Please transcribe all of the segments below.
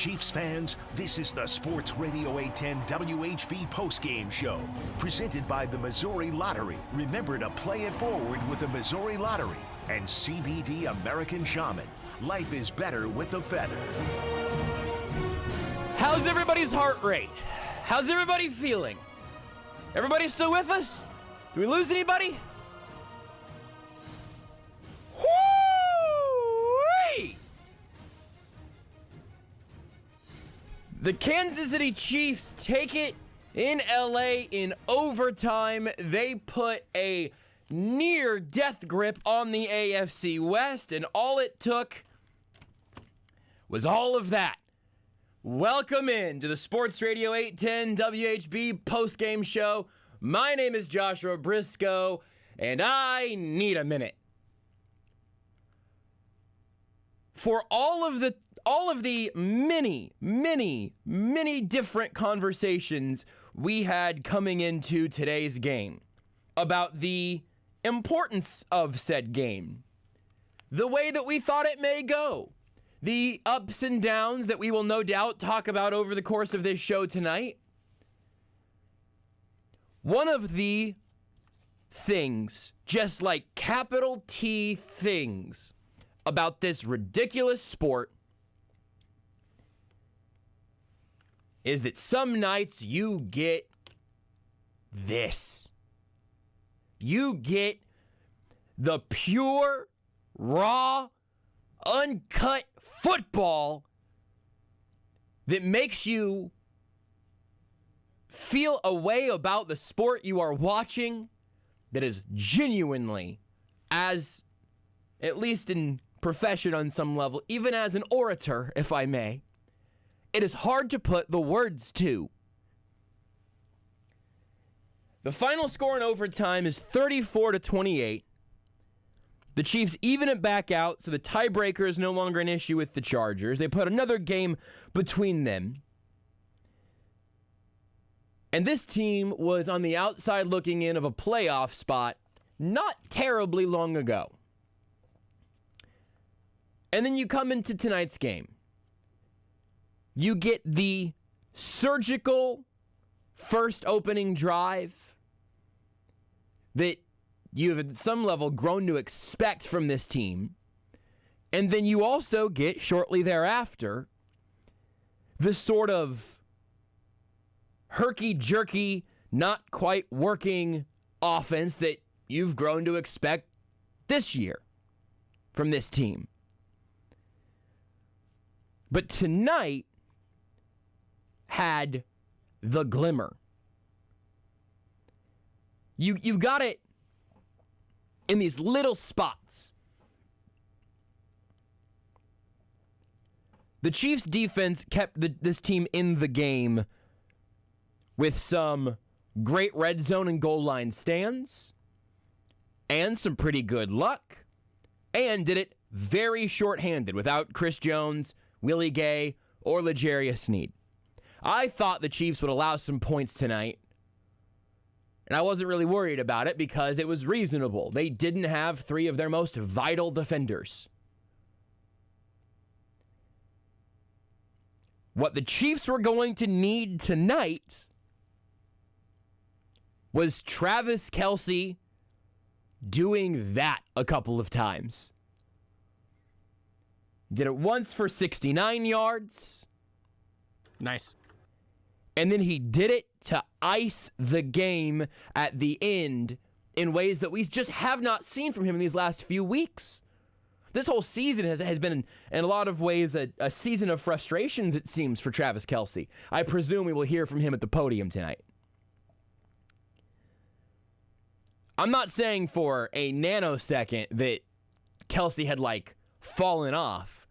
Chiefs fans, this is the Sports Radio 810 WHB Postgame Show, presented by the Missouri Lottery. Remember to play it forward with the Missouri Lottery and CBD American Shaman. Life is better with a feather. How's everybody's heart rate? How's everybody feeling? Everybody still with us? Did we lose anybody? Woo-wee! The Kansas City Chiefs take it in LA in overtime. They put a near death grip on the AFC West, and all it took was all of that. Welcome in to the Sports Radio 810 WHB Postgame Show. My name is Joshua Brisco, and I need a minute. For all of the many different conversations we had coming into today's game about the importance of said game, the way that we thought it may go, the ups and downs that we will no doubt talk about over the course of this show tonight. One of the things, just like capital T things, about this ridiculous sport is that some nights you get this. You get the pure, raw, uncut football that makes you feel a way about the sport you are watching that is genuinely, as at least in profession on some level, even as an orator, if I may, it is hard to put the words to. The final score in overtime is 34-28. The Chiefs even it back out, so the tiebreaker is no longer an issue with the Chargers. They put another game between them. And this team was on the outside looking in of a playoff spot not terribly long ago. And then you come into tonight's game. You get the surgical first opening drive that you have at some level grown to expect from this team. And then you also get, shortly thereafter, the sort of herky-jerky, not quite working offense that you've grown to expect this year from this team. But tonight had the glimmer. You got it in these little spots. The Chiefs' defense kept this team in the game with some great red zone and goal line stands and some pretty good luck, and did it very shorthanded without Chris Jones, Willie Gay, or L'Jarius Sneed. I thought the Chiefs would allow some points tonight, and I wasn't really worried about it because it was reasonable. They didn't have three of their most vital defenders. What the Chiefs were going to need tonight was Travis Kelsey doing that a couple of times. Did it once for 69 yards. Nice. And then he did it to ice the game at the end in ways that we just have not seen from him in these last few weeks. This whole season has been, in a lot of ways, a season of frustrations, it seems, for Travis Kelsey. I presume we will hear from him at the podium tonight. I'm not saying for a nanosecond that Kelsey had, fallen off,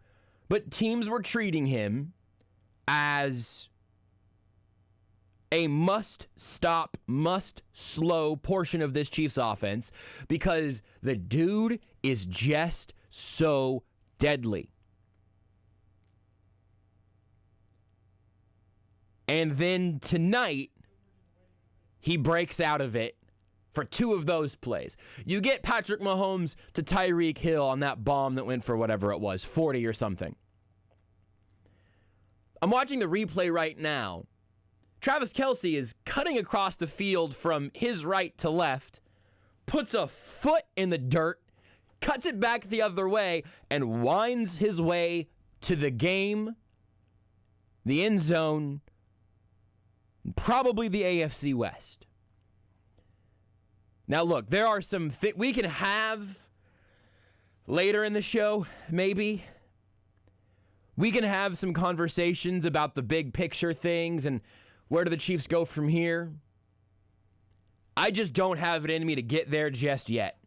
but teams were treating him as a must-stop, must-slow portion of this Chiefs offense because the dude is just so deadly. And then tonight, he breaks out of it for two of those plays. You get Patrick Mahomes to Tyreek Hill on that bomb that went for whatever it was, 40 or something. I'm watching the replay right now. Travis Kelsey is cutting across the field from his right to left, puts a foot in the dirt, cuts it back the other way, and winds his way to the game, the end zone, probably the AFC West. Now, look, there are some things we can have later in the show, maybe. We can have some conversations about the big picture things and where do the Chiefs go from here. I just don't have it in me to get there just yet.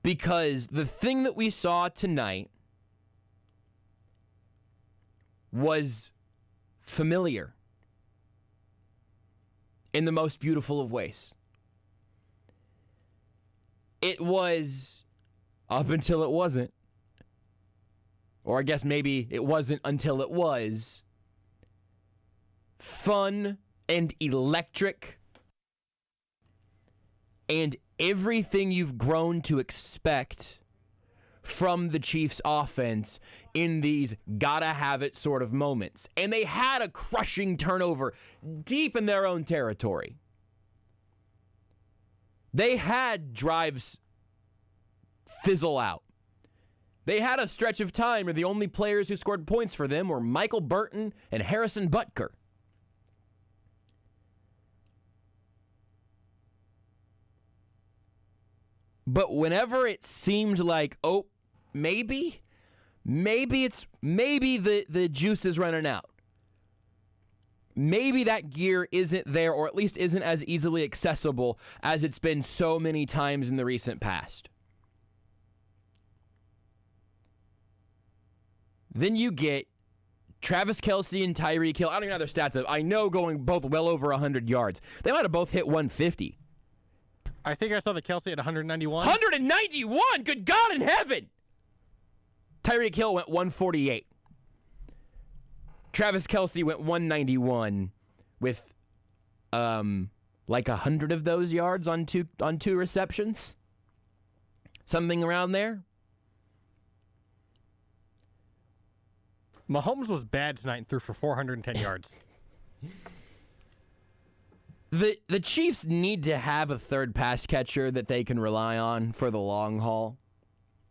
Because the thing that we saw tonight was familiar in the most beautiful of ways. It was, up until it wasn't, or I guess maybe it wasn't until it was, fun and electric and everything you've grown to expect from the Chiefs offense in these gotta-have-it sort of moments. And they had a crushing turnover deep in their own territory. They had drives fizzle out. They had a stretch of time where the only players who scored points for them were Michael Burton and Harrison Butker. But whenever it seemed like, oh, maybe the juice is running out. Maybe that gear isn't there, or at least isn't as easily accessible as it's been so many times in the recent past. Then you get Travis Kelsey and Tyreek Hill. I don't even know their stats. I know going both well over 100 yards. They might have both hit 150. I think I saw the Kelsey at 191. 191? Good God in heaven! Tyreek Hill went 148. Travis Kelsey went 191 with like 100 of those yards on two receptions. Something around there. Mahomes was bad tonight and threw for 410 yards. The Chiefs need to have a third pass catcher that they can rely on for the long haul.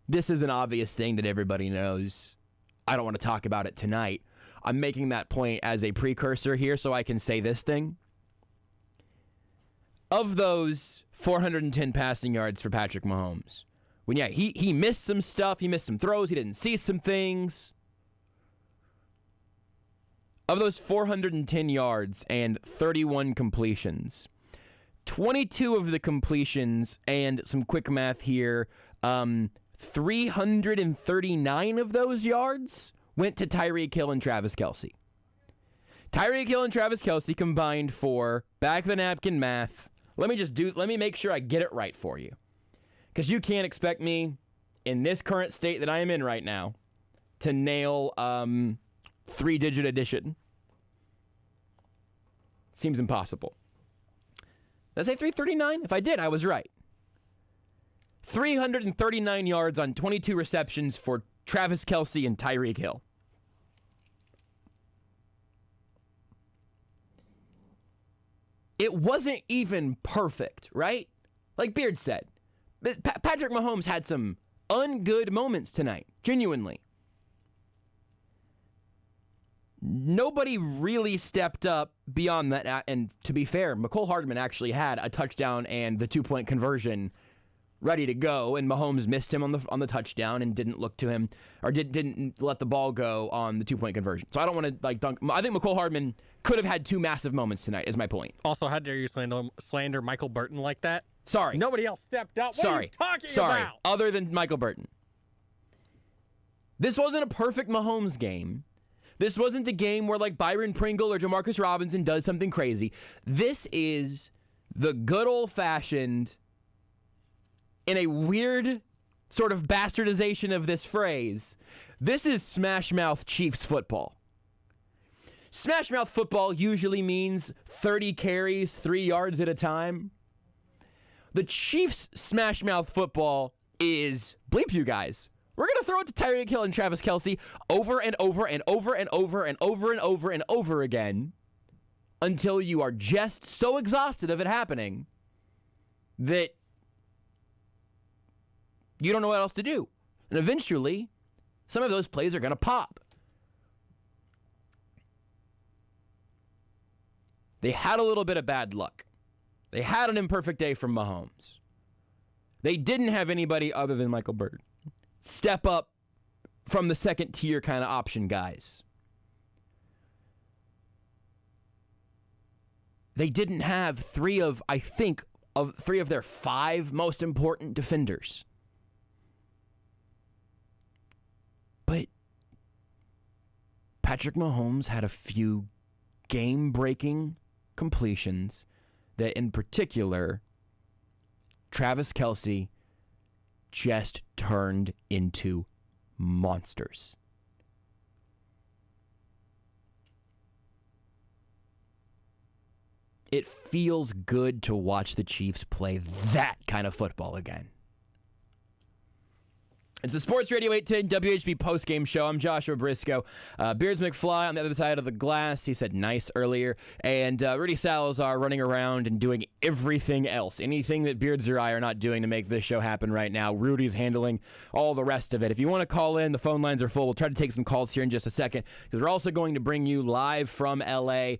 This is an obvious thing that everybody knows. I don't want to talk about it tonight. I'm making that point as a precursor here so I can say this thing. Of those 410 passing yards for Patrick Mahomes, he missed some stuff, he missed some throws, he didn't see some things. Of those 410 yards and 31 completions, 22 of the completions, and some quick math here, 339 of those yards went to Tyreek Hill and Travis Kelsey. Tyreek Hill and Travis Kelsey combined for, back of the napkin math, let me make sure I get it right for you. Because you can't expect me, in this current state that I am in right now, to nail three-digit addition. Seems impossible. Did I say 339? If I did, I was right. 339 yards on 22 receptions for Travis Kelsey and Tyreek Hill. It wasn't even perfect, right? Like Beard said, Patrick Mahomes had some ungood moments tonight, genuinely. Nobody really stepped up beyond that. And to be fair, Mecole Hardman actually had a touchdown and the 2-point conversion ready to go, and Mahomes missed him on the touchdown and didn't look to him, or didn't let the ball go on the 2-point conversion. So I don't want to dunk. I think Mecole Hardman could have had two massive moments tonight, is my point. Also, how dare you slander Michael Burton like that? Sorry. Nobody else stepped up. What are you talking about? Other than Michael Burton. This wasn't a perfect Mahomes game. This wasn't the game where like Byron Pringle or Jamarcus Robinson does something crazy. This is the good old-fashioned, in a weird sort of bastardization of this phrase, this is Smash Mouth Chiefs football. Smash Mouth football usually means 30 carries, 3 yards at a time. The Chiefs' Smash Mouth football is, bleep you guys, We're going to throw it to Tyreek Hill and Travis Kelsey over and over and over and over and over and over and over again until you are just so exhausted of it happening that you don't know what else to do. And eventually, some of those plays are going to pop. They had a little bit of bad luck. They had an imperfect day from Mahomes. They didn't have anybody other than Michael Burton step up from the second tier kind of option guys. They didn't have three of their 5 most important defenders. But Patrick Mahomes had a few game-breaking completions that, in particular, Travis Kelsey just turned into monsters. It feels good to watch the Chiefs play that kind of football again. It's the Sports Radio 810 WHB Postgame Show. I'm Joshua Brisco. Beards McFly on the other side of the glass. He said nice earlier. And Rudy Salazar running around and doing everything else. Anything that Beards or I are not doing to make this show happen right now, Rudy's handling all the rest of it. If you want to call in, the phone lines are full. We'll try to take some calls here in just a second because we're also going to bring you live from L.A.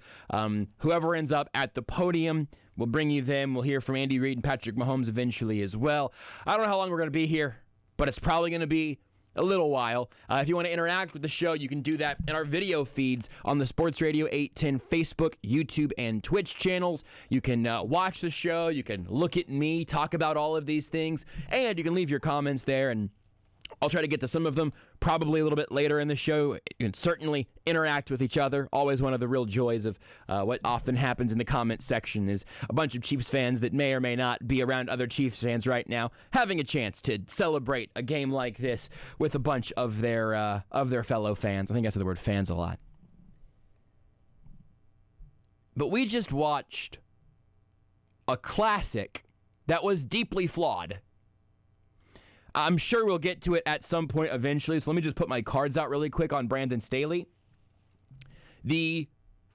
Whoever ends up at the podium, we'll bring you them. We'll hear from Andy Reid and Patrick Mahomes eventually as well. I don't know how long we're going to be here, but it's probably going to be a little while. If you want to interact with the show, you can do that in our video feeds on the Sports Radio 810 Facebook, YouTube, and Twitch channels. You can watch the show. You can look at me talk about all of these things, and you can leave your comments there, and I'll try to get to some of them probably a little bit later in the show. You can certainly interact with each other. Always one of the real joys of what often happens in the comment section is a bunch of Chiefs fans that may or may not be around other Chiefs fans right now having a chance to celebrate a game like this with a bunch of their fellow fans. I think I said the word fans a lot. But we just watched a classic that was deeply flawed. I'm sure we'll get to it at some point eventually, so let me just put my cards out really quick on Brandon Staley. The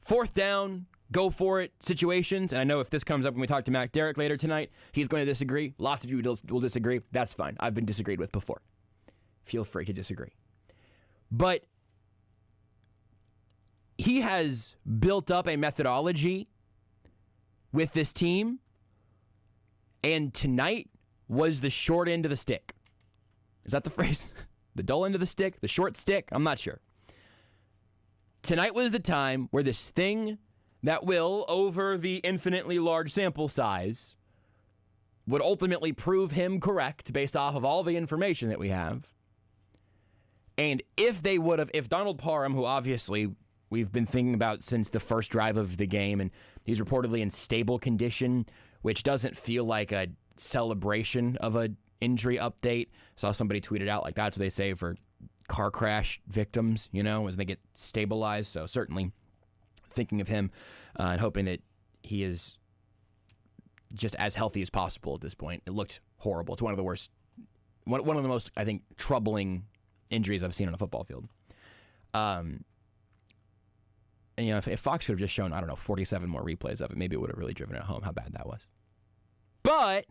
4th down, go for it situations, and I know if this comes up when we talk to Matt Derrick later tonight, he's going to disagree. Lots of you will disagree. That's fine. I've been disagreed with before. Feel free to disagree. But he has built up a methodology with this team, and tonight was the short end of the stick. Is that the phrase? The dull end of the stick? The short stick? I'm not sure. Tonight was the time where this thing that will, over the infinitely large sample size, would ultimately prove him correct based off of all the information that we have. And if Donald Parham, who obviously we've been thinking about since the first drive of the game, and he's reportedly in stable condition, which doesn't feel like a celebration of a injury update. Saw somebody tweet it out like that's what they say for car crash victims, as they get stabilized. So certainly thinking of him and hoping that he is just as healthy as possible at this point. It looked horrible. It's one of the worst, one of the most, I think, troubling injuries I've seen on a football field. And if Fox could have just shown, 47 more replays of it, maybe it would have really driven it home how bad that was. But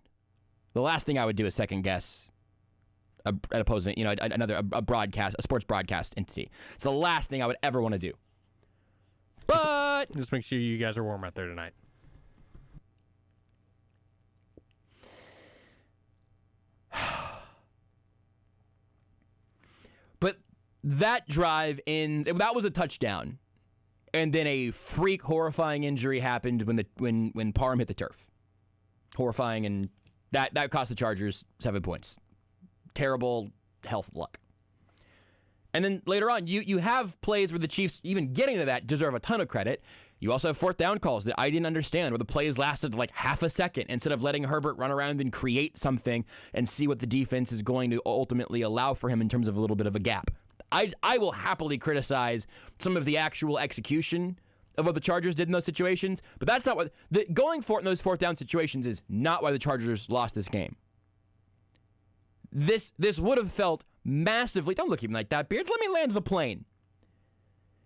the last thing I would do is second guess an opposing, a sports broadcast entity. It's the last thing I would ever want to do. But just make sure you guys are warm out there tonight. But that drive that was a touchdown, and then a freak, horrifying injury happened when Parham hit the turf. Horrifying, and that cost the Chargers 7 points. Terrible health luck. And then later on, you have plays where the Chiefs, even getting to that, deserve a ton of credit. You also have 4th down calls that I didn't understand, where the plays lasted like half a second instead of letting Herbert run around and create something and see what the defense is going to ultimately allow for him in terms of a little bit of a gap. I will happily criticize some of the actual execution of what the Chargers did in those situations, but that's not what going for it in those 4th down situations is not why the Chargers lost this game. This would have felt massively, don't look at me like that, Beards, let me land the plane.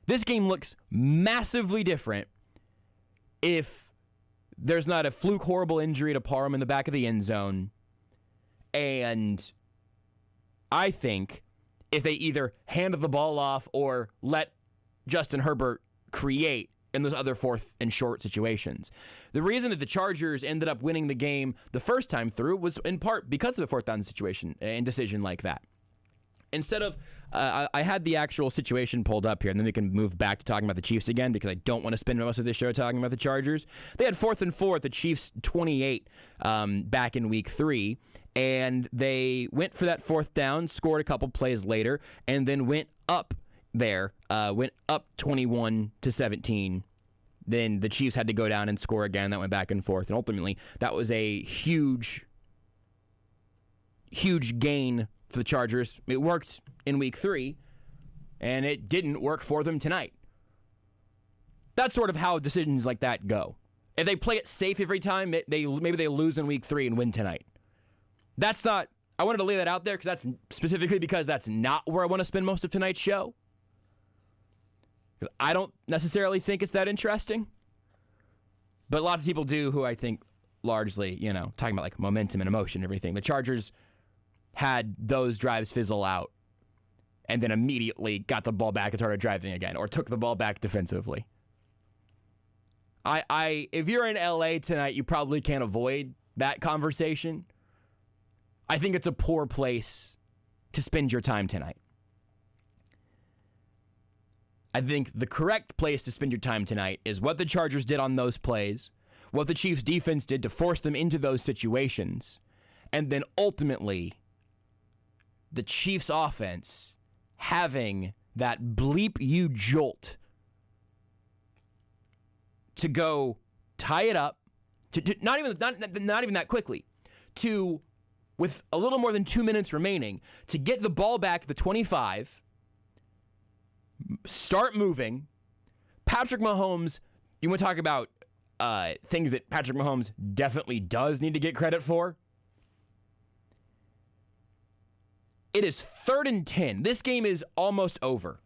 This game looks massively different if there's not a fluke horrible injury to Parham in the back of the end zone. And I think if they either hand the ball off or let Justin Herbert create in those other fourth and short situations. The reason that the Chargers ended up winning the game the first time through was in part because of a fourth down situation and decision like that. Instead of, I had the actual situation pulled up here, and then we can move back to talking about the Chiefs again because I don't want to spend most of this show talking about the Chargers. They had 4th and 4 at the Chiefs 28 back in week 3, and they went for that 4th down, scored a couple plays later, and then went up there, went up 21-17. Then the Chiefs had to go down and score again. That went back and forth, and ultimately that was a huge gain for the Chargers. It worked in week 3, and it didn't work for them tonight. That's sort of how decisions like that go. If they play it safe every time, maybe they lose in week 3 and win tonight. That's not, I wanted to lay that out there because that's not where I want to spend most of tonight's show. Because I don't necessarily think it's that interesting. But lots of people do who I think largely, talking about like momentum and emotion and everything. The Chargers had those drives fizzle out and then immediately got the ball back and started driving again or took the ball back defensively. If you're in LA tonight, you probably can't avoid that conversation. I think it's a poor place to spend your time tonight. I think the correct place to spend your time tonight is what the Chargers did on those plays, what the Chiefs defense did to force them into those situations, and then ultimately the Chiefs offense having that bleep you jolt to go tie it up, to not even that quickly, to with a little more than 2 minutes remaining, to get the ball back at the 25, start moving. Patrick Mahomes, you want to talk about things that Patrick Mahomes definitely does need to get credit for? It is 3rd and 10. This game is almost over.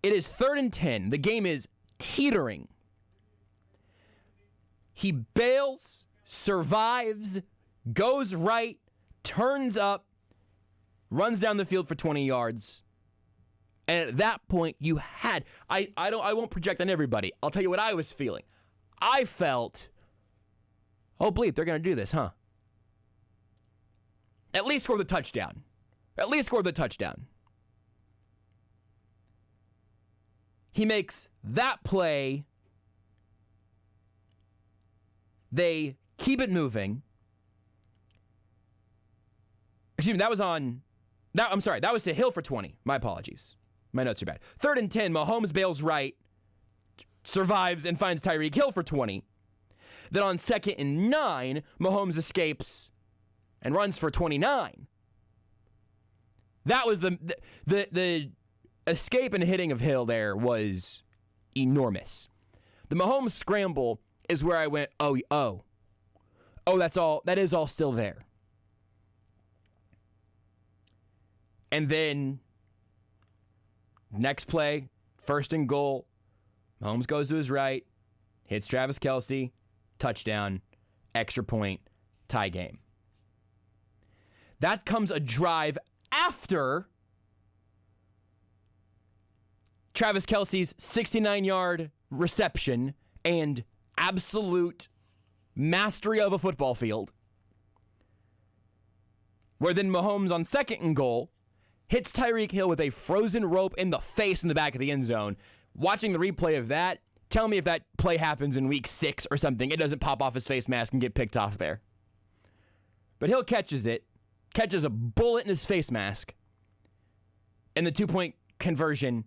It is 3rd and 10. The game is teetering. He bails, survives, goes right, turns up, runs down the field for 20 yards. And at that point, you had, I won't project on everybody. I'll tell you what I was feeling. I felt, oh bleep, they're going to do this, huh? At least score the touchdown. He makes that play. They keep it moving. Excuse me, that was to Hill for 20. My apologies. My notes are bad. 3rd and 10, Mahomes bails right, survives, and finds Tyreek Hill for 20. Then on 2nd and 9, Mahomes escapes and runs for 29. That was the escape and hitting of Hill there was enormous. The Mahomes scramble is where I went, oh, that is all still there. And then next play, 1st and goal, Mahomes goes to his right, hits Travis Kelsey, touchdown, extra point, tie game. That comes a drive after Travis Kelsey's 69-yard reception and absolute mastery of a football field, where then Mahomes on 2nd and goal hits Tyreek Hill with a frozen rope in the face in the back of the end zone. Watching the replay of that, tell me if that play happens in week 6 or something. It doesn't pop off his face mask and get picked off there. But Hill catches a bullet in his face mask, and the 2-point conversion.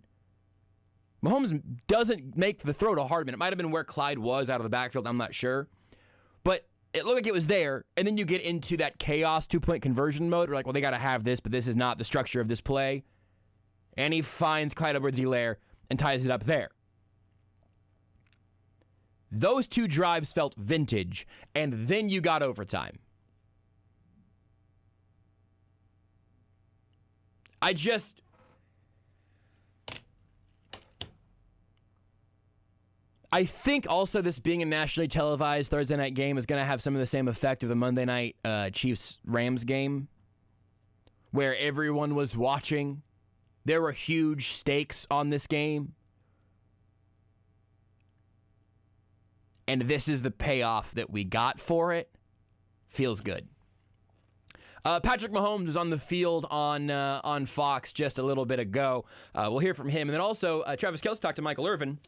Mahomes doesn't make the throw to Hardman. It might have been where Clyde was out of the backfield. I'm not sure. But it looked like it was there, and then you get into that chaos 2-point conversion mode. We're like, well, they got to have this, but this is not the structure of this play. And he finds Clyde Edwards-Helaire and ties it up there. Those 2 drives felt vintage, and then you got overtime. I think also this being a nationally televised Thursday night game is going to have some of the same effect of the Monday night Chiefs-Rams game, where everyone was watching. There were huge stakes on this game. And this is the payoff that we got for it. Feels good. Patrick Mahomes was on the field on Fox just a little bit ago. We'll hear from him. And then also, Travis Kelsey talked to Michael Irvin.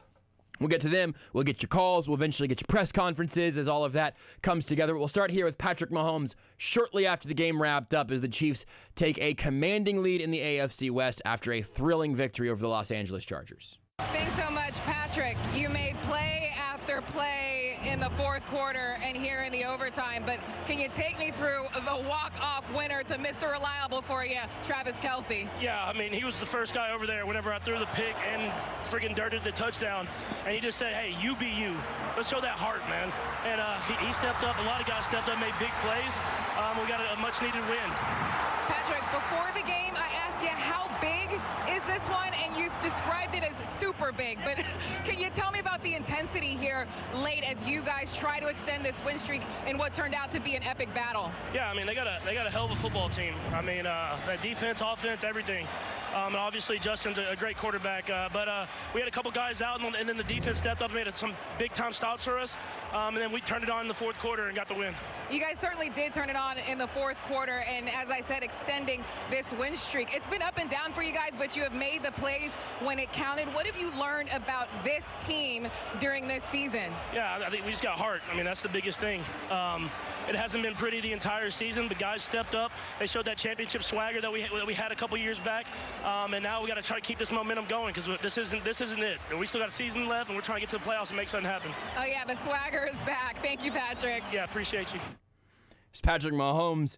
We'll get to them. We'll get your calls. We'll eventually get your press conferences as all of that comes together. We'll start here with Patrick Mahomes shortly after the game wrapped up as the Chiefs take a commanding lead in the AFC West after a thrilling victory over the Los Angeles Chargers. Thanks so much, Patrick. You made play after play in the fourth quarter and here in the overtime, but can you take me through the walk-off winner to Mr. Reliable for you, Travis Kelsey? Yeah, I mean, he was the first guy over there whenever I threw the pick and friggin' dirted the touchdown, and he just said, hey, you be you. Let's show that heart, man. And he stepped up. A lot of guys stepped up, made big plays. We got a much-needed win. Patrick, before the game, I asked you how big is this one, and you described it as super big, but can you tell me about the intensity here late as you guys try to extend this win streak in what turned out to be an epic battle? Yeah, I mean, they got a hell of a football team. I mean, that defense, offense, everything. And obviously, Justin's a great quarterback, but we had a couple guys out, and then the defense stepped up and made some big-time stops for us, and then we turned it on in the fourth quarter and got the win. You guys certainly did turn it on in the fourth quarter, and as I said, extending this win streak. It's been up and down for you guys, but you have made the plays when it counted. What have you learned about this team during this season? Yeah, I think we just got heart. I mean, that's the biggest thing. It hasn't been pretty the entire season, but guys stepped up. They showed that championship swagger that we had a couple years back, and now we got to try to keep this momentum going because this isn't it. We still got a season left, and we're trying to get to the playoffs and make something happen. Oh yeah, the swagger is back. Thank you, Patrick. Yeah, appreciate you. It's Patrick Mahomes.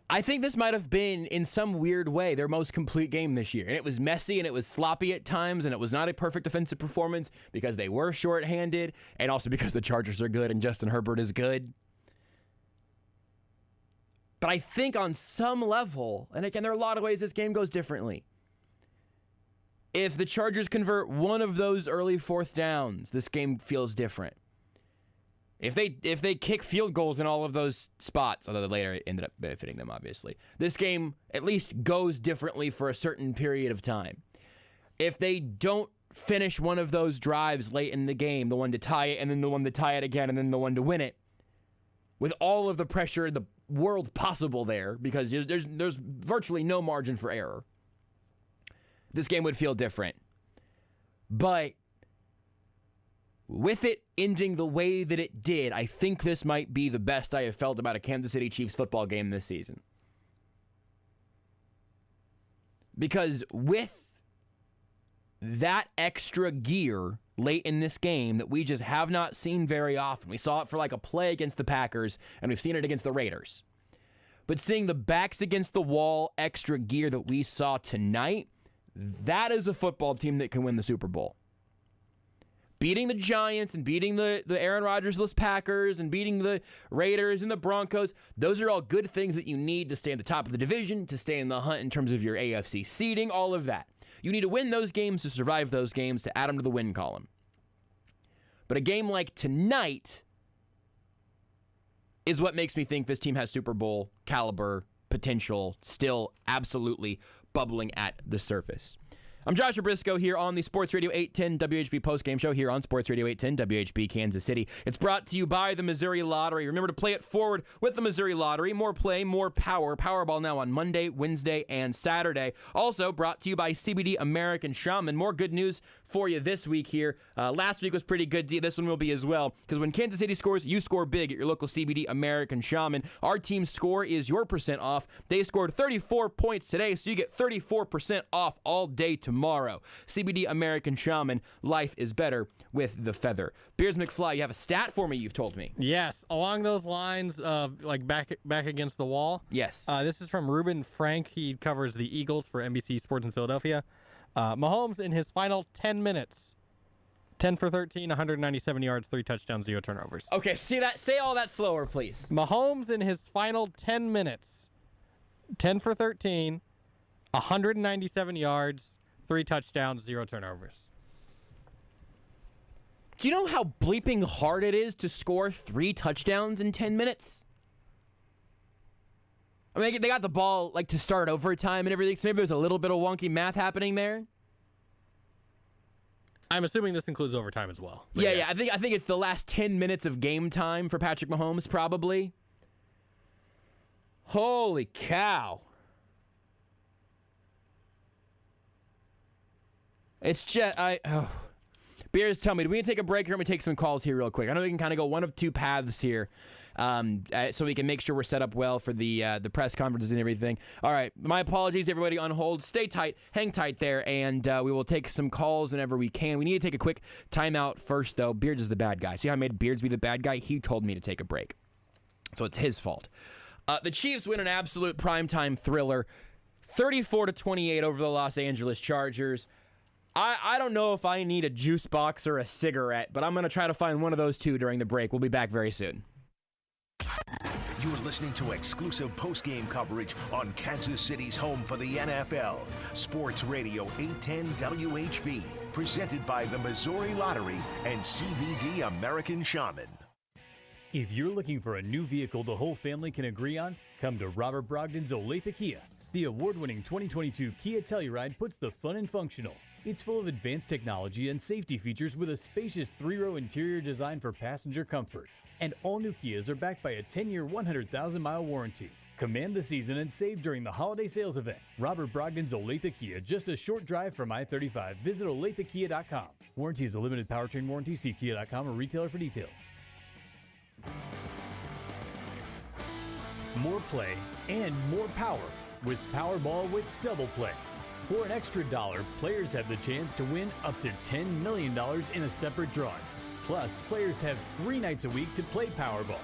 I think this might have been, in some weird way, their most complete game this year. And it was messy and it was sloppy at times, and it was not a perfect offensive performance because they were shorthanded and also because the Chargers are good and Justin Herbert is good. But I think on some level, and again, there are a lot of ways this game goes differently. If the Chargers convert one of those early fourth downs, this game feels different. If they kick field goals in all of those spots, although later it ended up benefiting them, obviously, this game at least goes differently for a certain period of time. If they don't finish one of those drives late in the game, the one to tie it, and then the one to tie it again, and then the one to win it, with all of the pressure in the world possible there, because there's virtually no margin for error, this game would feel different. But with it ending the way that it did, I think this might be the best I have felt about a Kansas City Chiefs football game this season. Because with that extra gear late in this game that we just have not seen very often, we saw it for like a play against the Packers, and we've seen it against the Raiders. But seeing the backs against the wall extra gear that we saw tonight, that is a football team that can win the Super Bowl. Beating the Giants and beating the Aaron Rodgers-less Packers and beating the Raiders and the Broncos, those are all good things that you need to stay at the top of the division, to stay in the hunt in terms of your AFC seeding, all of that. You need to win those games to survive those games, to add them to the win column. But a game like tonight is what makes me think this team has Super Bowl caliber potential still absolutely bubbling at the surface. I'm Joshua Brisco here on the Sports Radio 810 WHB Postgame Show here on Sports Radio 810 WHB Kansas City. It's brought to you by the Missouri Lottery. Remember to play it forward with the Missouri Lottery. More play, more power. Powerball now on Monday, Wednesday, and Saturday. Also brought to you by CBD American Shaman. More good news for you this week here. Last week was pretty good. This one will be as well, because when Kansas City scores, you score big at your local CBD American Shaman. Our team's score is your % off. They scored 34 points today, so you get 34% off all day tomorrow. CBD American Shaman, life is better with the feather. Beers McFly, you have a stat for me, you've told me. Yes, along those lines of like back against the wall. Yes. This is from Ruben Frank. He covers the Eagles for NBC Sports in Philadelphia. Mahomes in his final 10 minutes, 10 for 13, 197 yards, 3 touchdowns, 0 turnovers. Okay, say all that slower, please. Mahomes in his final 10 minutes, 10 for 13, 197 yards, 3 touchdowns, 0 turnovers. Do you know how bleeping hard it is to score 3 touchdowns in 10 minutes? I mean, they got the ball like to start overtime and everything, so maybe there's a little bit of wonky math happening there. I'm assuming this includes overtime as well. Yeah, yes. Yeah. I think it's the last 10 minutes of game time for Patrick Mahomes, probably. Holy cow. It's just, Beers, tell me, do we need to take a break or can we take some calls here real quick? I know we can kind of go one of two paths here, so we can make sure we're set up well for the press conferences and everything. All right, my apologies, everybody on hold. Stay tight, hang tight there, and we will take some calls whenever we can. We need to take a quick timeout first, though. Beards is the bad guy. See how I made Beards be the bad guy? He told me to take a break, so it's his fault. The Chiefs win an absolute primetime thriller, 34-28 over the Los Angeles Chargers. I don't know if I need a juice box or a cigarette, but I'm going to try to find one of those two during the break. We'll be back very soon. You're listening to exclusive post-game coverage on Kansas City's home for the NFL. Sports Radio 810 WHB. Presented by the Missouri Lottery and CBD American Shaman. If you're looking for a new vehicle the whole family can agree on, come to Robert Brogdon's Olathe Kia. The award-winning 2022 Kia Telluride puts the fun in functional. It's full of advanced technology and safety features with a spacious 3-row interior design for passenger comfort. And all new Kias are backed by a 10-year, 100,000-mile warranty. Command the season and save during the holiday sales event. Robert Brogdon's Olathe Kia, just a short drive from I-35. Visit OlatheKia.com. Warranty is a limited powertrain warranty. See Kia.com or retailer for details. More play and more power with Powerball with Double Play. For an extra $1, players have the chance to win up to $10 million in a separate drawing. Plus, players have 3 nights a week to play Powerball.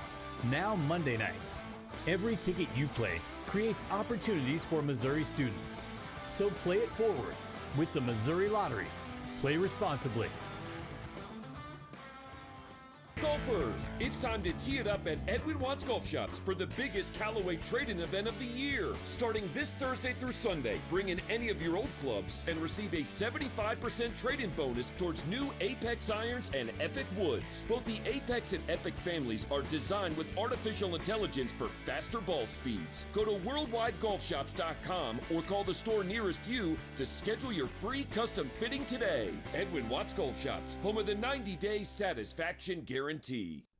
Now Monday nights. Every ticket you play creates opportunities for Missouri students. So play it forward with the Missouri Lottery. Play responsibly. Golfers, it's time to tee it up at Edwin Watts Golf Shops for the biggest Callaway trade-in event of the year. Starting this Thursday through Sunday, bring in any of your old clubs and receive a 75% trade-in bonus towards new Apex irons and Epic woods. Both the Apex and Epic families are designed with artificial intelligence for faster ball speeds. Go to worldwidegolfshops.com or call the store nearest you to schedule your free custom fitting today. Edwin Watts Golf Shops, home of the 90-day satisfaction guarantee.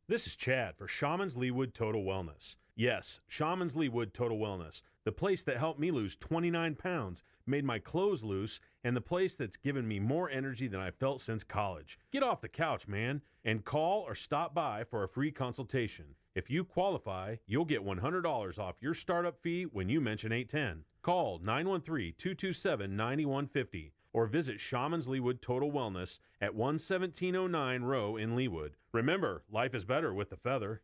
This is Chad for Shaman's Leewood Total Wellness. Yes, Shaman's Leewood Total Wellness, the place that helped me lose 29 pounds, made my clothes loose, and the place that's given me more energy than I've felt since college. Get off the couch, man, and call or stop by for a free consultation. If you qualify, you'll get $100 off your startup fee when you mention 810. Call 913-227-9150 or visit Shaman's Leewood Total Wellness at 11709 Row in Leewood. Remember, life is better with the feather.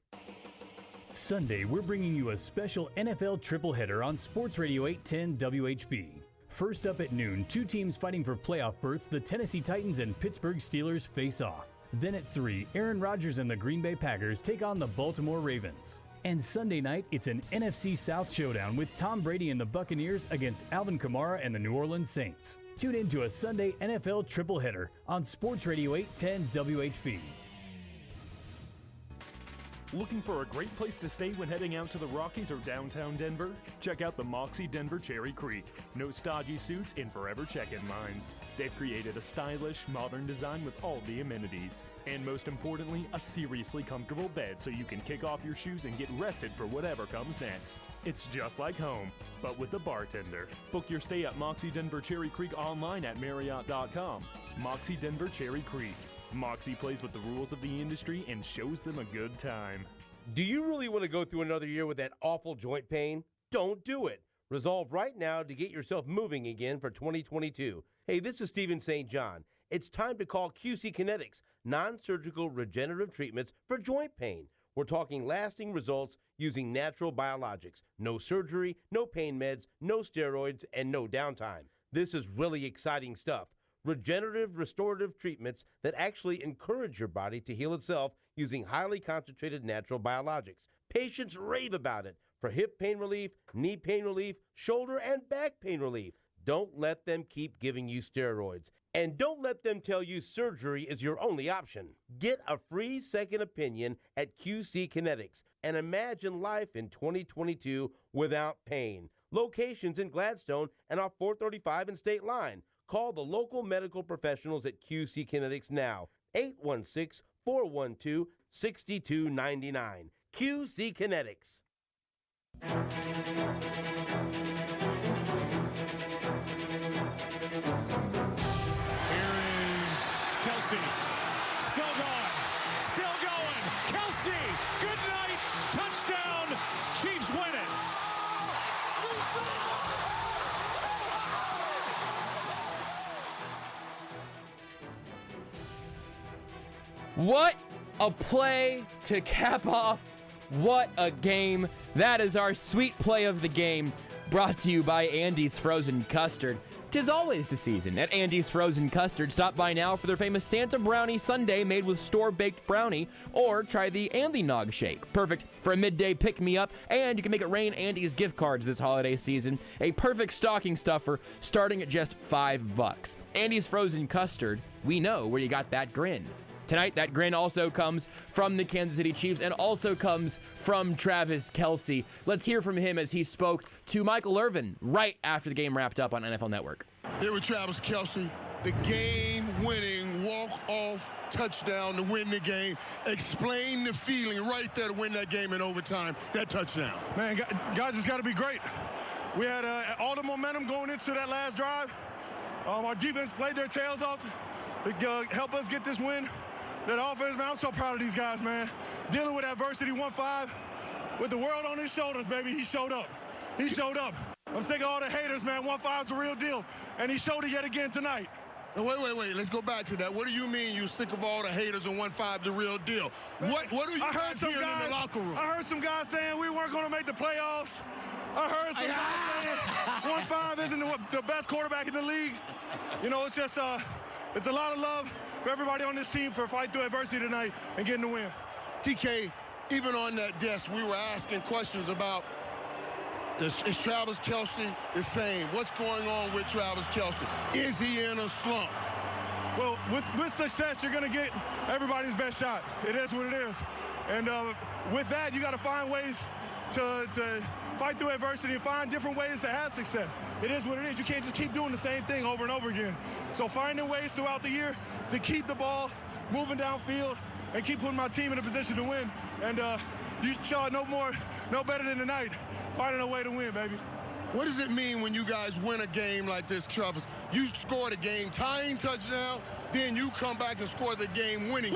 Sunday, we're bringing you a special NFL triple header on Sports Radio 810 WHB. First up at noon, 2 teams fighting for playoff berths, the Tennessee Titans and Pittsburgh Steelers face off. Then at 3, Aaron Rodgers and the Green Bay Packers take on the Baltimore Ravens. And Sunday night, it's an NFC South showdown with Tom Brady and the Buccaneers against Alvin Kamara and the New Orleans Saints. Tune in to a Sunday NFL triple header on Sports Radio 810 WHB. Looking for a great place to stay when heading out to the Rockies or downtown Denver? Check out the Moxie Denver Cherry Creek. No stodgy suits and forever check-in lines. They've created a stylish, modern design with all the amenities. And most importantly, a seriously comfortable bed so you can kick off your shoes and get rested for whatever comes next. It's just like home, but with the bartender. Book your stay at Moxie Denver Cherry Creek online at Marriott.com. Moxie Denver Cherry Creek. Moxie plays with the rules of the industry and shows them a good time. Do you really want to go through another year with that awful joint pain? Don't do it. Resolve right now to get yourself moving again for 2022. Hey, this is Stephen St. John. It's time to call QC Kinetics, non-surgical regenerative treatments for joint pain. We're talking lasting results using natural biologics. No surgery, no pain meds, no steroids, and no downtime. This is really exciting stuff. Regenerative restorative treatments that actually encourage your body to heal itself using highly concentrated natural biologics. Patients rave about it for hip pain relief, knee pain relief, shoulder and back pain relief. don't let them keep giving you steroids. And don't let them tell you surgery is your only option. Get a free second opinion at QC Kinetics and imagine life in 2022 without pain. Locations in Gladstone and off 435 and State Line. Call the local medical professionals at QC Kinetics now. 816-412-6299. QC Kinetics. Kelsey, still going. Kelsey, good night, touchdown, Chiefs win it. What a play to cap off. What a game. That is our sweet play of the game, brought to you by Andy's Frozen Custard. 'Tis always the season at Andy's Frozen Custard. Stop by now for their famous Santa Brownie Sundae made with store-baked brownie, or try the Andy Nog Shake. Perfect for a midday pick-me-up, and you can make it rain Andy's gift cards this holiday season. A perfect stocking stuffer starting at just $5. Andy's Frozen Custard, we know where you got that grin. Tonight, that grin also comes from the Kansas City Chiefs and also comes from Travis Kelsey. Let's hear from him as he spoke to Michael Irvin right after the game wrapped up on NFL Network. Here with Travis Kelsey, the game-winning walk-off touchdown to win the game. Explain the feeling right there to win that game in overtime, that touchdown. Man, guys, it's got to be great. We had all the momentum going into that last drive. Our defense played their tails off to help us get this win. That offense, man, I'm so proud of these guys, man. Dealing with adversity 1-5, with the world on his shoulders, baby, he showed up. He showed up. I'm sick of all the haters, man. 1-5's the real deal, and he showed it yet again tonight. Now, wait. Let's go back to that. What do you mean you're sick of all the haters and 1-5's the real deal? What are you guys hearing in the locker room? I heard some guys saying we weren't going to make the playoffs. I heard some guys saying 1-5 isn't the best quarterback in the league. You know, it's just it's a lot of love for everybody on this team for fighting through adversity tonight and getting the win. TK, even on that desk, we were asking questions about is Travis Kelsey the same? What's going on with Travis Kelsey? Is he in a slump? Well, with success, you're going to get everybody's best shot. It is what it is. And with that, you got to find ways to fight through adversity and find different ways to have success. It is what it is. You can't just keep doing the same thing over and over again. So finding ways throughout the year to keep the ball moving downfield and keep putting my team in a position to win. And you shot no better than tonight, finding a way to win, baby. What does it mean when you guys win a game like this, Travis? You score the game-tying touchdown, then you come back and score the game-winning.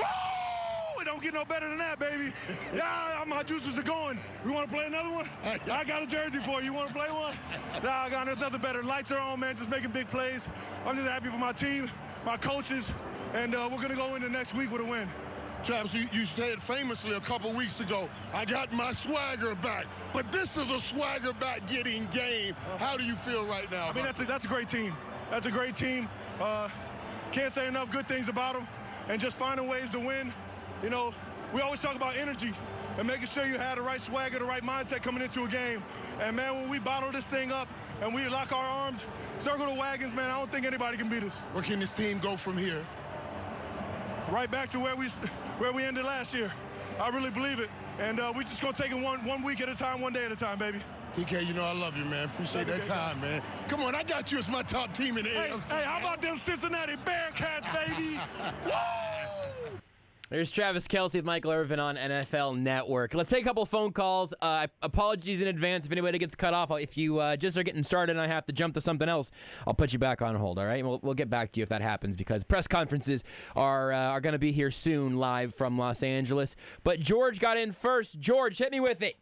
It don't get no better than that, baby. Yeah, my juices are going. You want to play another one? I got a jersey for you. You want to play one? Nah, God, there's nothing better. Lights are on, man, just making big plays. I'm just happy for my team, my coaches, and we're going to go into next week with a win. Travis, you said famously a couple weeks ago, I got my swagger back. But this is a swagger back getting game. How do you feel right now? I mean, that's a great team. That's a great team. Can't say enough good things about them. And just finding ways to win. You know, we always talk about energy and making sure you have the right swagger, the right mindset coming into a game. And, man, when we bottle this thing up and we lock our arms, circle the wagons, man, I don't think anybody can beat us. Where can this team go from here? Right back to where we ended last year. I really believe it. And we're just going to take it one week at a time, one day at a time, baby. TK, you know I love you, man. Appreciate that time, man. Come on, I got you as my top team in the AFC. Hey, how about them Cincinnati Bearcats, baby? Woo! There's Travis Kelsey with Michael Irvin on NFL Network. Let's take a couple phone calls. Apologies in advance if anybody gets cut off. If you just are getting started and I have to jump to something else, I'll put you back on hold, all right? We'll get back to you if that happens because press conferences are going to be here soon live from Los Angeles. But George got in first. George, hit me with it.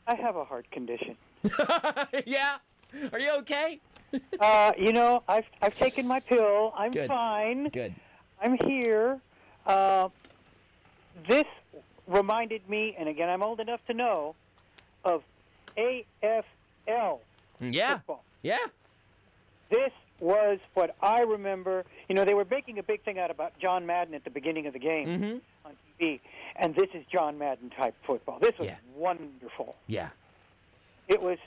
I have a heart condition. Yeah? Are you okay? You know, I've taken my pill. I'm Good. fine. Good. I'm here. This reminded me, and again, I'm old enough to know, of AFL football. Yeah. This was what I remember. You know, they were making a big thing out about John Madden at the beginning of the game on TV, and this is John Madden type football. This was wonderful. Yeah. It was,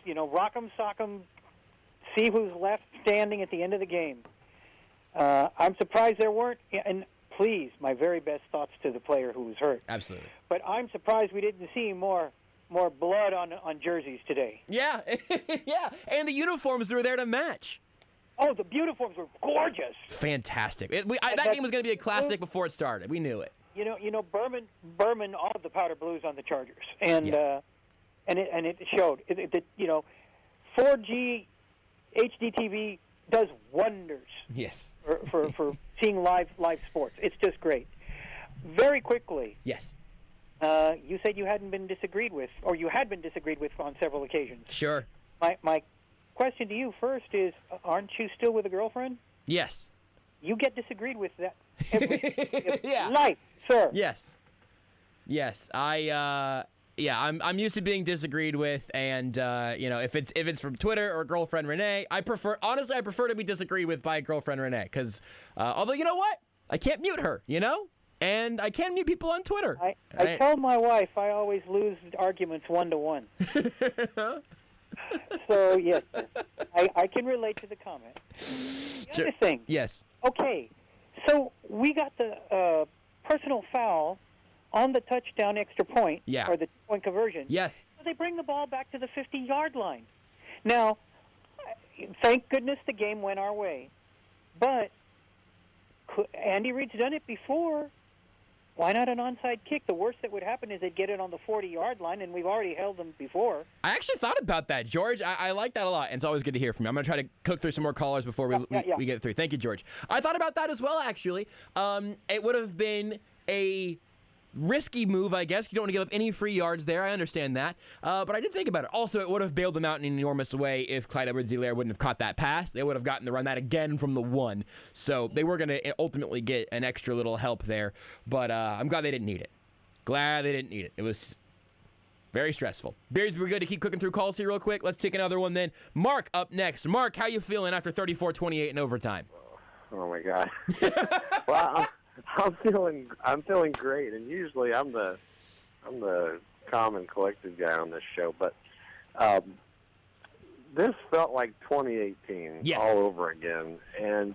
you know, rock'em sock'em, see who's left standing at the end of the game. I'm surprised there weren't, and please, my very best thoughts to the player who was hurt. Absolutely. But I'm surprised we didn't see more blood on jerseys today. Yeah, yeah, and the uniforms were there to match. Oh, the uniforms were gorgeous. Fantastic. That game was going to be a classic before it started. We knew it. You know, Berman, all of the powder blues on the Chargers, and it showed. 4G HD TV does wonders. Yes. For seeing live sports. It's just great. Very quickly. Yes. You said you hadn't been disagreed with, or you had been disagreed with on several occasions. Sure. My question to you first is, aren't you still with a girlfriend? Yes. You get disagreed with that every life, sir. Yes. Yes. I'm used to being disagreed with, and if it's from Twitter or girlfriend Renee, I prefer to be disagreed with by girlfriend Renee, because although you know what, I can't mute her, and I can mute people on Twitter. I told my wife I always lose arguments 1-1. So yes, I can relate to the comment. The other thing. Yes. Okay, so we got the personal foul on the touchdown extra point, or the 2-point conversion. Yes. So they bring the ball back to the 50-yard line. Now, thank goodness the game went our way. But Andy Reid's done it before. Why not an onside kick? The worst that would happen is they'd get it on the 40-yard line, and we've already held them before. I actually thought about that, George. I like that a lot, and it's always good to hear from you. I'm going to try to cook through some more callers before we get through. Thank you, George. I thought about that as well, actually. It would have been a risky move, I guess. You don't want to give up any free yards there. I understand that. But I did think about it. Also, it would have bailed them out in an enormous way if Clyde Edwards-Helaire wouldn't have caught that pass. They would have gotten to run that again from the 1. So they were going to ultimately get an extra little help there. But I'm glad they didn't need it. Glad they didn't need it. It was very stressful. Beards, we're good to keep cooking through calls here real quick. Let's take another one then. Mark up next. Mark, how you feeling after 34-28 in overtime? Oh, my God. Well, I'm feeling great, and usually I'm the calm and collected guy on this show, but this felt like 2018 all over again, and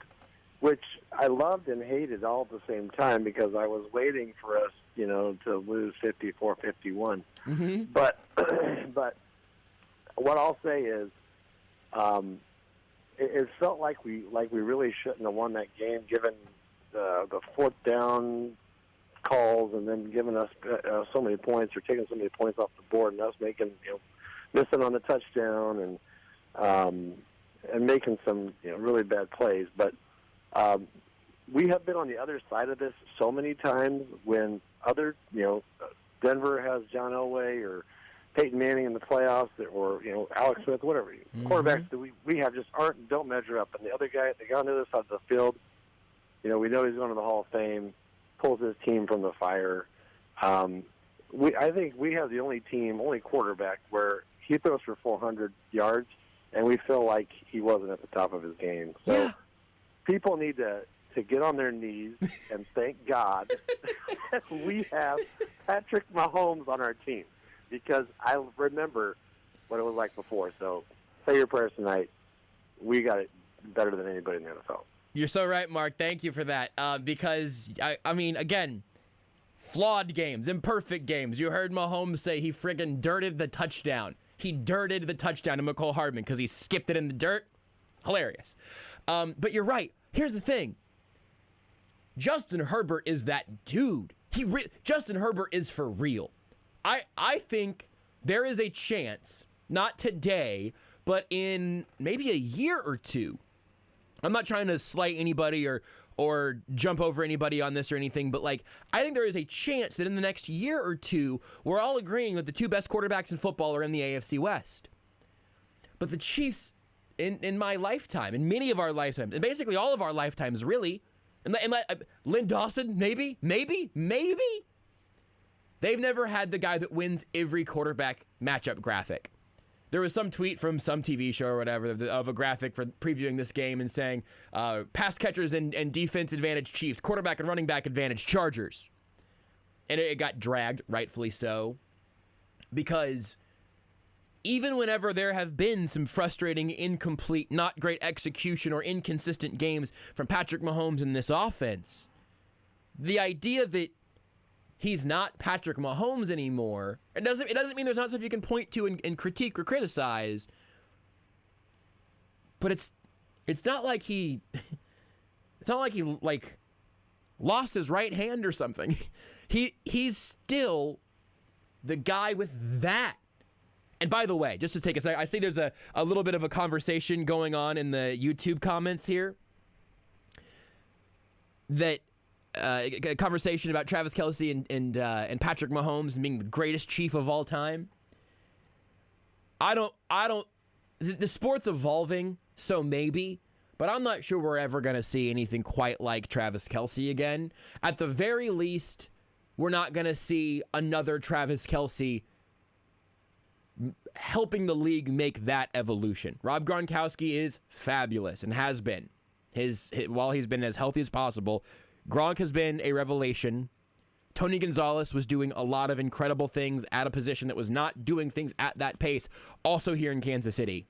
which I loved and hated all at the same time, because I was waiting for us, to lose 54-51. Mm-hmm. But what I'll say is, it felt like we really shouldn't have won that game, given the fourth down calls, and then giving us so many points, or taking so many points off the board, and us making missing on the touchdown, and making some really bad plays. But we have been on the other side of this so many times when other Denver has John Elway or Peyton Manning in the playoffs, or Alex Smith, whatever quarterbacks that we have just don't measure up, and the guy on the other side of the field. We know he's going to the Hall of Fame, pulls his team from the fire. I think we have the only quarterback where he throws for 400 yards, and we feel like he wasn't at the top of his game. So people need to get on their knees and thank God that we have Patrick Mahomes on our team, because I remember what it was like before. So say your prayers tonight. We got it better than anybody in the NFL. You're so right, Mark. Thank you for that. Because, I mean, again, flawed games, imperfect games. You heard Mahomes say he friggin' dirted the touchdown. He dirted the touchdown to McCole Hardman because he skipped it in the dirt. Hilarious. But you're right. Here's the thing. Justin Herbert is that dude. Justin Herbert is for real. I think there is a chance, not today, but in maybe a year or two. I'm not trying to slight anybody or jump over anybody on this or anything, but I think there is a chance that in the next year or two, we're all agreeing that the two best quarterbacks in football are in the AFC West. But the Chiefs, in my lifetime, in many of our lifetimes, and basically all of our lifetimes, really, and Lynn Dawson, maybe, they've never had the guy that wins every quarterback matchup graphic. There was some tweet from some TV show or whatever of a graphic for previewing this game and saying pass catchers and defense advantage Chiefs, quarterback and running back advantage Chargers. And it got dragged, rightfully so, because even whenever there have been some frustrating, incomplete, not great execution or inconsistent games from Patrick Mahomes in this offense, the idea that he's not Patrick Mahomes anymore, it doesn't mean there's not stuff you can point to and critique or criticize, but it's not like he like lost his right hand or something. He's still the guy with that. And by the way, just to take a second, I see there's a little bit of a conversation going on in the YouTube comments here. That a conversation about Travis Kelsey and Patrick Mahomes being the greatest chief of all time. The sport's evolving, so maybe, but I'm not sure we're ever going to see anything quite like Travis Kelsey again. At the very least, we're not going to see another Travis Kelsey helping the league make that evolution. Rob Gronkowski is fabulous and has been. While he's been as healthy as possible, Gronk has been a revelation. Tony Gonzalez was doing a lot of incredible things at a position that was not doing things at that pace, also here in Kansas City.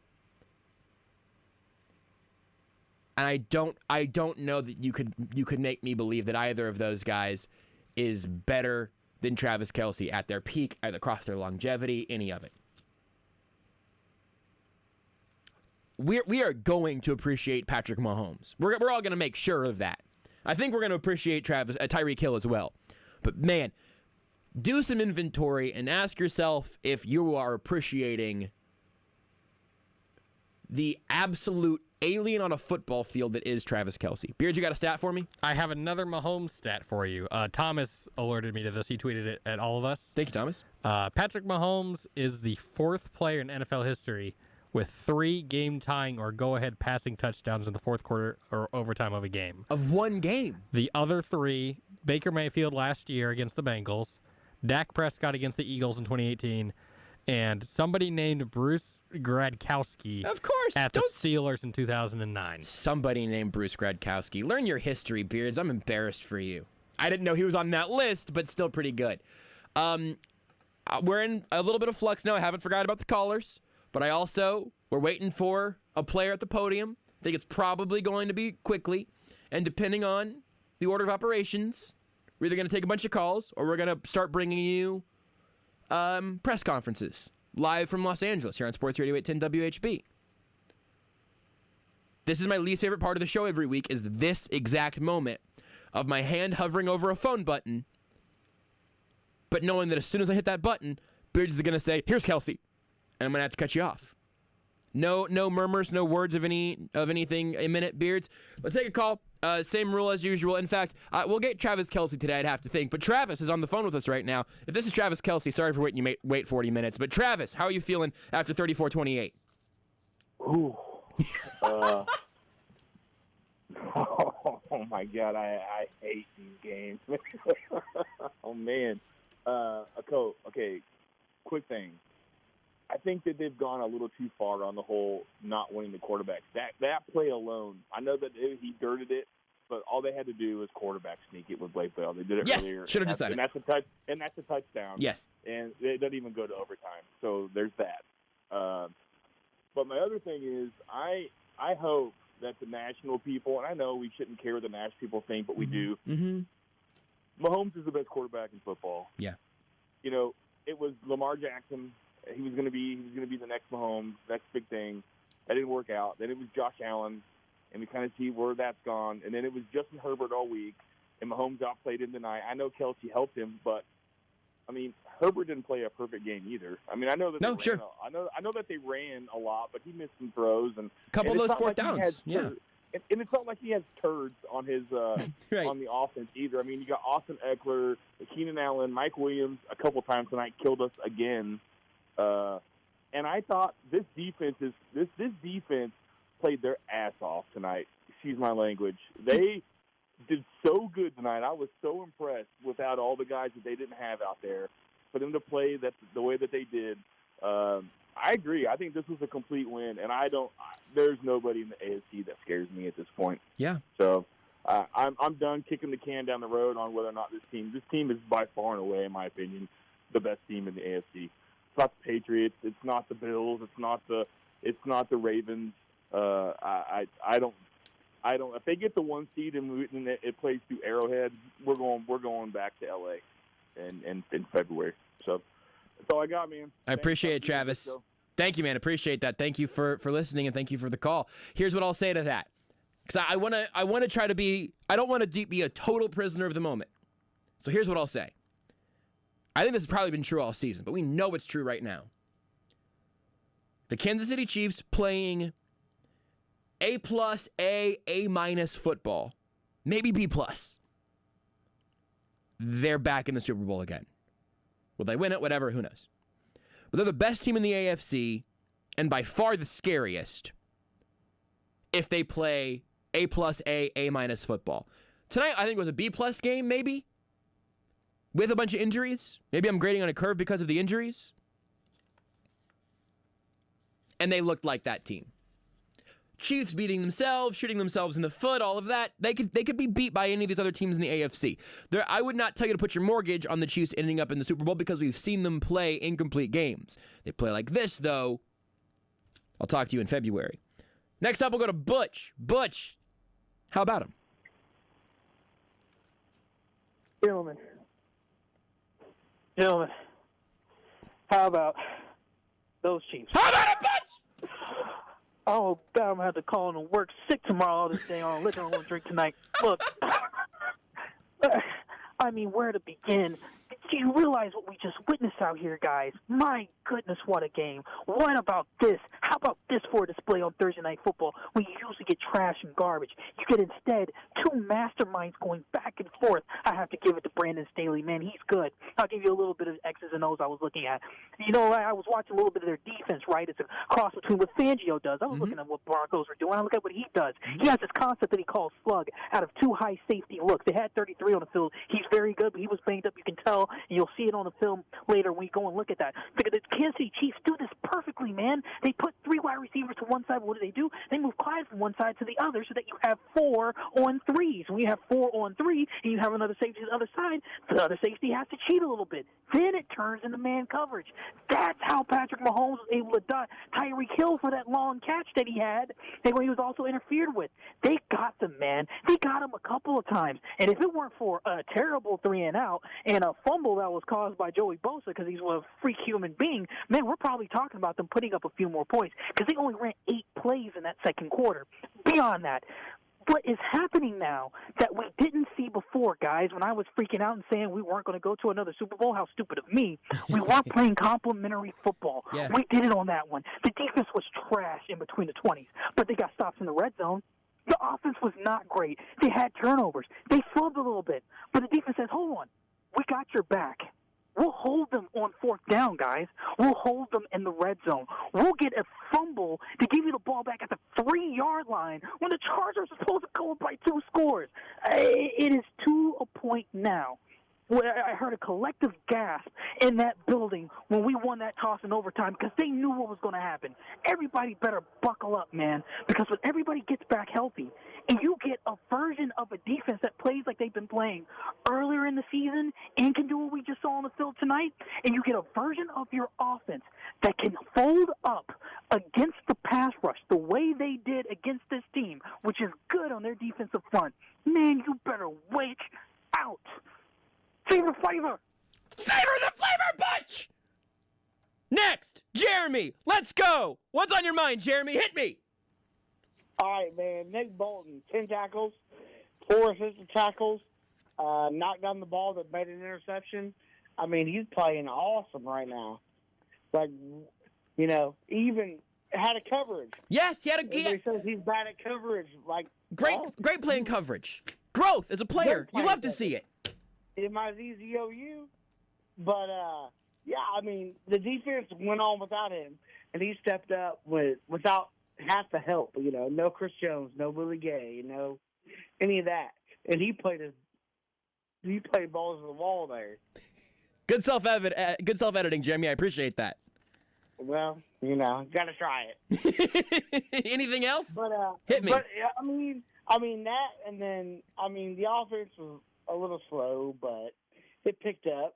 And I don't know that you could make me believe that either of those guys is better than Travis Kelsey at their peak, across their longevity, any of it. We are going to appreciate Patrick Mahomes. We're all going to make sure of that. I think we're going to appreciate Tyreek Hill as well. But man, do some inventory and ask yourself if you are appreciating the absolute alien on a football field that is Travis Kelsey. Beard, you got a stat for me? I have another Mahomes stat for you. Thomas alerted me to this. He tweeted it at all of us. Thank you, Thomas. Patrick Mahomes is the fourth player in NFL history with 3 game-tying or go-ahead passing touchdowns in the fourth quarter or overtime of a game. Of one game? The other 3, Baker Mayfield last year against the Bengals, Dak Prescott against the Eagles in 2018, and somebody named Bruce Gradkowski of course, at the Steelers in 2009. Somebody named Bruce Gradkowski. Learn your history, Beards. I'm embarrassed for you. I didn't know he was on that list, but still pretty good. We're in a little bit of flux now. I haven't forgot about the callers. But we're waiting for a player at the podium. I think it's probably going to be quickly. And depending on the order of operations, we're either going to take a bunch of calls or we're going to start bringing you press conferences live from Los Angeles here on Sports Radio 810 WHB. This is my least favorite part of the show every week, is this exact moment of my hand hovering over a phone button, but knowing that as soon as I hit that button, Beards is going to say, "Here's Kelsey." And I'm going to have to cut you off. No murmurs, no words of anything a minute, Beards. Let's take a call. Same rule as usual. In fact, we'll get Travis Kelsey today, I'd have to think. But Travis is on the phone with us right now. If this is Travis Kelsey, sorry for waiting you wait 40 minutes. But Travis, how are you feeling after 34-28? Ooh. Oh, my God. I hate these games. Oh, man. Okay, quick thing. I think that they've gone a little too far on the whole not winning the quarterback. That play alone, I know that he dirted it, but all they had to do was quarterback sneak it with Blake Bell. They did it earlier. Yes, should have just done it. And that's a touchdown. Yes. And it doesn't even go to overtime. So there's that. But my other thing is I hope that the national people, and I know we shouldn't care what the national people think, but we do. Mm-hmm. Mahomes is the best quarterback in football. Yeah. You know, it was Lamar Jackson. He was going to be the next Mahomes, next big thing. That didn't work out. Then it was Josh Allen, and we kind of see where that's gone. And then it was Justin Herbert all week, and Mahomes outplayed him tonight. I know Kelsey helped him, but I mean Herbert didn't play a perfect game either. I mean I know that I know that they ran a lot, but he missed some throws and a couple of those fourth downs. Yeah. And it's not like he has turds on his right. on the offense either. I mean, you got Austin Eckler, Keenan Allen, Mike Williams a couple times tonight killed us again. And I thought this defense played their ass off tonight. Excuse my language. They did so good tonight. I was so impressed without all the guys that they didn't have out there. For them to play the way that they did, I agree. I think this was a complete win, and there's nobody in the AFC that scares me at this point. Yeah. So I'm done kicking the can down the road on whether or not this team is by far and away, in my opinion, the best team in the AFC. not the Patriots. It's not the Bills. It's not the Ravens. I don't. If they get the 1 seed and it plays through Arrowhead, we're going back to LA in February. So that's all I got, man. I appreciate it, Travis. Thank you, man. Appreciate that. Thank you for listening, and thank you for the call. Here's what I'll say to that, because I want to try to be. I don't want to be a total prisoner of the moment. So here's what I'll say. I think this has probably been true all season, but we know it's true right now. The Kansas City Chiefs playing A+, A- football, maybe B+. They're back in the Super Bowl again. Will they win it? Whatever, who knows? But they're the best team in the AFC, and by far the scariest if they play A+, A- football. Tonight, I think it was a B+ game, maybe, with a bunch of injuries. Maybe I'm grading on a curve because of the injuries. And they looked like that team. Chiefs beating themselves, shooting themselves in the foot, all of that. They could be beat by any of these other teams in the AFC. I would not tell you to put your mortgage on the Chiefs ending up in the Super Bowl because we've seen them play incomplete games. They play like this, though. I'll talk to you in February. Next up, we'll go to Butch. Butch, how about him? Gentlemen, how about those Chiefs? How about it, Butch? Oh, God, I'm going to have to call in and work sick tomorrow all this day on liquor I won't drink tonight. Look, I mean, where to begin? Do you realize what we just witnessed out here, guys? My goodness, what a game. What about this? How about this for a display on Thursday Night Football when you usually get trash and garbage? You get instead two masterminds going back and forth. I have to give it to Brandon Staley, man. He's good. I'll give you a little bit of X's and O's I was looking at. You know, I was watching a little bit of their defense, right? It's a cross between what Fangio does. I was looking at what Broncos were doing. I look at what he does. He has this concept that he calls slug out of two high safety looks. They had 33 on the field. He's very good, but he was banged up. You can tell, and you'll see it on the film later when you go and look at that. The Kansas City Chiefs do this perfectly, man. They put three wide receivers to one side. What do? They move Clyde from one side to the other so that you have 4 on 3s. When you have 4 on 3 and you have another safety to the other side, the other safety has to cheat a little bit. Then it turns into man coverage. That's how Patrick Mahomes was able to dot Tyreek Hill for that long catch that he had, and when he was also interfered with. They got them, man. They got him a couple of times. And if it weren't for a terrible 3-and-out and a fumble that was caused by Joey Bosa because he's a freak human being, man, we're probably talking about them putting up a few more points because they only ran 8 plays in that second quarter. Beyond that, what is happening now that we didn't see before, guys, when I was freaking out and saying we weren't going to go to another Super Bowl, how stupid of me. We weren't playing complimentary football. Yeah. We did it on that one. The defense was trash in between the 20s, but they got stops in the red zone. The offense was not great. They had turnovers. They flubbed a little bit, but the defense says, hold on, we got your back. We'll hold them on 4th down, guys. We'll hold them in the red zone. We'll get a fumble to give you the ball back at the 3-yard line when the Chargers are supposed to go up by 2 scores. It is to a point now where I heard a collective gasp in that building when we won that toss in overtime because they knew what was going to happen. Everybody better buckle up, man, because when everybody gets back healthy and you get a version of a defense that plays like they've been playing earlier in the season and can do what we just saw on the field tonight, and you get a version of your offense that can fold up against the pass rush the way they did against this team, which is good on their defensive front, man, you better wake out. Savor flavor! Savor the flavor, Butch! Next, Jeremy, let's go! What's on your mind, Jeremy? Hit me! All right, man. Nick Bolton, 10 tackles, 4 assisted tackles, knocked down the ball that made an interception. I mean, he's playing awesome right now. Like, you know, even had a coverage. Yes, he had Everybody says he's bad at coverage. Like, great playing coverage. Growth as a player. You love to see it. It might be EZOU, but yeah, I mean, the defense went on without him, and he stepped up without half the help. You know, no Chris Jones, no Willie Gay, you know, any of that, and he played balls to the wall there. Good self-editing, Jeremy. I appreciate that. Well, you know, gotta try it. Anything else? But hit me. But I mean that, and then the offense was a little slow, but it picked up.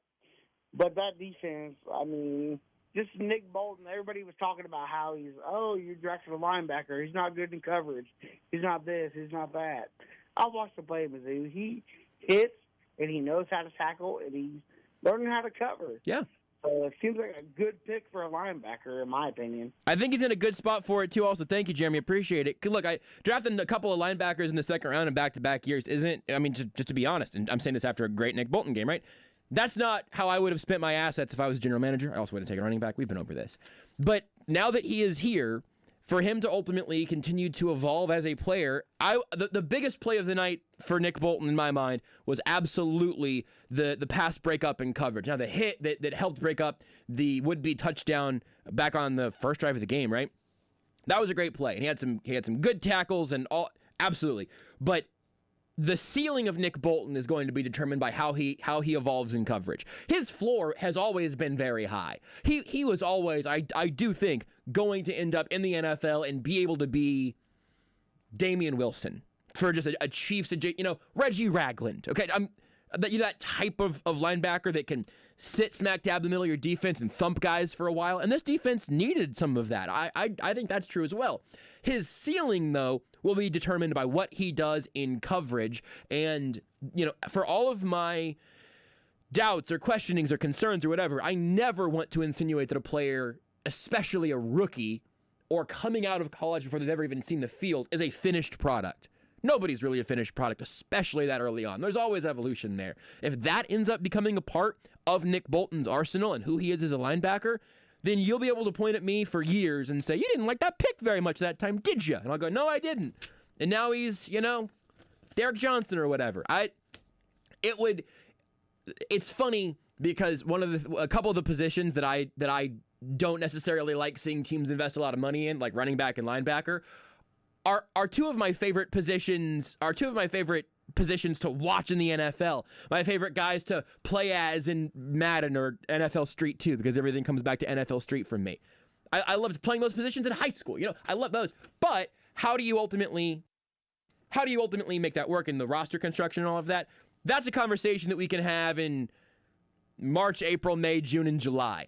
But that defense, I mean, just Nick Bolton. Everybody was talking about how you drafted a linebacker. He's not good in coverage. He's not this. He's not that. I watched him play, Mizzou. He hits, and he knows how to tackle, and he's learning how to cover. Yeah. So it seems like a good pick for a linebacker, in my opinion. I think he's in a good spot for it, too. Also, thank you, Jeremy. Appreciate it. Look, I drafted a couple of linebackers in the second round in back-to-back years. Just to be honest, and I'm saying this after a great Nick Bolton game, right? That's not how I would have spent my assets if I was general manager. I also would have taken a running back. We've been over this. But now that he is here, for him to ultimately continue to evolve as a player, the biggest play of the night for Nick Bolton in my mind was absolutely the pass breakup and coverage. Now the hit that helped break up the would-be touchdown back on the first drive of the game, right? That was a great play, and he had some good tackles and all, absolutely. But the ceiling of Nick Bolton is going to be determined by how he evolves in coverage. His floor has always been very high. He was always, I do think, going to end up in the NFL and be able to be Damian Wilson for just a Chiefs, Reggie Ragland. Okay, that type of linebacker that can sit smack dab in the middle of your defense and thump guys for a while. And this defense needed some of that. I think that's true as well. His ceiling, though, will be determined by what he does in coverage. And, for all of my doubts or questionings or concerns or whatever, I never want to insinuate that a player, especially a rookie or coming out of college before they've ever even seen the field, is a finished product. Nobody's really a finished product, especially that early on. There's always evolution there. If that ends up becoming a part of Nick Bolton's arsenal and who he is as a linebacker, then you'll be able to point at me for years and say, you didn't like that pick very much that time, did you? And I'll go, no, I didn't. And now he's, Derek Johnson or whatever. It's funny because a couple of the positions that I don't necessarily like seeing teams invest a lot of money in, like running back and linebacker, are two of my favorite positions. Are two of my favorite positions to watch in the NFL. My favorite guys to play as in Madden or NFL Street 2, because everything comes back to NFL Street from me. I loved playing those positions in high school. I love those. But how do you ultimately make that work in the roster construction and all of that? That's a conversation that we can have in March, April, May, June, and July.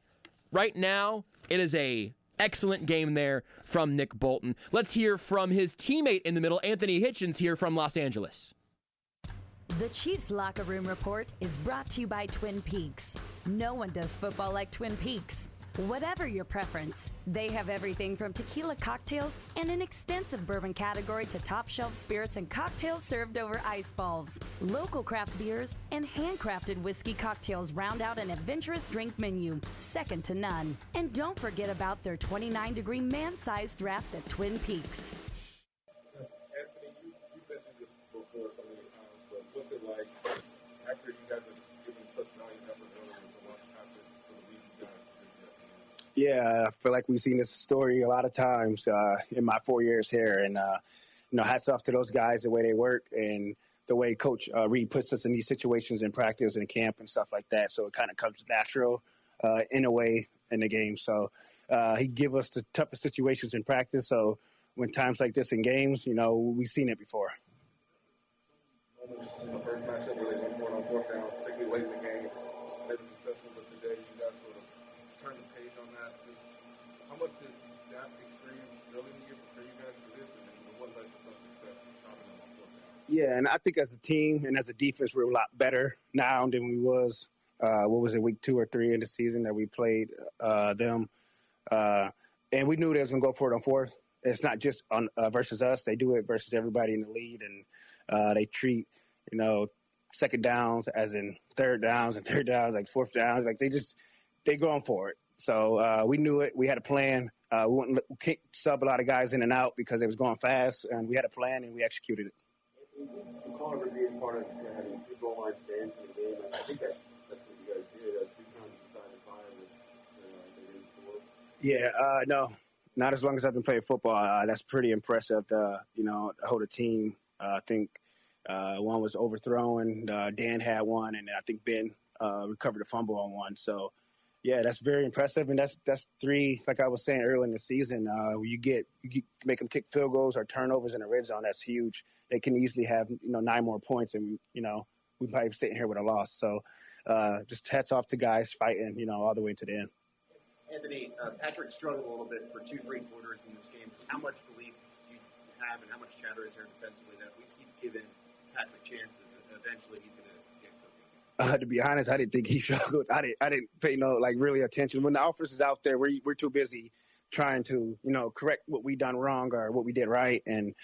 Right now, it is a excellent game there from Nick Bolton. Let's hear from his teammate in the middle, Anthony Hitchens, here from Los Angeles. The Chiefs Locker Room Report is brought to you by Twin Peaks. No one does football like Twin Peaks. Whatever your preference, they have everything from tequila cocktails and an extensive bourbon category to top shelf spirits and cocktails served over ice balls. Local craft beers and handcrafted whiskey cocktails round out an adventurous drink menu, second to none. And don't forget about their 29-degree man-sized drafts at Twin Peaks. Anthony, you've been through this before so many times, but what's it like after you guys have given such valiant effort earlier to launch after for the lead you guys to do that? Yeah, I feel like we've seen this story a lot of times in my 4 years here. And, hats off to those guys, the way they work and the way Coach Reid puts us in these situations in practice and camp and stuff like that. So it kind of comes natural in a way in the game. So he give us the toughest situations in practice. So when times like this in games, we've seen it before. Moments in the first matchup where they went for it on fourth down, particularly late in the game, they were successful, but today you guys sort of turned the page on that. Just how much did that experience early in the year prepare you guys for this, and what led to some success stopping them on fourth down? Yeah, and I think as a team and as a defense, we're a lot better now than we was, week 2 or 3 in the season that we played them. And we knew they was going to go for it on fourth. It's not just on versus us. They do it versus everybody in the lead, and they treat, second downs as in third downs and third downs, like fourth downs. Like they going for it. So we knew it. We had a plan. We can't sub a lot of guys in and out because it was going fast, and we had a plan, and we executed it. The corner being part of having two goal line stands in the game, I think that's what you guys did. 3 times you decided to fire with they didn't score. Yeah, no, not as long as I've been playing football. That's pretty impressive. The whole team. I think one was overthrown. Dan had one, and I think Ben recovered a fumble on one. So, yeah, that's very impressive. And that's 3, like I was saying earlier in the season. You make them kick field goals or turnovers in the red zone. That's huge. They can easily have 9 more points, and we probably sitting here with a loss. So, just hats off to guys fighting all the way to the end. Anthony, Patrick struggled a little bit for 2-3 quarters in this game. How much belief do you have and how much chatter is there defensively that we keep giving Patrick chances and eventually he's going to get cooking? To be honest, I didn't think he struggled. I didn't pay really attention. When the offense is out there, we're too busy trying to, correct what we done wrong or what we did right. And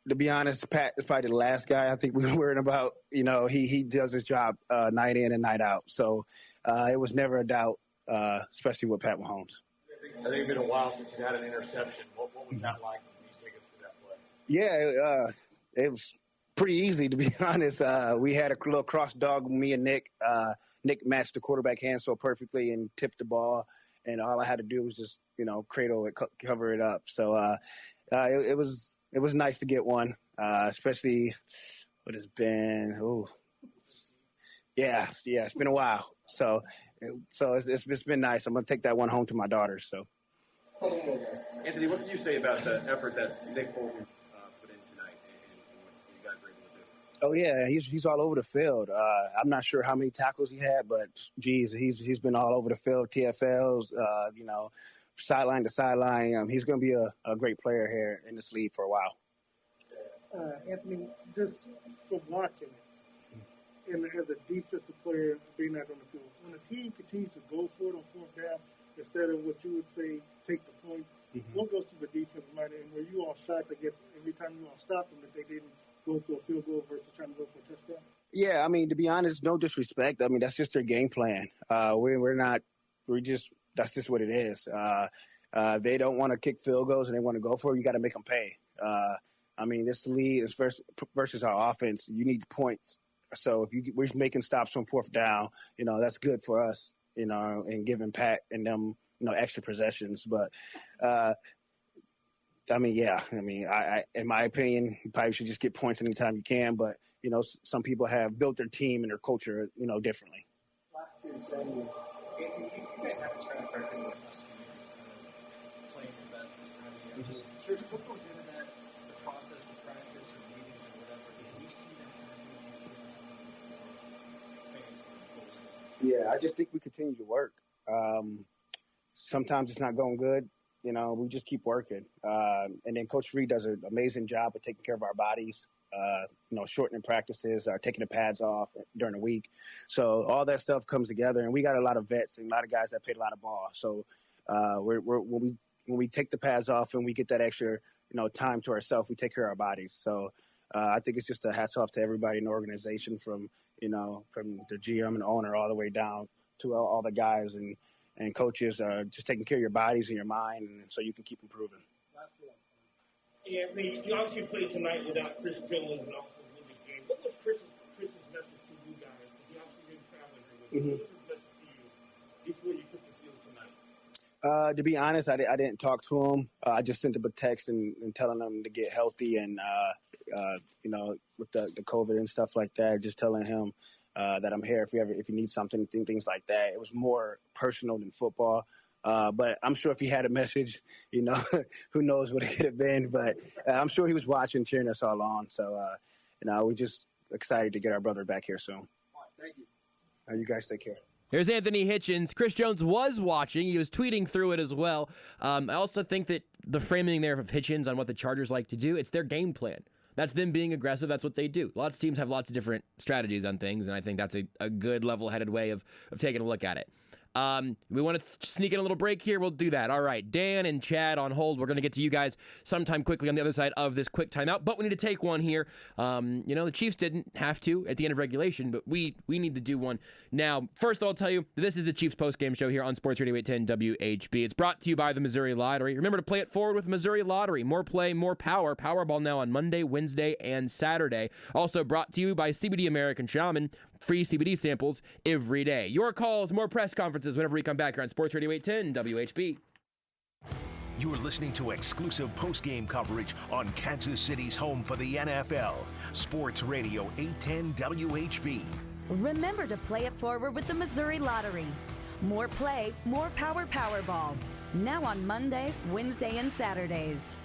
to be honest, Pat is probably the last guy I think we were worried about. He does his job night in and night out. So it was never a doubt, especially with Pat Mahomes. I think it's been a while since you had an interception. What was that like? Can you take us through that play? Yeah, it was pretty easy, to be honest. We had a little cross dog, me and Nick. Nick matched the quarterback hand so perfectly and tipped the ball. And all I had to do was just, cradle it, cover it up. So it was nice to get one, especially what has been. Yeah, it's been a while. So it's been nice. I'm gonna take that one home to my daughters. So, Anthony, what did you say about the effort that Nick Bolton put in tonight and what you guys were able to do? Oh yeah, he's all over the field. I'm not sure how many tackles he had, but geez, he's been all over the field. TFLs, sideline to sideline. He's going to be a great player here in this league for a while. Anthony, just from watching it, and as a defensive player being out on the field, when a team continues to go for it on fourth down instead of what you would say take the points, what goes to the defense mind? And were you all shocked, I guess, every time you all stopped them that they didn't go for a field goal versus trying to go for a touchdown? Yeah, to be honest, no disrespect. That's just their game plan. That's just what it is. They don't want to kick field goals and they want to go for it. You got to make them pay. This league is versus our offense. You need points. So if we're making stops on fourth down, that's good for us, and giving Pat and them, extra possessions. But, in my opinion, you probably should just get points anytime you can. But, some people have built their team and their culture, differently. You guys have a track record with us playing the best this time of year. Just curious, what goes into that, the process of practice or meetings or whatever? Can you see that happening for fans? Yeah, I just think we continue to work. Sometimes it's not going good. We just keep working. And then Coach Reid does an amazing job of taking care of our bodies, shortening practices, taking the pads off during the week. So all that stuff comes together, and we got a lot of vets and a lot of guys that played a lot of ball. So when we take the pads off and we get that extra, time to ourselves, we take care of our bodies. So I think it's just a hats off to everybody in the organization from the GM and the owner all the way down to all the guys and coaches, just taking care of your bodies and your mind, and so you can keep improving. Anthony, you obviously played tonight without Chris Jones and also in the game. What was Chris's message to you guys? Because he obviously didn't travel here with you. What was his message to you before you took the field tonight? To be honest, I didn't talk to him. I just sent him a text and telling him to get healthy and, with the COVID and stuff like that, just telling him that I'm here if you need something, things like that. It was more personal than football. But I'm sure if he had a message, who knows what it could have been. But I'm sure he was watching, cheering us all on. So, we're just excited to get our brother back here soon. All right, thank you. You guys take care. Here's Anthony Hitchens. Chris Jones was watching. He was tweeting through it as well. I also think that the framing there of Hitchens on what the Chargers like to do, it's their game plan. That's them being aggressive. That's what they do. Lots of teams have lots of different strategies on things, and I think that's a good level-headed way of taking a look at it. We want to sneak in a little break here. We'll do that. All right, Dan and Chad on hold. We're going to get to you guys sometime quickly on the other side of this quick timeout, but we need to take one here. The Chiefs didn't have to at the end of regulation, but we need to do one now. First, I'll tell you, this is the Chiefs Postgame Show here on Sports Radio 810 WHB. It's brought to you by the Missouri Lottery. Remember to play it forward with Missouri Lottery. More play, more power. Powerball now on Monday, Wednesday, and Saturday. Also brought to you by CBD American Shaman. Free CBD samples every day. Your calls, more press conferences whenever we come back here on Sports Radio 810 WHB. You're listening to exclusive post-game coverage on Kansas City's home for the NFL. Sports Radio 810 WHB. Remember to play it forward with the Missouri Lottery. More play, more power Powerball. Now on Monday, Wednesday, and Saturdays.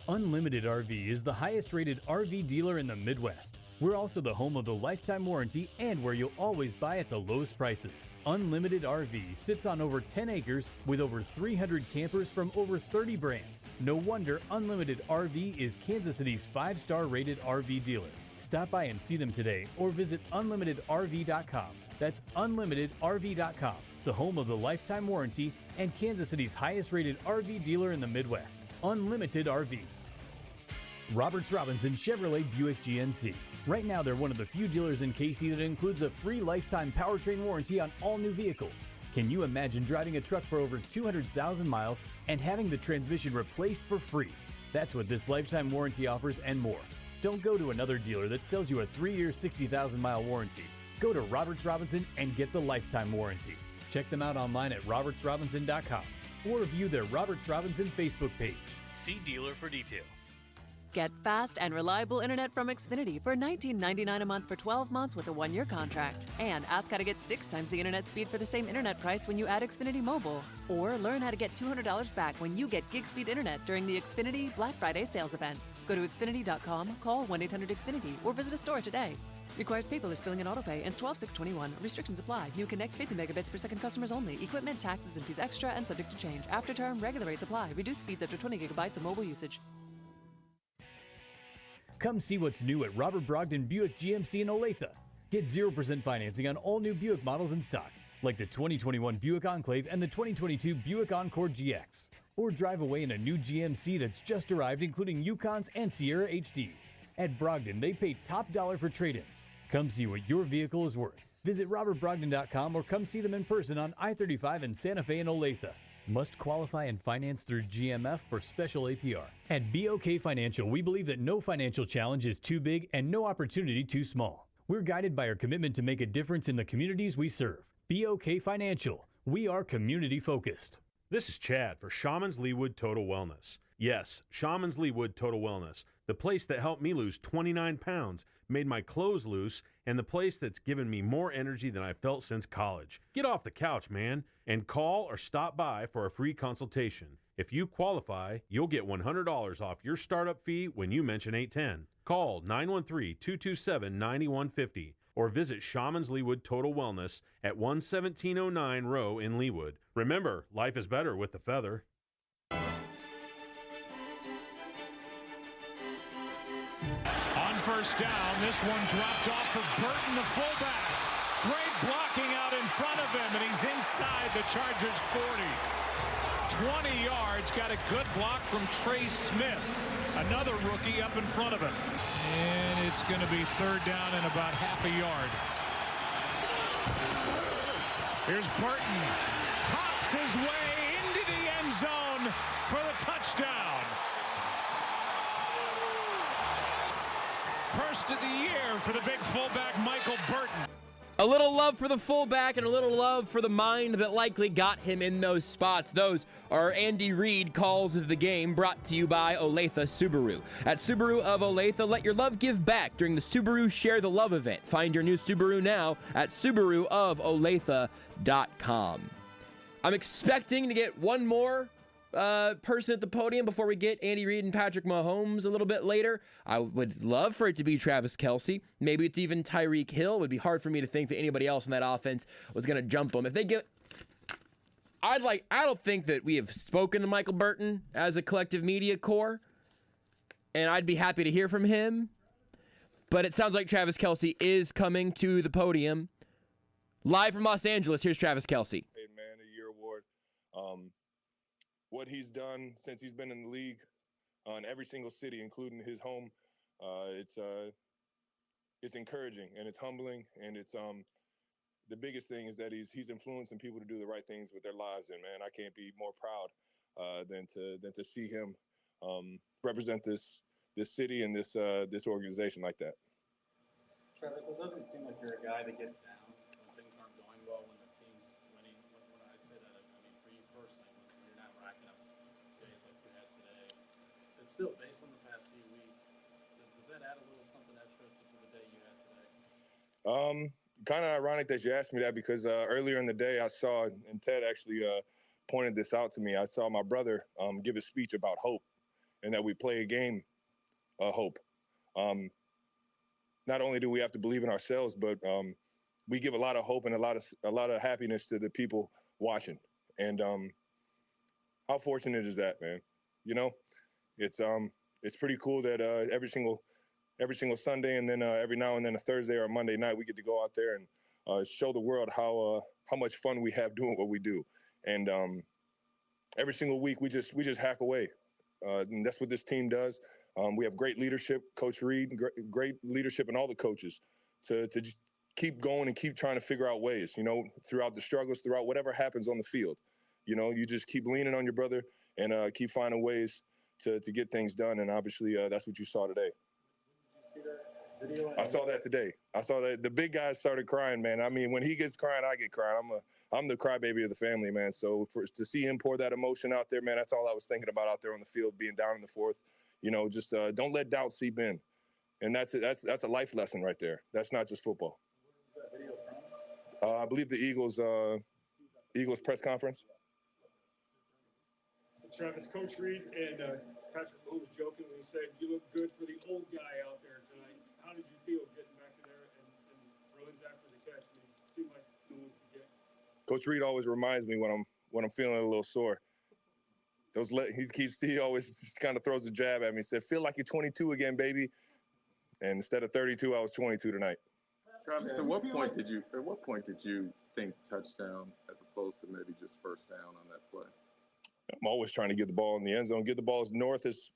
Unlimited RV is the highest-rated RV dealer in the Midwest. We're also the home of the lifetime warranty and where you'll always buy at the lowest prices. Unlimited RV sits on over 10 acres with over 300 campers from over 30 brands. No wonder Unlimited RV is Kansas City's 5-star rated RV dealer. Stop by and see them today or visit unlimitedrv.com. That's unlimitedrv.com, the home of the lifetime warranty and Kansas City's highest rated RV dealer in the Midwest. Unlimited RV. Roberts Robinson Chevrolet Buick GMC. Right now, they're one of the few dealers in KC that includes a free lifetime powertrain warranty on all new vehicles. Can you imagine driving a truck for over 200,000 miles and having the transmission replaced for free? That's what this lifetime warranty offers and more. Don't go to another dealer that sells you a 3-year, 60,000-mile warranty. Go to Roberts Robinson and get the lifetime warranty. Check them out online at robertsrobinson.com or view their Roberts Robinson Facebook page. See dealer for details. Get fast and reliable internet from Xfinity for $19.99 a month for 12 months with a 1-year contract. And ask how to get 6 times the internet speed for the same internet price when you add Xfinity Mobile. Or learn how to get $200 back when you get gig speed internet during the Xfinity Black Friday sales event. Go to Xfinity.com, call 1-800-XFINITY, or visit a store today. Requires paperless billing and autopay. Ends 12/6/21. Restrictions apply. New Connect 50 megabits per second customers only. Equipment, taxes, and fees extra and subject to change. After term, regular rates apply. Reduced speeds up to 20 gigabytes of mobile usage. Come see what's new at Robert Brogdon Buick GMC in Olathe. Get 0% financing on all new Buick models in stock, like the 2021 Buick Enclave and the 2022 Buick Encore GX. Or drive away in a new GMC that's just arrived, including Yukons and Sierra HDs. At Brogdon, they pay top dollar for trade-ins. Come see what your vehicle is worth. Visit robertbrogdon.com or come see them in person on I-35 in Santa Fe and Olathe. Must qualify and finance through GMF for special APR. At BOK Financial, we believe that no financial challenge is too big and no opportunity too small. We're guided by our commitment to make a difference in the communities we serve. BOK Financial. We are community focused. This is Chad for Shaman's Leewood Total Wellness. Yes, Shaman's Leewood Total Wellness, the place that helped me lose 29 pounds, made my clothes loose, and the place that's given me more energy than I felt since college. Get off the couch, man, and call or stop by for a free consultation. If you qualify, you'll get $100 off your startup fee when you mention 810. Call 913-227-9150 or visit Shaman's Leewood Total Wellness at 11709 Row in Leewood. Remember, life is better with the feather. On first down, this one dropped off for Burton, the fullback. Great blocking out in front of him, and he's inside the Chargers' 40. 20 yards, got a good block from Trey Smith. Another rookie up in front of him. And it's going to be third down and about half a yard. Here's Burton. Hops his way into the end zone for the touchdown. First of the year for the big fullback, Michael Burton. A little love for the fullback and a little love for the mind that likely got him in those spots. Those are Andy Reid calls of the game, brought to you by Olathe Subaru. At Subaru of Olathe, let your love give back during the Subaru Share the Love event. Find your new Subaru now at SubaruofOlathe.com. I'm expecting to get one more person at the podium before we get Andy Reid and Patrick Mahomes a little bit later. I would love for it to be Travis Kelsey. Maybe it's even Tyreek Hill. It would be hard for me to think that anybody else in that offense was going to jump him. If they get, I don't think that we have spoken to Michael Burton as a collective media core, and I'd be happy to hear from him. But it sounds like Travis Kelsey is coming to the podium. Live from Los Angeles, here's Travis Kelsey. Man of the Year award. What he's done since he's been in the league in every single city, including his home, it's encouraging and it's humbling, and it's the biggest thing is that he's influencing people to do the right things with their lives. And man, I can't be more proud than to see him represent this city and this organization like that. Travis, it doesn't seem like you're a guy that gets down when things aren't going well, when the team's winning. When I say that, I mean for you personally, when you're not racking up days like you had today. But still, based on the past few weeks, does that add a little something extra to the day you had today? Kind of ironic that you asked me that, because earlier in the day I saw, and Ted actually pointed this out to me, I saw my brother give a speech about hope and that we play a game of hope. not only do we have to believe in ourselves, but we give a lot of hope and a lot of happiness to the people watching. And how fortunate is that, man? You know, it's pretty cool that every single Sunday, and then every now and then a Thursday or a Monday night, we get to go out there and show the world how much fun we have doing what we do. And every single week we just hack away, and that's what this team does. We have great leadership, Coach Reid, great leadership, and all the coaches to just keep going and keep trying to figure out ways. You know, throughout the struggles, throughout whatever happens on the field. You know, you just keep leaning on your brother and keep finding ways to get things done. And obviously, that's what you saw today. I saw that today. I saw that the big guys started crying, man. I mean, when he gets crying, I get crying. I'm the crybaby of the family, man. So to see him pour that emotion out there, man, that's all I was thinking about out there on the field, being down in the fourth. You know, just don't let doubt seep in. And that's a life lesson right there. That's not just football. I believe the Eagles press conference. Travis, Coach Reid and Patrick Mahomes jokingly said, "You look good for the old guy out there tonight." How did you feel getting back to there and Bruins after the catch? I mean, it seemed like no one could get. Coach Reid always reminds me when I'm feeling a little sore. He always just kind of throws a jab at me. He said, "Feel like you're 22 again, baby." And instead of 32, I was 22 tonight. Travis, at what point did you think touchdown as opposed to maybe just first down on that play? I'm always trying to get the ball in the end zone, get the ball as north as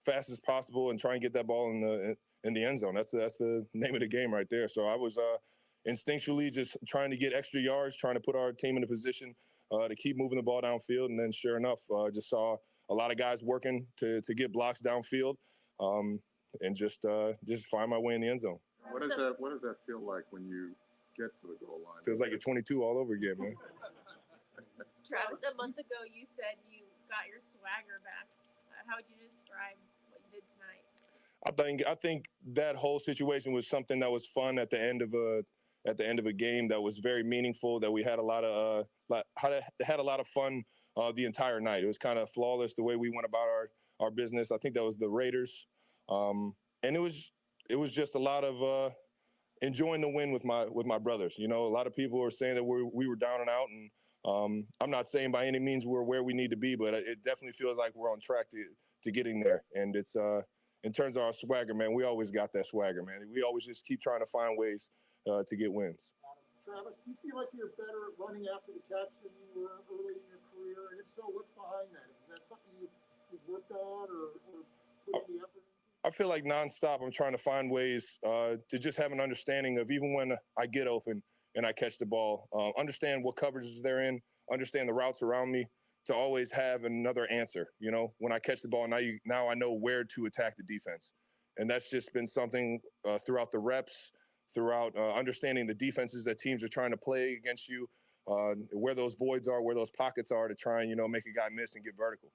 fast as possible, and try and get that ball in the end zone. That's the name of the game right there. So I was instinctually just trying to get extra yards, trying to put our team in a position to keep moving the ball downfield. And then sure enough, just saw a lot of guys working to get blocks downfield, and just find my way in the end zone. What does that feel like when you get to the goal line? Feels like you're 22 all over again, man. Travis, a month ago you said you got your swagger back. How would you describe what you did tonight? I think that whole situation was something that was fun at the end of a game that was very meaningful. That we had a lot of fun the entire night. It was kind of flawless the way we went about our business. I think that was the Raiders, and it was just a lot of enjoying the win with my brothers. You know, a lot of people are saying that we were down and out, and I'm not saying by any means we're where we need to be, but it definitely feels like we're on track to getting there. And it's in terms of our swagger, man, we always got that swagger, man. We always just keep trying to find ways to get wins. Travis, do you feel like you're better at running after the catch than you were early in your career? And if so, what's behind that? Is that something you've worked on or put the effort into? I feel like nonstop I'm trying to find ways to just have an understanding of, even when I get open and I catch the ball, understand what coverages they're in, understand the routes around me, to always have another answer. You know, when I catch the ball, now I know where to attack the defense. And that's just been something throughout the reps, throughout understanding the defenses that teams are trying to play against you, where those voids are, where those pockets are, to try and, you know, make a guy miss and get vertical.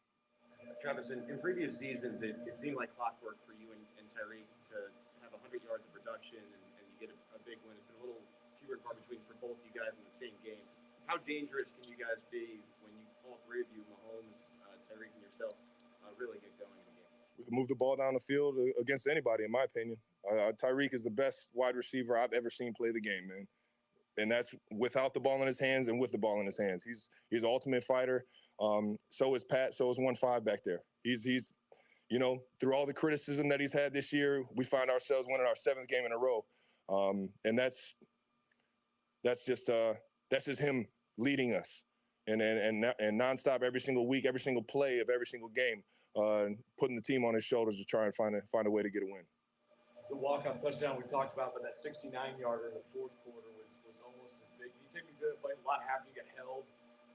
Travis, in previous seasons, it seemed like clockwork for you and Tyreek to have 100 yards of production and you get a big win. It's been a little fewer and far between for both you guys in the same game. How dangerous can you guys be when you, all three of you, Mahomes, Tyreek, and yourself, really get going in the game? We can move the ball down the field against anybody, in my opinion. Tyreek is the best wide receiver I've ever seen play the game, man. And that's without the ball in his hands and with the ball in his hands. He's an ultimate fighter. So is Pat. So is 1-5 back there. He's, you know, through all the criticism that he's had this year, we find ourselves winning our 7th game in a row. And that's just him leading us and nonstop every single week, every single play of every single game, putting the team on his shoulders to try and find a way to get a win. The walk-off touchdown we talked about, but that 69-yarder in the fourth quarter was almost as big. You take me through the play, a lot happened. You got held,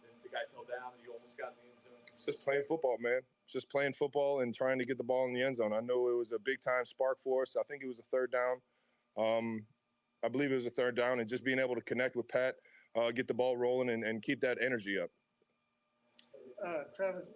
and the guy fell down, and you almost got in the end zone. It's just playing football, man. It's just playing football and trying to get the ball in the end zone. I know it was a big-time spark for us. I think it was a 3rd down. I believe it was a 3rd down, and just being able to connect with Pat, get the ball rolling, and keep that energy up. Travis,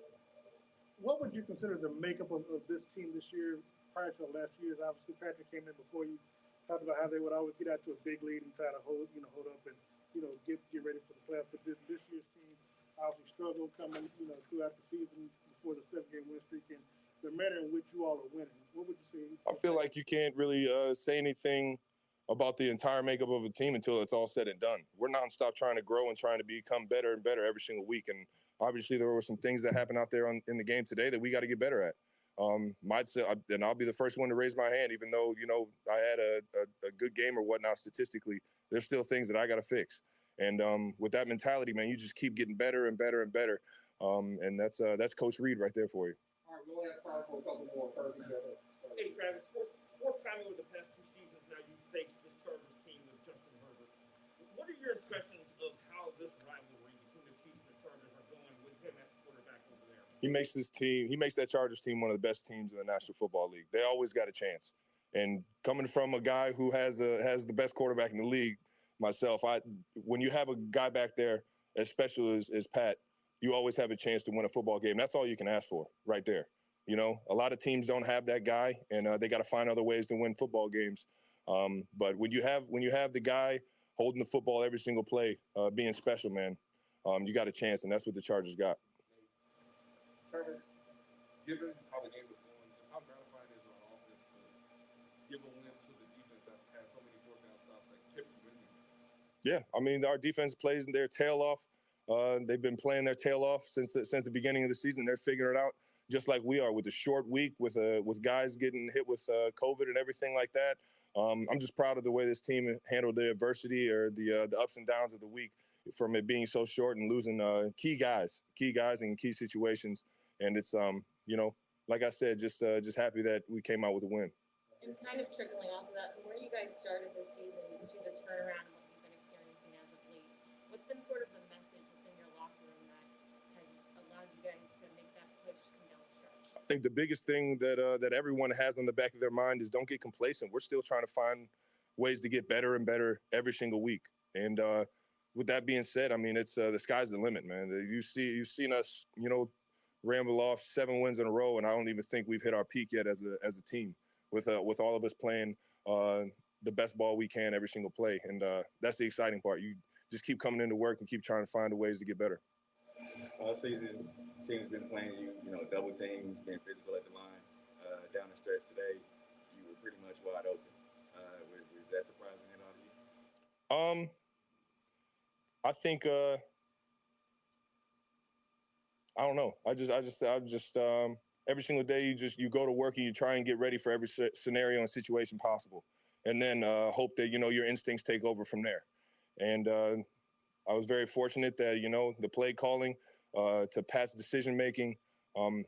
what would you consider the makeup of this team this year prior to the last years? Obviously, Patrick came in before you, talked about how they would always get out to a big lead and try to hold up and, you know, get ready for the playoffs. But this year's team obviously struggled coming, you know, throughout the season before the 7-game win streak. And the manner in which you all are winning? What would you say? I feel like you can't really say anything about the entire makeup of a team until it's all said and done. We're nonstop trying to grow and trying to become better and better every single week. And obviously there were some things that happened out there in the game today that we got to get better at. I'd say, and I'll be the first one to raise my hand, even though, I had a good game or whatnot statistically, there's still things that I got to fix. And with that mentality, man, you just keep getting better and better and better. And that's Coach Reid right there for you. All right, we only have time for a couple more. Hey, Travis, fourth time over the past 2 seasons now you faced this Chargers team with Justin Herbert. What are your impressions of how this rivalry between the Chiefs and the Chargers are going with him at quarterback over there? He makes that Chargers team one of the best teams in the National Football League. They always got a chance. And coming from a guy who has the best quarterback in the league, myself, when you have a guy back there as special as Pat, you always have a chance to win a football game. That's all you can ask for right there. A lot of teams don't have that guy, and they got to find other ways to win football games. But when you have the guy holding the football every single play, being special, man, you got a chance, and that's what the Chargers got. Travis, given how the game was going, just how gratifying is it on offense to give a win to the defense that had so many fourth down stops that kept you winning? Yeah, I mean, our defense plays their tail off. They've been playing their tail off since the beginning of the season. They're figuring it out, just like we are, with a short week, with guys getting hit with COVID and everything like that. I'm just proud of the way this team handled the adversity or the ups and downs of the week, from it being so short and losing key guys in key situations. And it's like I said, just happy that we came out with a win. And kind of trickling off of that, from where you guys started this season, you see the turnaround and what you've been experiencing as of late. What's been sort of the message within your locker room that has allowed you guys to make that push come down the stretch? I think the biggest thing that everyone has on the back of their mind is don't get complacent. We're still trying to find ways to get better and better every single week. And with that being said, I mean, it's the sky's the limit, man. You've seen us, ramble off 7 wins in a row, and I don't even think we've hit our peak yet as a team. With all of us playing the best ball we can every single play, and that's the exciting part. You just keep coming into work and keep trying to find ways to get better. All season, team's been playing you, double teams, being physical at the line. Down the stretch today, you were pretty much wide open. Was that surprising at all to you? I think I don't know. I just every single day you go to work and you try and get ready for every scenario and situation possible, and then hope that your instincts take over from there. And I was very fortunate that the play calling to Pat's decision making,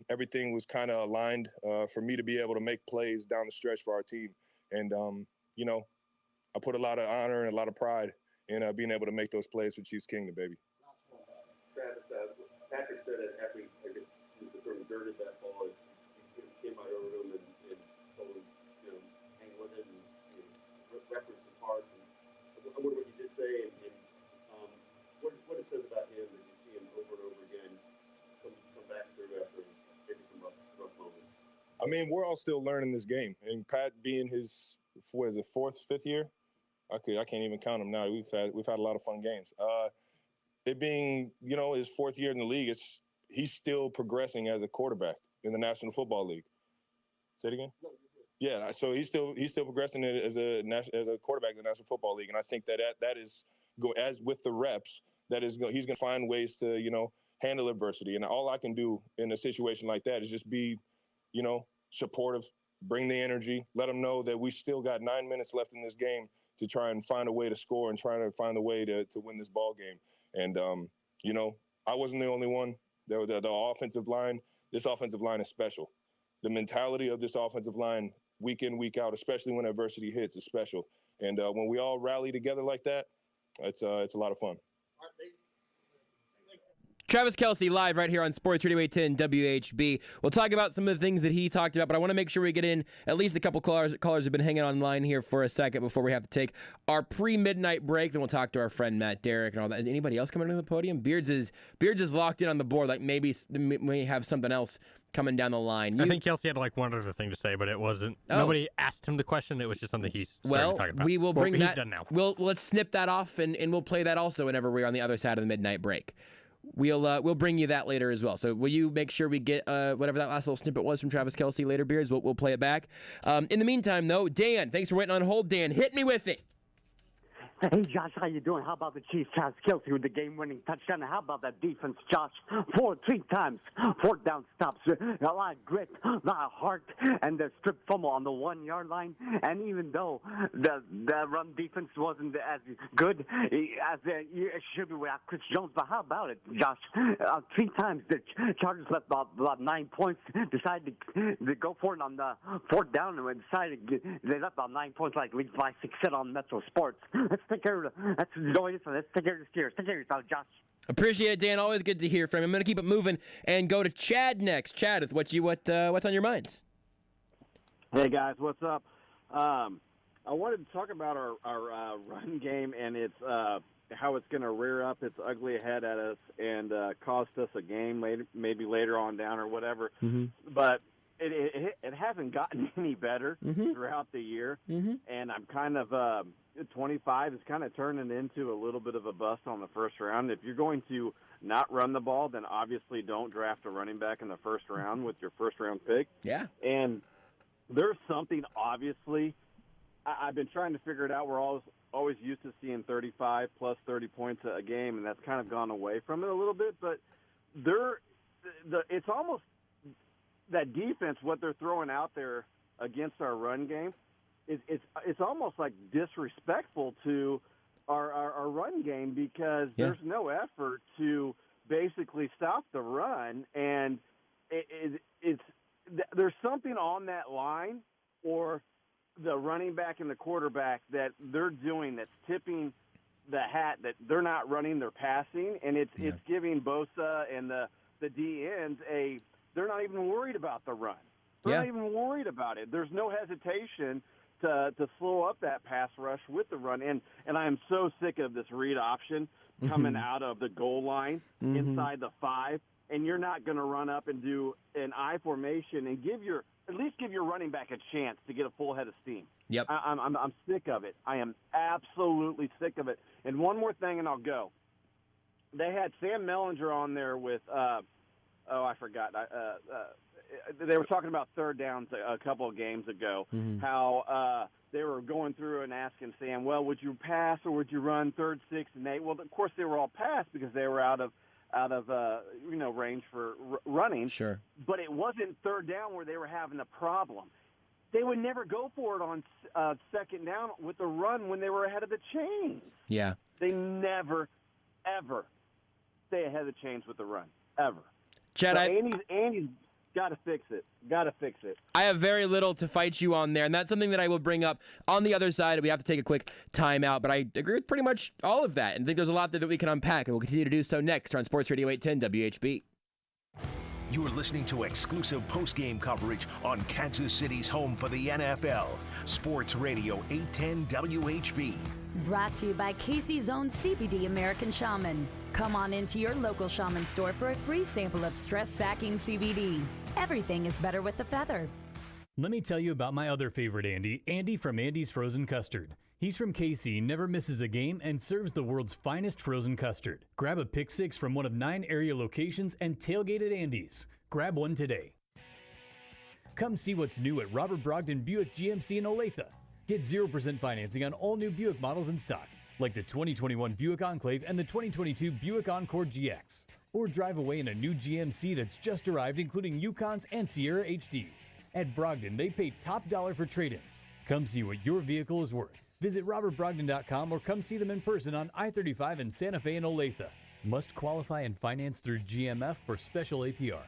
everything was kind of aligned for me to be able to make plays down the stretch for our team. And I put a lot of honor and a lot of pride in being able to make those plays for Chiefs Kingdom, baby. Travis, Patrick said that after he sort of dirted that ball, he came out over him and told him, hang with it and reference some parts. And I wonder what you did say and what it says about him that you see him over and over again come back through after maybe some rough moments. I mean, we're all still learning this game, and Pat being his fourth, fifth year, I can't even count him now. We've had a lot of fun games. It being his fourth year in the league, he's still progressing as a quarterback in the National Football League. Say it again. Yeah, so he's still progressing as a quarterback in the National Football League, and I think that is as with the reps, he's going to find ways to handle adversity. And all I can do in a situation like that is just be supportive, bring the energy, let him know that we still got 9 minutes left in this game to try and find a way to score and try to find a way to win this ball game. And I wasn't the only one. The offensive line, this offensive line is special. The mentality of this offensive line, week in, week out, especially when adversity hits, is special. And when we all rally together like that, it's a lot of fun. Travis Kelsey live right here on Sports Radio 810 WHB. We'll talk about some of the things that he talked about, but I want to make sure we get in at least a couple callers have been hanging online here for a second before we have to take our pre-midnight break. Then we'll talk to our friend Matt Derrick and all that. Is anybody else coming to the podium? Beards is locked in on the board, like maybe we have something else coming down the line. I think Kelsey had one other thing to say, but it wasn't. Nobody asked him the question. It was just something he started talking about. We will bring he's that. Done now. Let's snip that off and we'll play that also whenever we're on the other side of the midnight break. we'll bring you that later as well. So will you make sure we get whatever that last little snippet was from Travis Kelsey later, Beards? We'll play it back. In the meantime, though, Dan, thanks for waiting on hold. Dan, hit me with it. Hey, Josh, how you doing? How about the Chiefs? Travis Kelsey with the game-winning touchdown. How about that defense, Josh? 3 times, 4 down stops. A lot of grit, a lot of heart, and the strip fumble on the 1-yard line. And even though the run defense wasn't as good as it should be without Chris Jones, but how about it, Josh? 3 times the Chargers left about 9 points, decided to go for it on the 4th down, and decided they left about 9 points like Levi said on Metro Sports. Let's take care of let's enjoy this one. Let's take care of this Steelers. Take care of yourself, Josh. Appreciate it, Dan. Always good to hear from you. I'm going to keep it moving and go to Chad next. Chad, what's on your minds? Hey, guys, what's up? I wanted to talk about our run game and its how it's going to rear up its ugly head at us and cost us a game maybe later on down or whatever. Mm-hmm. But it hasn't gotten any better throughout the year, and I'm kind of 25 is kind of turning into a little bit of a bust on the first round. If you're going to not run the ball, then obviously don't draft a running back in the first round with your first-round pick. Yeah. And there's something, obviously, I've been trying to figure it out. We're always used to seeing 35 plus 30 points a game, and that's kind of gone away from it a little bit. But it's almost that defense, what they're throwing out there against our run game, it's almost like disrespectful to our run game because there's no effort to basically stop the run, and there's something on that line or the running back and the quarterback that they're doing that's tipping the hat that they're not running, they're passing, and it's giving Bosa and the D ends they're not even worried about the run. They're not even worried about it. There's no hesitation to slow up that pass rush with the run. And I am so sick of this read option coming out of the goal line inside the 5, and you're not going to run up and do an I formation and at least give your running back a chance to get a full head of steam. Yep. I'm sick of it. I am absolutely sick of it. And one more thing, and I'll go. They had Sam Mellinger on there with I forgot. They were talking about third downs a couple of games ago, how they were going through and asking Sam, well, would you pass or would you run 3rd, 6, and 8? Well, of course they were all pass because they were out of range for running. Sure. But it wasn't third down where they were having a problem. They would never go for it on 2nd down with the run when they were ahead of the chains. Yeah. They never, ever stay ahead of the chains with the run, ever. Chad, so Andy's got to fix it. Got to fix it. I have very little to fight you on there, and that's something that I will bring up on the other side. We have to take a quick timeout, but I agree with pretty much all of that, and I think there's a lot that we can unpack, and we'll continue to do so next on Sports Radio 810 WHB. You are listening to exclusive post-game coverage on Kansas City's home for the NFL, Sports Radio 810 WHB. Brought to you by Casey's own CBD American Shaman. Come on into your local shaman store for a free sample of stress-sacking CBD. Everything is better with the feather. Let me tell you about my other favorite Andy from Andy's Frozen Custard. He's from KC, never misses a game, and serves the world's finest frozen custard. Grab a Pick 6 from one of 9 area locations and tailgate at Andy's. Grab one today. Come see what's new at Robert Brogdon Buick GMC in Olathe. Get 0% financing on all new Buick models in stock, like the 2021 Buick Enclave and the 2022 Buick Encore GX. Or drive away in a new GMC that's just arrived, including Yukons and Sierra HDs. At Brogdon, they pay top dollar for trade-ins. Come see what your vehicle is worth. Visit robertbrogdon.com or come see them in person on I-35 in Santa Fe and Olathe. Must qualify and finance through GMF for special APR.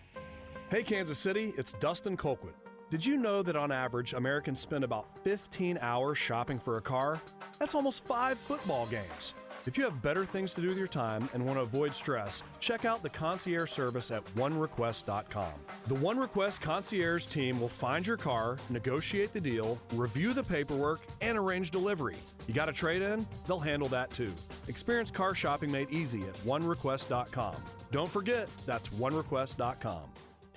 Hey Kansas City, it's Dustin Colquitt. Did you know that on average, Americans spend about 15 hours shopping for a car? That's almost 5 football games. If you have better things to do with your time and want to avoid stress, check out the concierge service at OneRequest.com. The OneRequest concierge team will find your car, negotiate the deal, review the paperwork, and arrange delivery. You got a trade-in? They'll handle that too. Experience car shopping made easy at OneRequest.com. Don't forget, that's OneRequest.com.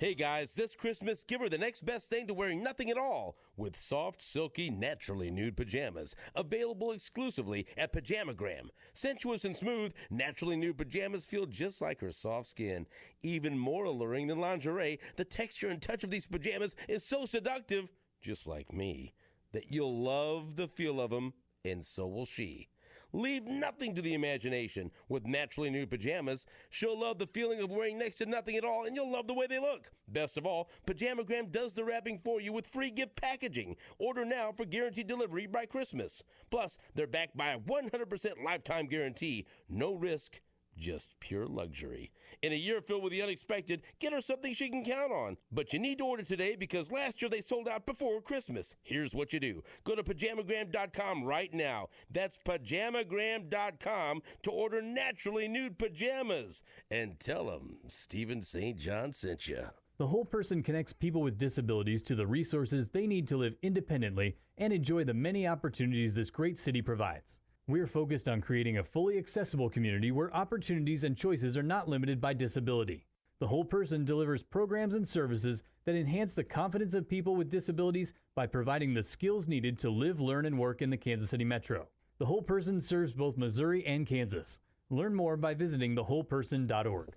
Hey guys, this Christmas, give her the next best thing to wearing nothing at all with soft, silky, naturally nude pajamas. Available exclusively at Pajamagram. Sensuous and smooth, naturally nude pajamas feel just like her soft skin. Even more alluring than lingerie, the texture and touch of these pajamas is so seductive, just like me, that you'll love the feel of them, and so will she. Leave nothing to the imagination. With naturally nude pajamas, she'll love the feeling of wearing next to nothing at all, and you'll love the way they look. Best of all, Pajamagram does the wrapping for you with free gift packaging. Order now for guaranteed delivery by Christmas. Plus, they're backed by a 100% lifetime guarantee. No risk, just pure luxury. In a year filled with the unexpected, get her something she can count on. But you need to order today because last year they sold out before Christmas. Here's what you do. Go to Pajamagram.com right now. That's Pajamagram.com to order naturally nude pajamas. And tell them Stephen St. John sent you. The Whole Person connects people with disabilities to the resources they need to live independently and enjoy the many opportunities this great city provides. We're focused on creating a fully accessible community where opportunities and choices are not limited by disability. The Whole Person delivers programs and services that enhance the confidence of people with disabilities by providing the skills needed to live, learn, and work in the Kansas City Metro. The Whole Person serves both Missouri and Kansas. Learn more by visiting thewholeperson.org.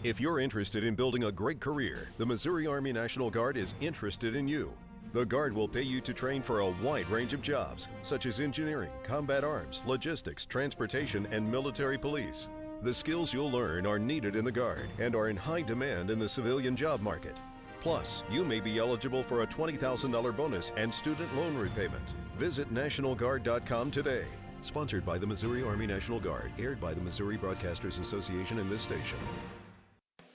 If you're interested in building a great career, the Missouri Army National Guard is interested in you. The Guard will pay you to train for a wide range of jobs, such as engineering, combat arms, logistics, transportation, and military police. The skills you'll learn are needed in the Guard and are in high demand in the civilian job market. Plus, you may be eligible for a $20,000 bonus and student loan repayment. Visit NationalGuard.com today. Sponsored by the Missouri Army National Guard, aired by the Missouri Broadcasters Association and this station.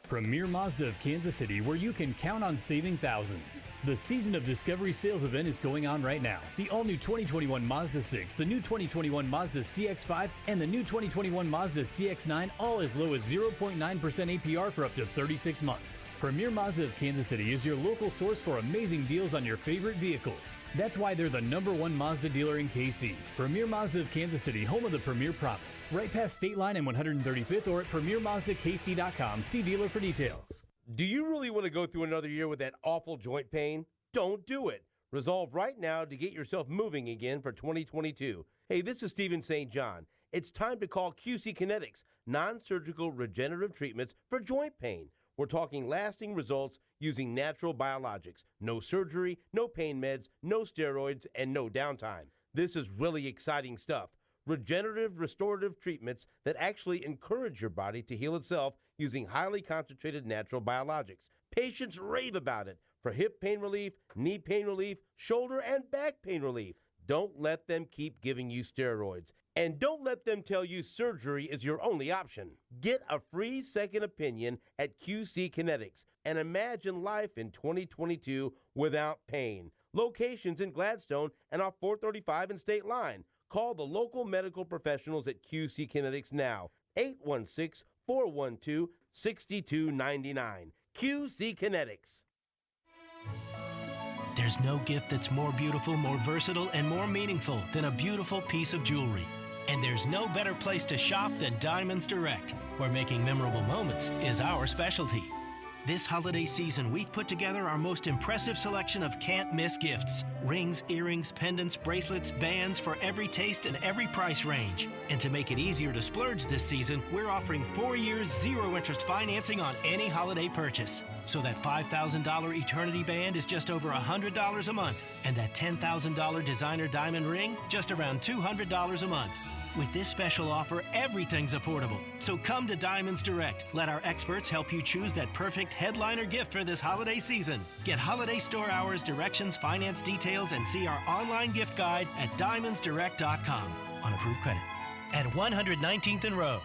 Premier Mazda of Kansas City, where you can count on saving thousands. The Season of Discovery sales event is going on right now. The all-new 2021 Mazda 6, the new 2021 Mazda CX-5, and the new 2021 Mazda CX-9, all as low as 0.9% APR for up to 36 months. Premier Mazda of Kansas City is your local source for amazing deals on your favorite vehicles. That's why they're the #1 Mazda dealer in KC. Premier Mazda of Kansas City, home of the Premier Promise. Right past State Line and 135th or at PremierMazdaKC.com. See dealer for details. Do you really want to go through another year with that awful joint pain? Don't do it. Resolve right now to get yourself moving again for 2022. Hey, this is Stephen St. John. It's time to call QC Kinetics, non-surgical regenerative treatments for joint pain. We're talking lasting results using natural biologics. No surgery, no pain meds, no steroids, and no downtime. This is really exciting stuff. Regenerative restorative treatments that actually encourage your body to heal itself using highly concentrated natural biologics. Patients rave about it for hip pain relief, knee pain relief, shoulder and back pain relief. Don't let them keep giving you steroids. And don't let them tell you surgery is your only option. Get a free second opinion at QC Kinetics and imagine life in 2022 without pain. Locations in Gladstone and off 435 and State Line. Call the local medical professionals at QC Kinetics now. 816-412-6299. QC Kinetics. There's no gift that's more beautiful, more versatile, and more meaningful than a beautiful piece of jewelry. And there's no better place to shop than Diamonds Direct, where making memorable moments is our specialty. This holiday season, we've put together our most impressive selection of can't-miss gifts. Rings, earrings, pendants, bracelets, bands for every taste and every price range. And to make it easier to splurge this season, we're offering 4 years, zero-interest financing on any holiday purchase. So that $5,000 Eternity Band is just over $100 a month. And that $10,000 designer diamond ring, just around $200 a month. With this special offer, everything's affordable. So come to Diamonds Direct. Let our experts help you choose that perfect headliner gift for this holiday season. Get holiday store hours, directions, finance details, and see our online gift guide at diamondsdirect.com on approved credit. At 119th and Row.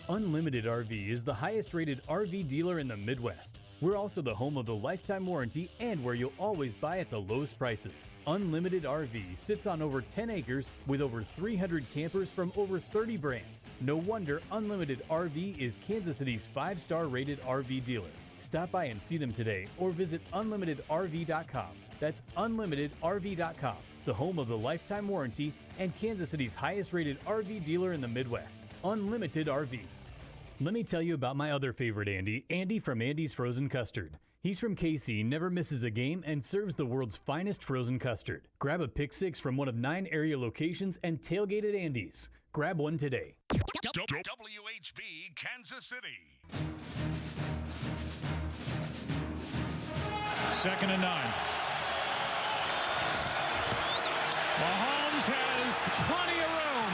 Unlimited RV is the highest-rated RV dealer in the Midwest. We're also the home of the lifetime warranty and where you'll always buy at the lowest prices. Unlimited RV sits on over 10 acres with over 300 campers from over 30 brands. No wonder Unlimited RV is Kansas City's 5-star rated RV dealer. Stop by and see them today or visit unlimitedrv.com. That's unlimitedrv.com, the home of the lifetime warranty and Kansas City's highest rated RV dealer in the Midwest. Unlimited RV. Let me tell you about my other favorite Andy, Andy from Andy's Frozen Custard. He's from KC, never misses a game, and serves the world's finest frozen custard. Grab a Pick 6 from one of 9 area locations and tailgate at Andy's. Grab one today. WHB Kansas City. 2nd and 9. Mahomes has plenty of room.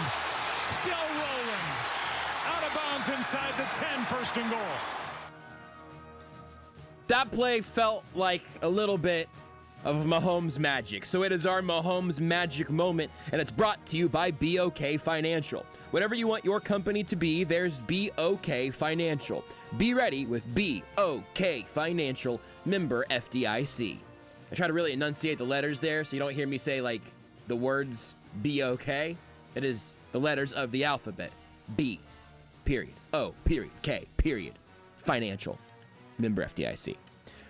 Still rolling. Out of bounds inside the 10, 1st and goal. That play felt like a little bit of Mahomes magic. So it is our Mahomes magic moment, and it's brought to you by BOK Financial. Whatever you want your company to be, there's BOK Financial. Be ready with BOK Financial, member FDIC. I try to really enunciate the letters there so you don't hear me say like the words BOK. It is the letters of the alphabet. B, period, O, period, K, period, Financial, member FDIC.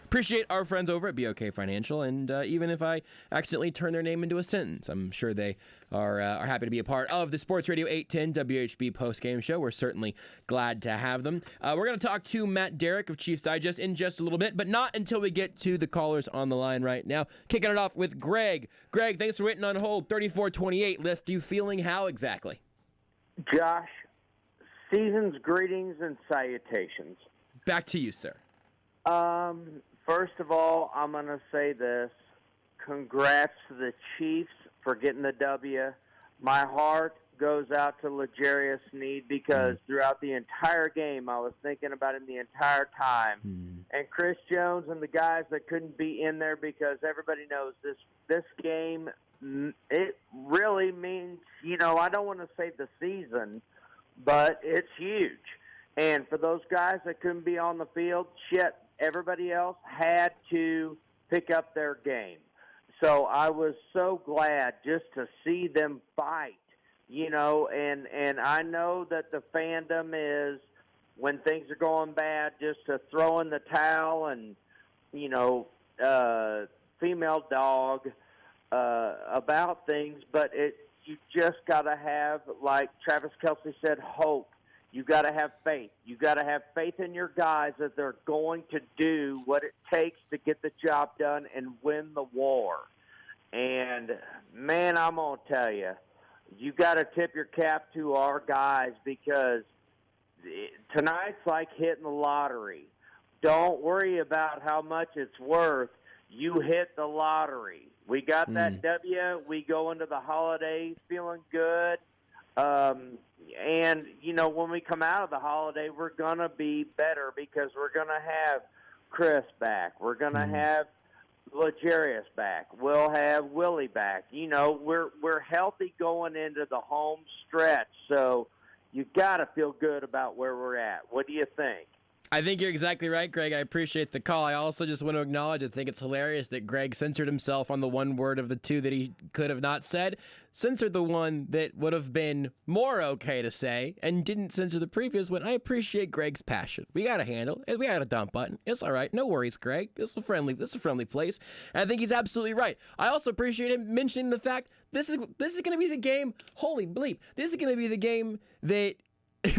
Appreciate our friends over at BOK Financial, and even if I accidentally turn their name into a sentence, I'm sure they are happy to be a part of the Sports Radio 810 WHB Postgame Show. We're certainly glad to have them. We're going to talk to Matt Derrick of Chiefs Digest in just a little bit, but not until we get to the callers on the line right now. Kicking it off with Greg. Greg, thanks for waiting on hold. 3428 left you feeling how exactly? Josh, season's greetings and salutations. Back to you, sir. First of all, I'm going to say this. Congrats to the Chiefs for getting the W. My heart goes out to L'Jarius Sneed because throughout the entire game, I was thinking about him the entire time. And Chris Jones and the guys that couldn't be in there because everybody knows this game, it really means, I don't want to say the season, but it's huge. And for those guys that couldn't be on the field, everybody else had to pick up their game. So I was so glad just to see them fight, and I know that the fandom is, when things are going bad, just to throw in the towel and, female dog about things, but you just got to have, like Travis Kelsey said, hope. You got to have faith. You got to have faith in your guys that they're going to do what it takes to get the job done and win the war. And, man, I'm going to tell you, you got to tip your cap to our guys because tonight's like hitting the lottery. Don't worry about how much it's worth. You hit the lottery. We got that W. We go into the holiday feeling good. And, when we come out of the holiday, we're going to be better because we're going to have Chris back. We're going to have L'Jarius back. We'll have Willie back. We're healthy going into the home stretch. So you got to feel good about where we're at. What do you think? I think you're exactly right, Greg. I appreciate the call. I also just want to acknowledge, I think it's hilarious that Greg censored himself on the one word of the two that he could have not said, censored the one that would have been more okay to say, and didn't censor the previous one. I appreciate Greg's passion. We got a handle. We got a dump button. It's all right. No worries, Greg. This is a friendly place. And I think he's absolutely right. I also appreciate him mentioning the fact this is going to be the game. Holy bleep. This is going to be the game that,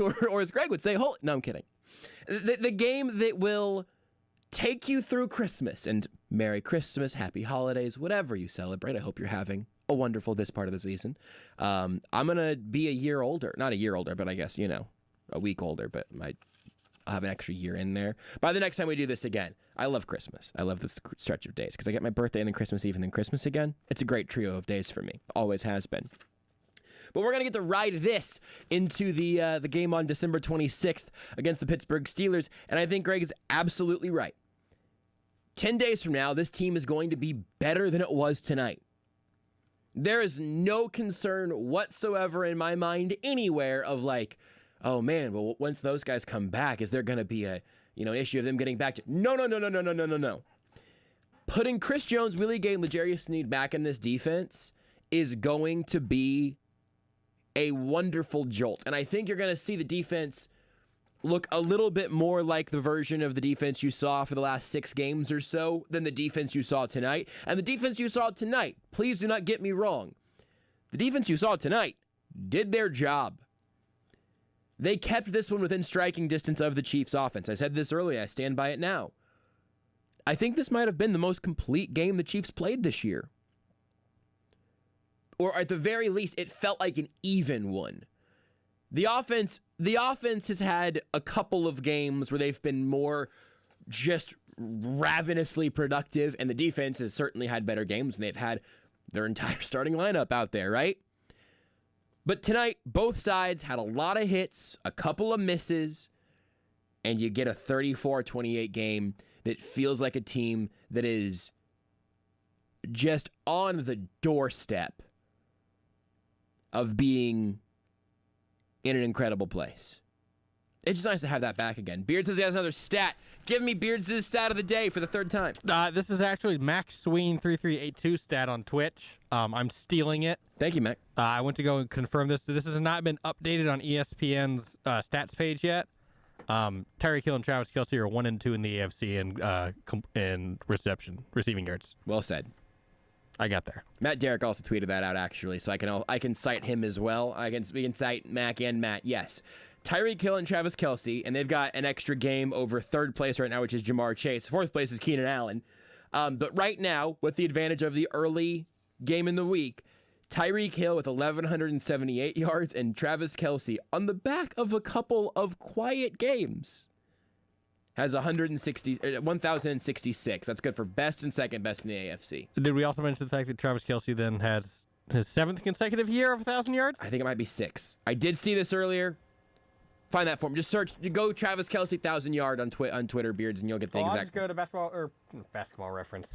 or as Greg would say, no, I'm kidding. The game that will take you through Christmas, and Merry Christmas, Happy Holidays, whatever you celebrate. I hope you're having a wonderful this part of the season. I'm going to be a year older. Not a year older, but I guess, a week older, but I'll have an extra year in there. By the next time we do this again, I love Christmas. I love this stretch of days because I get my birthday and then Christmas Eve and then Christmas again. It's a great trio of days for me. Always has been. But we're going to get to ride this into the game on December 26th against the Pittsburgh Steelers. And I think Greg is absolutely right. 10 days from now, this team is going to be better than it was tonight. There is no concern whatsoever in my mind anywhere of like, oh man, well, once those guys come back, is there going to be an issue of them getting back to... No. Putting Chris Jones, Willie Gay, and L'Jarius Sneed back in this defense is going to be a wonderful jolt. And I think you're going to see the defense look a little bit more like the version of the defense you saw for the last 6 games or so than the defense you saw tonight. And the defense you saw tonight, please do not get me wrong, the defense you saw tonight did their job. They kept this one within striking distance of the Chiefs' offense. I said this earlier. I stand by it now. I think this might have been the most complete game the Chiefs played this year. Or at the very least, it felt like an even one. The offense has had a couple of games where they've been more just ravenously productive, and the defense has certainly had better games when they've had their entire starting lineup out there, right? But tonight, both sides had a lot of hits, a couple of misses, and you get a 34-28 game that feels like a team that is just on the doorstep of being in an incredible place. It's just nice to have that back again. Beard says he has another stat. Give me Beards' stat of the day for the third time. This is actually Max Sween3382 stat on Twitch. I'm stealing it. Thank you, Mac. I went to go and confirm this. This has not been updated on ESPN's stats page yet. Tyreek Hill and Travis Kelsey are 1 and 2 in the AFC in receiving yards. Well said. I got there. Matt Derrick also tweeted that out, actually, so I can cite him as well. We can cite Mac and Matt. Yes, Tyreek Hill and Travis Kelsey, and they've got an extra game over third place right now, which is Jamar Chase. Fourth place is Keenan Allen. But right now, with the advantage of the early game in the week, Tyreek Hill with 1,178 yards and Travis Kelsey on the back of a couple of quiet games has 1,066. That's good for best and second best in the AFC. Did we also mention the fact that Travis Kelsey then has his 7th consecutive year of 1,000 yards? I think it might be 6. I did see this earlier. Find that for me. Just search. Go Travis Kelsey 1,000-yard on Twitter, Beards, and you'll get the exact. I'll just go to basketball reference.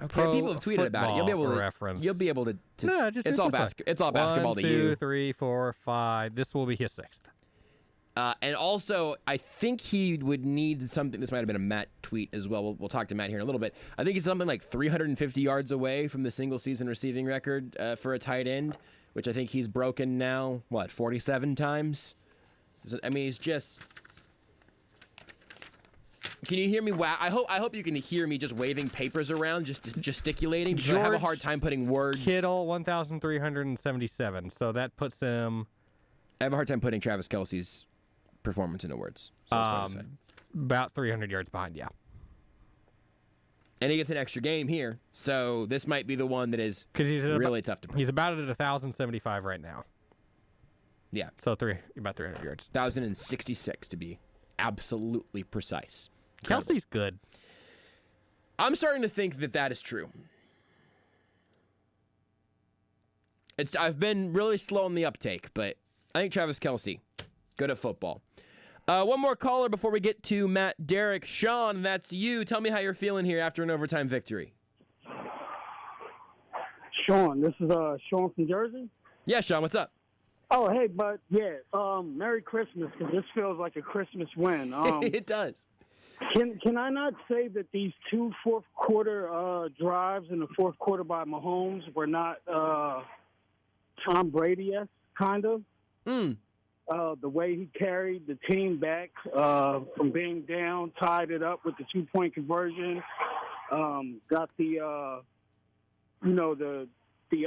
Okay, people have tweeted about it. You'll be able to reference. You'll be able to. No, just it's all basketball to you. 1, 2, 3, 4, 5. This will be his 6th. And also, I think he would need something. This might have been a Matt tweet as well. We'll talk to Matt here in a little bit. I think he's something like 350 yards away from the single-season receiving record for a tight end, which I think he's broken now. 47 times. I mean, he's just. Can you hear me? Wow! I hope you can hear me just waving papers around, just gesticulating. Because I have a hard time putting words. Kittle 1,377. So that puts him. I have a hard time putting Travis Kelsey's performance into words. So about 300 yards behind, yeah. And he gets an extra game here, so this might be the one that is really tough to put. He's about at 1,075 right now. Yeah. So about 300 yards. 1,066 to be absolutely precise. Incredible. Kelsey's good. I'm starting to think that is true. I've been really slow on the uptake, but I think Travis Kelsey, good at football. One more caller before we get to Matt Derrick. Sean, that's you. Tell me how you're feeling here after an overtime victory. Sean, this is Sean from Jersey. Yeah, Sean, what's up? Oh, hey, bud. Yeah, Merry Christmas, because this feels like a Christmas win. It does. Can I not say that these two fourth-quarter drives in the fourth quarter by Mahomes were not Tom Brady-esque, kind of? The way he carried the team back from being down, tied it up with the two-point conversion, got the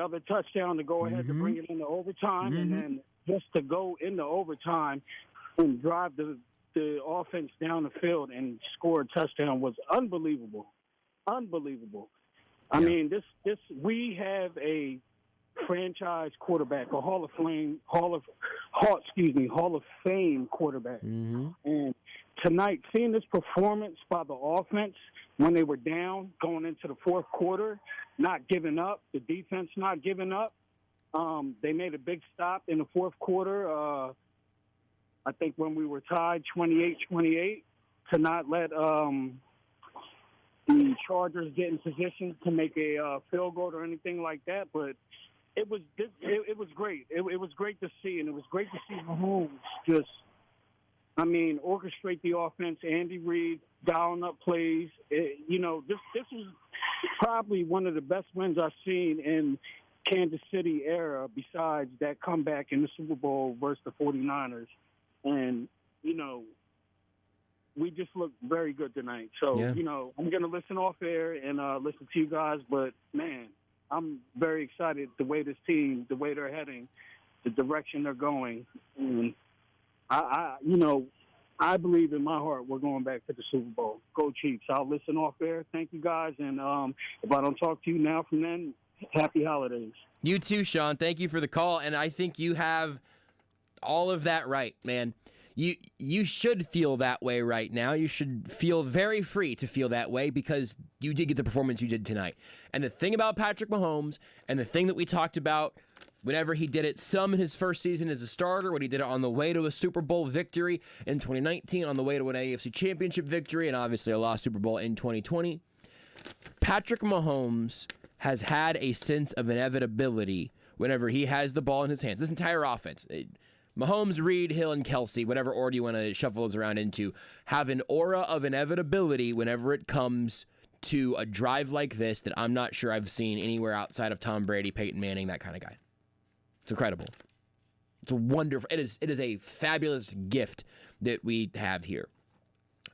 other touchdown to go ahead to bring it into overtime, and then just to go into overtime and drive the offense down the field and score a touchdown was unbelievable. Unbelievable. I mean, this we have a franchise quarterback, a Hall of Fame quarterback. And tonight, seeing this performance by the offense when they were down going into the fourth quarter, not giving up, the defense not giving up. They made a big stop in the fourth quarter. I think when we were tied 28-28 to not let the Chargers get in position to make a field goal or anything like that. But it was great. It was great to see, and it was great to see Mahomes just, orchestrate the offense. Andy Reid dialing up plays. This was probably one of the best wins I've seen in Kansas City era besides that comeback in the Super Bowl versus the 49ers. And, we just looked very good tonight. So, I'm going to listen off air and listen to you guys. But, man, I'm very excited the way this team, the way they're heading, the direction they're going. And I believe in my heart we're going back to the Super Bowl. Go Chiefs. I'll listen off there. Thank you, guys. And if I don't talk to you now from then, happy holidays. You too, Sean. Thank you for the call. And I think you have all of that right, man. You should feel that way right now. You should feel very free to feel that way because you did get the performance you did tonight. And the thing about Patrick Mahomes and the thing that we talked about whenever he did it some in his first season as a starter, when he did it on the way to a Super Bowl victory in 2019, on the way to an AFC Championship victory, and obviously a lost Super Bowl in 2020, Patrick Mahomes has had a sense of inevitability whenever he has the ball in his hands. This entire offense, Mahomes, Reid, Hill, and Kelsey, whatever order you want to shuffle those around into, have an aura of inevitability whenever it comes to a drive like this that I'm not sure I've seen anywhere outside of Tom Brady, Peyton Manning, that kind of guy. It's incredible. It's a wonderful. It is a fabulous gift that we have here.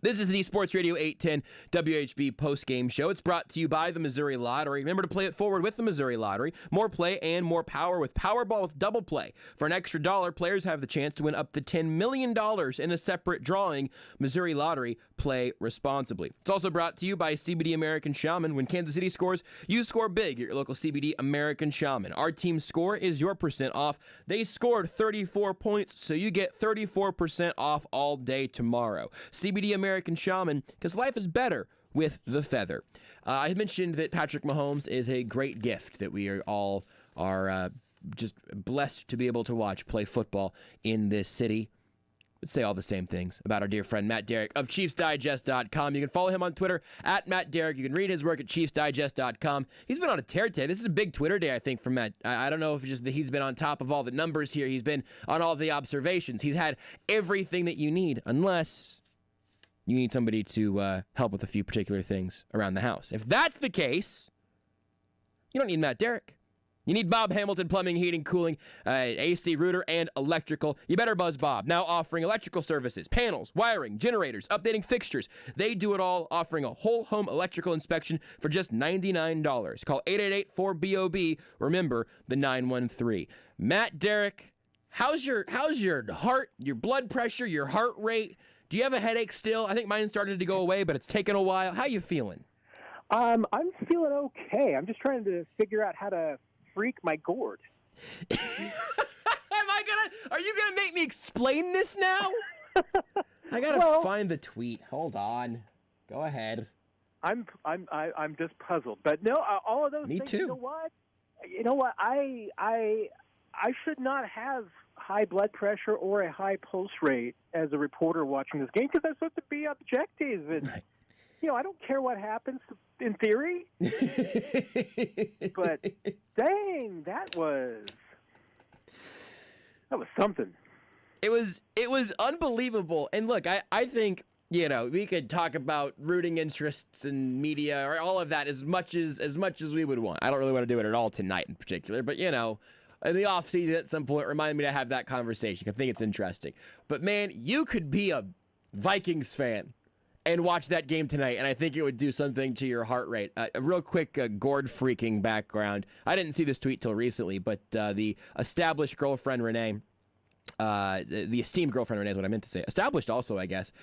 This is the Sports Radio 810 WHB Postgame Show. It's brought to you by the Missouri Lottery. Remember to play it forward with the Missouri Lottery. More play and more power with Powerball with Double Play. For an extra $1, players have the chance to win up to $10 million in a separate drawing. Missouri Lottery. Play responsibly. It's also brought to you by CBD American Shaman. When Kansas City scores, you score big at your local CBD American Shaman. Our team's score is your % off. They scored 34 points, so you get 34% off all day tomorrow. CBD American Shaman, because life is better with the feather. I mentioned that Patrick Mahomes is a great gift that we all are just blessed to be able to watch play football in this city. Would say all the same things about our dear friend Matt Derrick of ChiefsDigest.com. You can follow him on Twitter at Matt Derrick. You can read his work at ChiefsDigest.com. He's been on a tear today. This is a big Twitter day, I think, for Matt. I don't know if it's just that he's been on top of all the numbers here. He's been on all the observations. He's had everything that you need, unless you need somebody to help with a few particular things around the house. If that's the case, you don't need Matt Derrick. You need Bob Hamilton Plumbing, Heating, Cooling, AC, Router, and Electrical. You better buzz Bob. Now offering electrical services, panels, wiring, generators, updating fixtures. They do it all, offering a whole home electrical inspection for just $99. Call 888-4BOB. Remember the 913. Matt Derrick, how's your heart, your blood pressure, your heart rate? Do you have a headache still? I think mine started to go away, but it's taken a while. How you feeling? I'm feeling okay. I'm just trying to figure out how to freak my gourd. Are you gonna make me explain this now? I gotta find the tweet. Hold on. Go ahead. I'm just puzzled. But no, all of those me things, too. You know what? I should not have high blood pressure or a high pulse rate as a reporter watching this game because I'm supposed to be objective and right. I don't care what happens in theory. But dang, that was something. It was unbelievable. And look, I think, we could talk about rooting interests and media or all of that as much as we would want. I don't really want to do it at all tonight in particular, but in the off season at some point, remind me to have that conversation. I think it's interesting. But man, you could be a Vikings fan and watch that game tonight, and I think it would do something to your heart rate. A real quick gourd freaking background. I didn't see this tweet till recently, but the established girlfriend Renee, the esteemed girlfriend Renee is what I meant to say. Established also, I guess.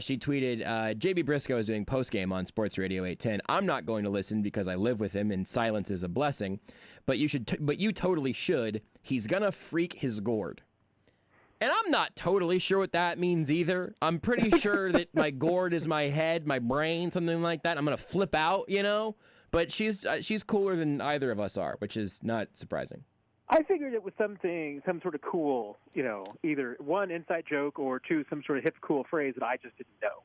She tweeted, JB Brisco is doing postgame on Sports Radio 810. I'm not going to listen because I live with him, and silence is a blessing. But you totally should. He's gonna freak his gourd. And I'm not totally sure what that means either. I'm pretty sure that my gourd is my head, my brain, something like that. I'm going to flip out, But she's cooler than either of us are, which is not surprising. I figured it was some sort of cool, either one, inside joke, or two, some sort of hip, cool phrase that I just didn't know.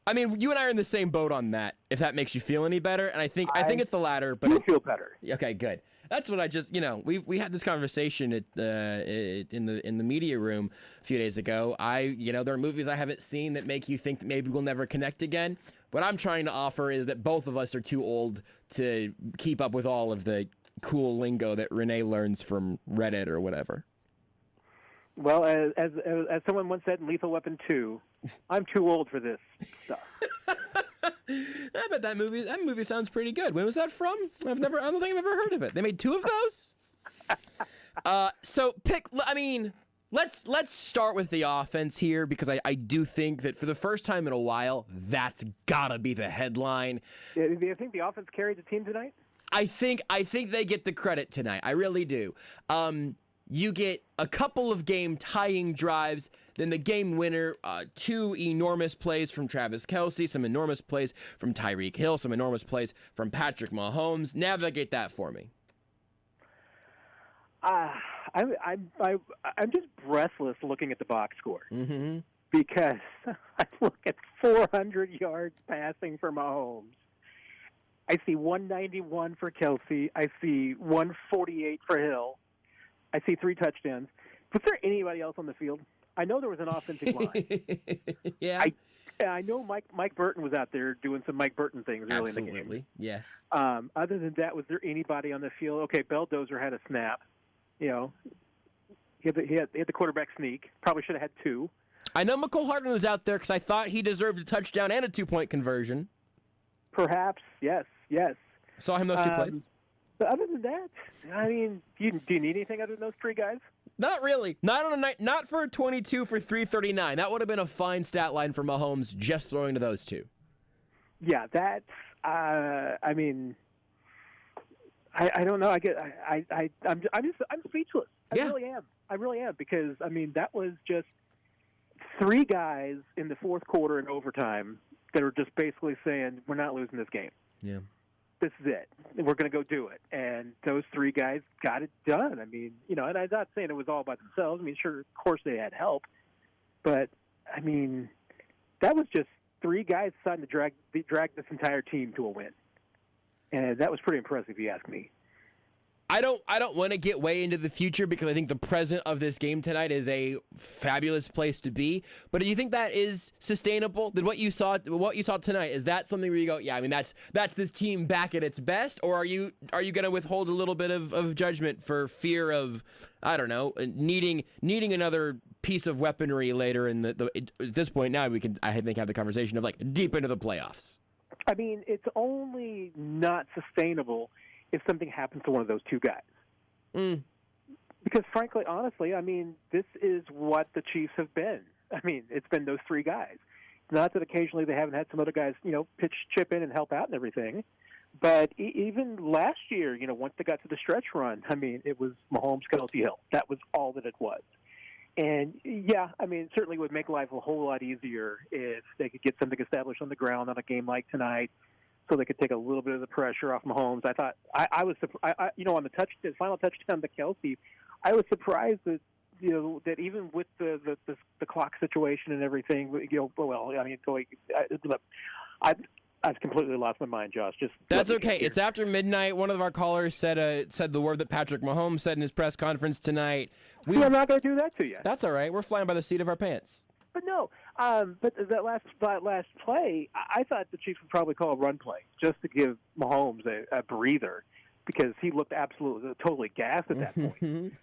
I mean, you and I are in the same boat on that, if that makes you feel any better. And I think it's the latter. But you feel better. Okay, good. That's what I just, we had this conversation in the media room a few days ago. There are movies I haven't seen that make you think that maybe we'll never connect again. What I'm trying to offer is that both of us are too old to keep up with all of the cool lingo that Renee learns from Reddit or whatever. Well, as someone once said in Lethal Weapon 2, I'm too old for this stuff. I bet that movie sounds pretty good. When was that from? I don't think I've ever heard of it. They made 2 of those? Let's start with the offense here, because I do think that for the first time in a while, that's gotta be the headline. Yeah, do you think the offense carried the team tonight? I think they get the credit tonight. I really do. You get a couple of game-tying drives, then the game winner, 2 enormous plays from Travis Kelsey, some enormous plays from Tyreek Hill, some enormous plays from Patrick Mahomes. Navigate that for me. I'm just breathless looking at the box score, because I look at 400 yards passing for Mahomes. I see 191 for Kelsey. I see 148 for Hill. I see 3 touchdowns. Was there anybody else on the field? I know there was an offensive line. Yeah. I know Mike Burton was out there doing some Mike Burton things early in the game. Absolutely, yes. Other than that, was there anybody on the field? Okay, Belldozer had a snap. You know, he had the quarterback sneak. Probably should have had 2. I know McCole Hardman was out there because I thought he deserved a touchdown and a 2-point conversion. Perhaps, yes. Saw him those 2 plays. But other than that, I mean, do you need anything other than those 3 guys? Not really. Not on a night. Not for 22 for 339. That would have been a fine stat line for Mahomes just throwing to those 2. Yeah, that's. I mean, I don't know. I'm speechless. I really am, because I mean that was just 3 guys in the fourth quarter in overtime that were just basically saying, we're not losing this game. Yeah. This is it. We're going to go do it. And those 3 guys got it done. I mean, you know, and I'm not saying it was all by themselves. I mean, sure, of course they had help. But, I mean, that was just 3 guys deciding to drag this entire team to a win. And that was pretty impressive, if you ask me. I don't want to get way into the future, because I think the present of this game tonight is a fabulous place to be. But do you think that is sustainable? Did what you saw tonight, is that something where you go, yeah, I mean that's this team back at its best, or are you going to withhold a little bit of judgment for fear of, I don't know, needing another piece of weaponry later in at this point? Now we can, I think, have the conversation of like deep into the playoffs. I mean, it's only not sustainable if something happens to one of those 2 guys. Because frankly, honestly, I mean, this is what the Chiefs have been. I mean, it's been those 3 guys. Not that occasionally they haven't had some other guys, you know, chip in and help out and everything. But even last year, you know, once they got to the stretch run, I mean, it was Mahomes, Kelsey, Hill. That was all that it was. And, yeah, I mean, it certainly would make life a whole lot easier if they could get something established on the ground on a game like tonight, so they could take a little bit of the pressure off Mahomes. I thought I was you know, on the final touchdown to Kelsey, I was surprised that, you know, that even with the clock situation and everything, you know, well, I mean, I've completely lost my mind, Josh. That's okay. It's after midnight. One of our callers said the word that Patrick Mahomes said in his press conference tonight. I'm not going to do that to you. That's all right. We're flying by the seat of our pants. But no, but that last play, I thought the Chiefs would probably call a run play just to give Mahomes a breather, because he looked totally gassed at that point.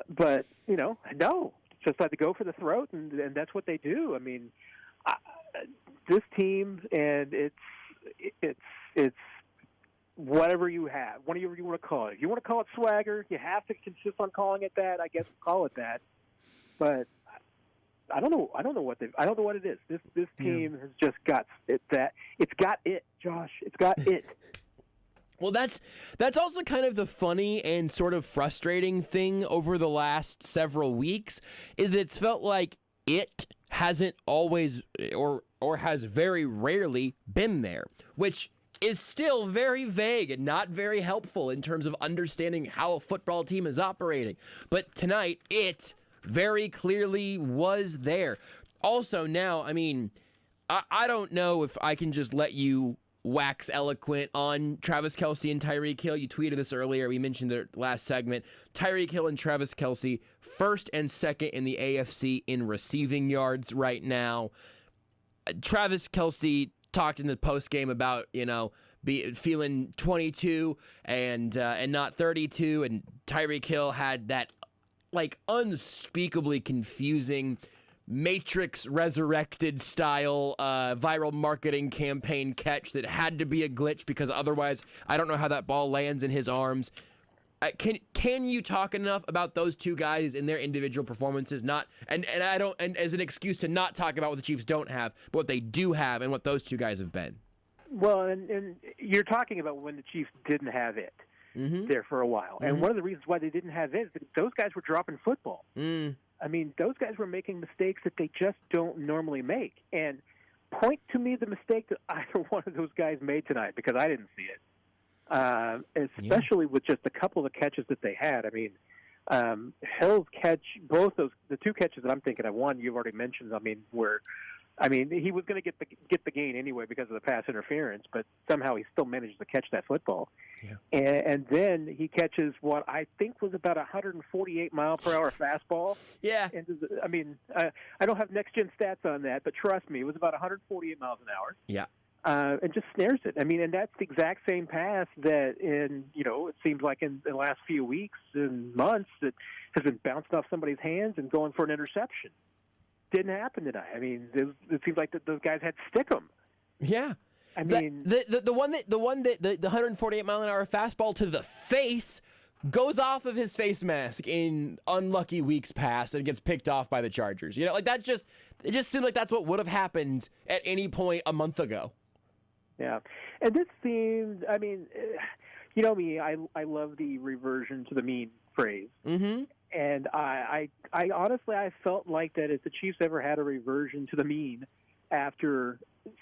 But, you know, no, just had to go for the throat, and that's what they do. I mean, this team, and it's whatever you have, whatever you want to call it. If you want to call it swagger, you have to insist on calling it that. I guess we'll call it that. But I don't know what it is. This team has just got it. It's got it, Josh. It's got it. Well, that's also kind of the funny and sort of frustrating thing over the last several weeks, is that it's felt like it hasn't always or has very rarely been there, which is still very vague and not very helpful in terms of understanding how a football team is operating. But tonight, it very clearly was there. Also, now, I mean, I don't know if I can just let you wax eloquent on Travis Kelsey and Tyreek Hill. You tweeted this earlier. We mentioned it last segment. Tyreek Hill and Travis Kelsey, first and second in the AFC in receiving yards right now. Travis Kelsey talked in the postgame about, you know, feeling 22 and not 32, and Tyreek Hill had that like unspeakably confusing Matrix Resurrected style viral marketing campaign catch that had to be a glitch, because otherwise I don't know how that ball lands in his arms. Can you talk enough about those two guys and their individual performances? Not and as an excuse to not talk about what the Chiefs don't have, but what they do have and what those two guys have been. Well, and you're talking about when the Chiefs didn't have it there for a while. And one of the reasons why they didn't have it is that those guys were dropping football. I mean, those guys were making mistakes that they just don't normally make. And point to me the mistake that either one of those guys made tonight, because I didn't see it, especially with just a couple of the catches that they had. I mean, Hill's catch, the two catches that I'm thinking of, one you've already mentioned, he was going to get the gain anyway because of the pass interference, but somehow he still managed to catch that football. Yeah. And then he catches what I think was about 148-mile-per-hour fastball. Yeah. And I don't have next-gen stats on that, but trust me, it was about 148 miles an hour. Yeah. And just snares it. I mean, and that's the exact same pass that it seems like in the last few weeks and months that has been bounced off somebody's hands and going for an interception. Didn't happen tonight. I mean, it seems like those guys had to stick them. Yeah. I mean, the 148-mile-an-hour fastball to the face goes off of his face mask in unlucky weeks past and gets picked off by the Chargers. Like it just seemed like that's what would have happened at any point a month ago. Yeah. And this seemed, I mean, you know me, I love the reversion to the mean phrase. Mm-hmm. And I honestly, I felt like that if the Chiefs ever had a reversion to the mean after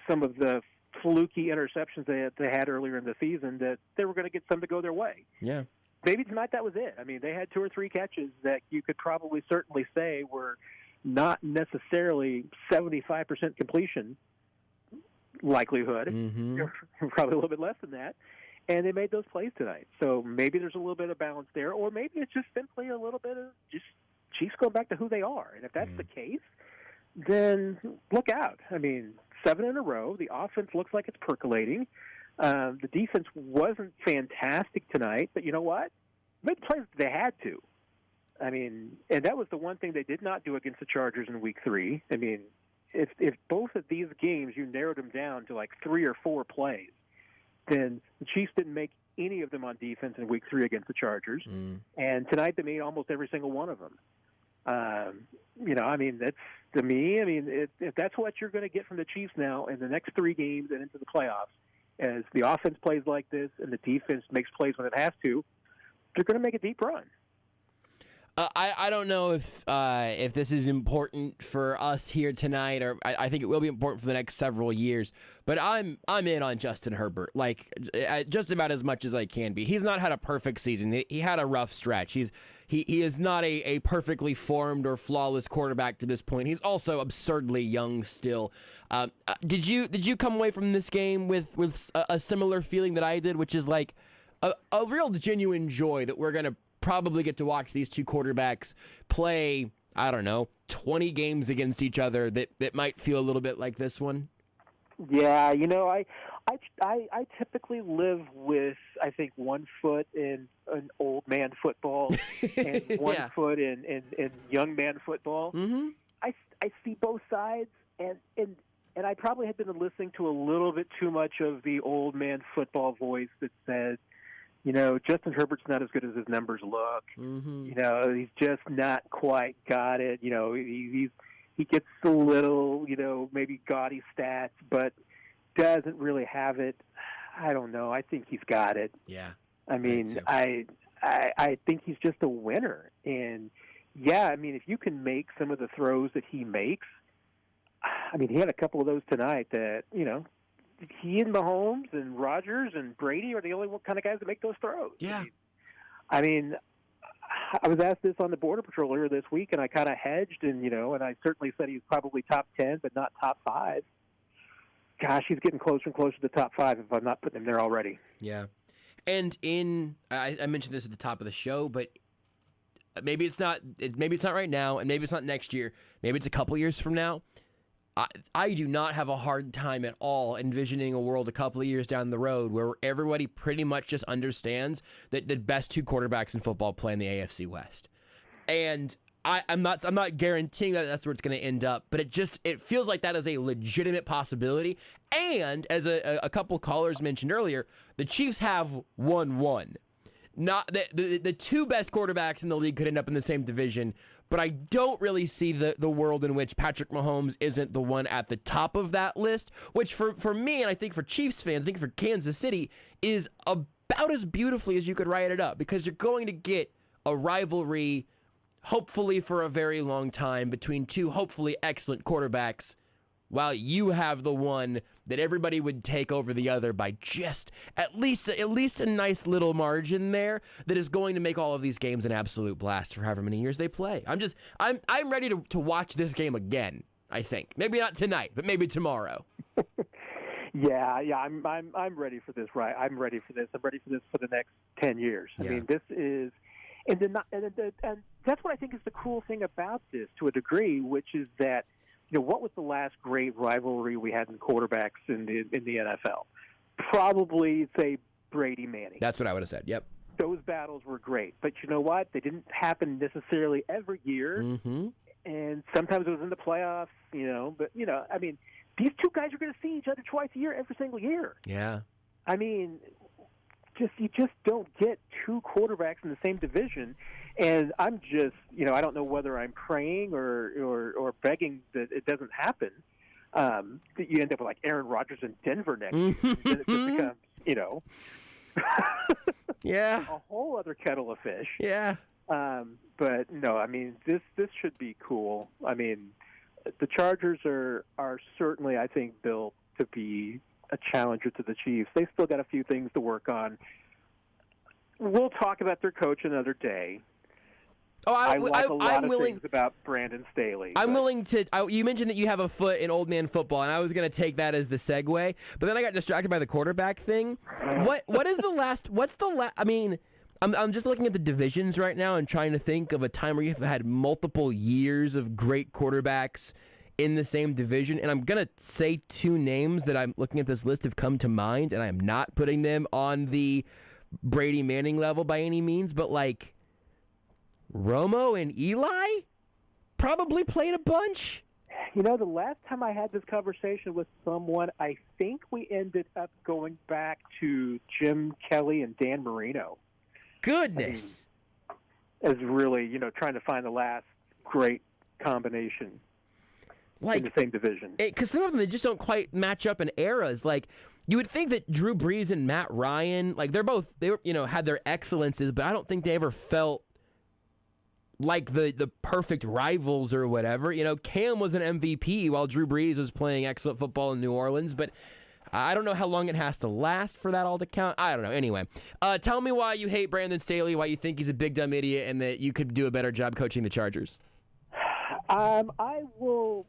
some of the fluky interceptions they had earlier in the season, that they were going to get some to go their way. Yeah. Maybe tonight that was it. I mean, they had 2 or 3 catches that you could probably certainly say were not necessarily 75% completion likelihood. Mm-hmm. Probably a little bit less than that. And they made those plays tonight. So maybe there's a little bit of balance there, or maybe it's just simply a little bit of just Chiefs going back to who they are. And if that's the case, then look out. I mean, 7 in a row. The offense looks like it's percolating. The defense wasn't fantastic tonight, but you know what? They made the plays they had to. I mean, and that was the one thing they did not do against the Chargers in Week 3. I mean, if both of these games you narrowed them down to like 3 or 4 plays, then the Chiefs didn't make any of them on defense in Week 3 against the Chargers. And tonight they made almost every single one of them. I mean, that's, to me, I mean, if that's what you're going to get from the Chiefs now in the next 3 games and into the playoffs, as the offense plays like this and the defense makes plays when it has to, they're going to make a deep run. I don't know if this is important for us here tonight, or I think it will be important for the next several years. But I'm in on Justin Herbert, like just about as much as I can be. He's not had a perfect season. He had a rough stretch. He is not a perfectly formed or flawless quarterback to this point. He's also absurdly young still. Did you come away from this game with a similar feeling that I did, which is like a real genuine joy that we're gonna probably get to watch these two quarterbacks play, I don't know, 20 games against each other that might feel a little bit like this one? Yeah, I typically live with, I think, 1 foot in an old man football and 1 foot in young man football. Mm-hmm. I see both sides, and I probably have been listening to a little bit too much of the old man football voice that says, Justin Herbert's not as good as his numbers look. Mm-hmm. He's just not quite got it. He gets a little, maybe gaudy stats, but doesn't really have it. I don't know. I think he's got it. Yeah. I mean, I think he's just a winner. And, yeah, I mean, if you can make some of the throws that he makes, I mean, he had a couple of those tonight that, he and Mahomes and Rodgers and Brady are the only kind of guys that make those throws. Yeah. I mean, I was asked this on the Border Patrol earlier this week, and I kind of hedged, and and I certainly said he's probably top 10, but not top 5. Gosh, he's getting closer and closer to the top 5 if I'm not putting him there already. Yeah. And I mentioned this at the top of the show, but maybe it's not right now, and maybe it's not next year. Maybe it's a couple years from now. I do not have a hard time at all envisioning a world a couple of years down the road where everybody pretty much just understands that the best 2 quarterbacks in football play in the AFC West. And I'm not guaranteeing that that's where it's going to end up, but it feels like that is a legitimate possibility. And as a couple callers mentioned earlier, the Chiefs have 1-1. not the two best quarterbacks in the league could end up in the same division, but I don't really see the world in which Patrick Mahomes isn't the one at the top of that list, which for me, and I think for Chiefs fans, I think for Kansas City, is about as beautifully as you could write it up, because you're going to get a rivalry, hopefully for a very long time, between two hopefully excellent quarterbacks, while you have the one that everybody would take over the other by just at least a nice little margin there that is going to make all of these games an absolute blast for however many years they play. I'm ready to watch this game again, I think. Maybe not tonight, but maybe tomorrow. Yeah, I'm ready for this, right? I'm ready for this. I'm ready for this for the next 10 years. I mean, this is and that's what I think is the cool thing about this to a degree, which is that, what was the last great rivalry we had in quarterbacks in the NFL? Probably, say, Brady Manning. That's what I would have said. Yep. Those battles were great. But you know what? They didn't happen necessarily every year. Mm-hmm. And sometimes it was in the playoffs, But, I mean, these two guys are going to see each other twice a year, every single year. Yeah. I mean, you just don't get two quarterbacks in the same division. And I'm just, I don't know whether I'm praying or begging that it doesn't happen. That you end up with like Aaron Rodgers in Denver next year. And it just becomes, yeah, a whole other kettle of fish. Yeah. But no, I mean, this should be cool. I mean, the Chargers are certainly, I think, built to be a challenger to the Chiefs. They've still got a few things to work on. We'll talk about their coach another day. Oh, I like a lot I'm of willing, things about Brandon Staley. I'm willing to. You mentioned that you have a foot in old man football, and I was going to take that as the segue, but then I got distracted by the quarterback thing. What is the last? What's the last? I mean, I'm just looking at the divisions right now and trying to think of a time where you've had multiple years of great quarterbacks in the same division, and I'm going to say two names that I'm looking at this list have come to mind, and I'm not putting them on the Brady Manning level by any means, but like Romo and Eli probably played a bunch. The last time I had this conversation with someone, I think we ended up going back to Jim Kelly and Dan Marino. Goodness. As really, trying to find the last great combination in the same division. Because some of them, they just don't quite match up in eras. Like, you would think that Drew Brees and Matt Ryan, like, they were, had their excellences, but I don't think they ever felt like the perfect rivals or whatever. Cam was an MVP while Drew Brees was playing excellent football in New Orleans, but I don't know how long it has to last for that all to count. I don't know. Anyway, tell me why you hate Brandon Staley, why you think he's a big dumb idiot, and that you could do a better job coaching the Chargers. I will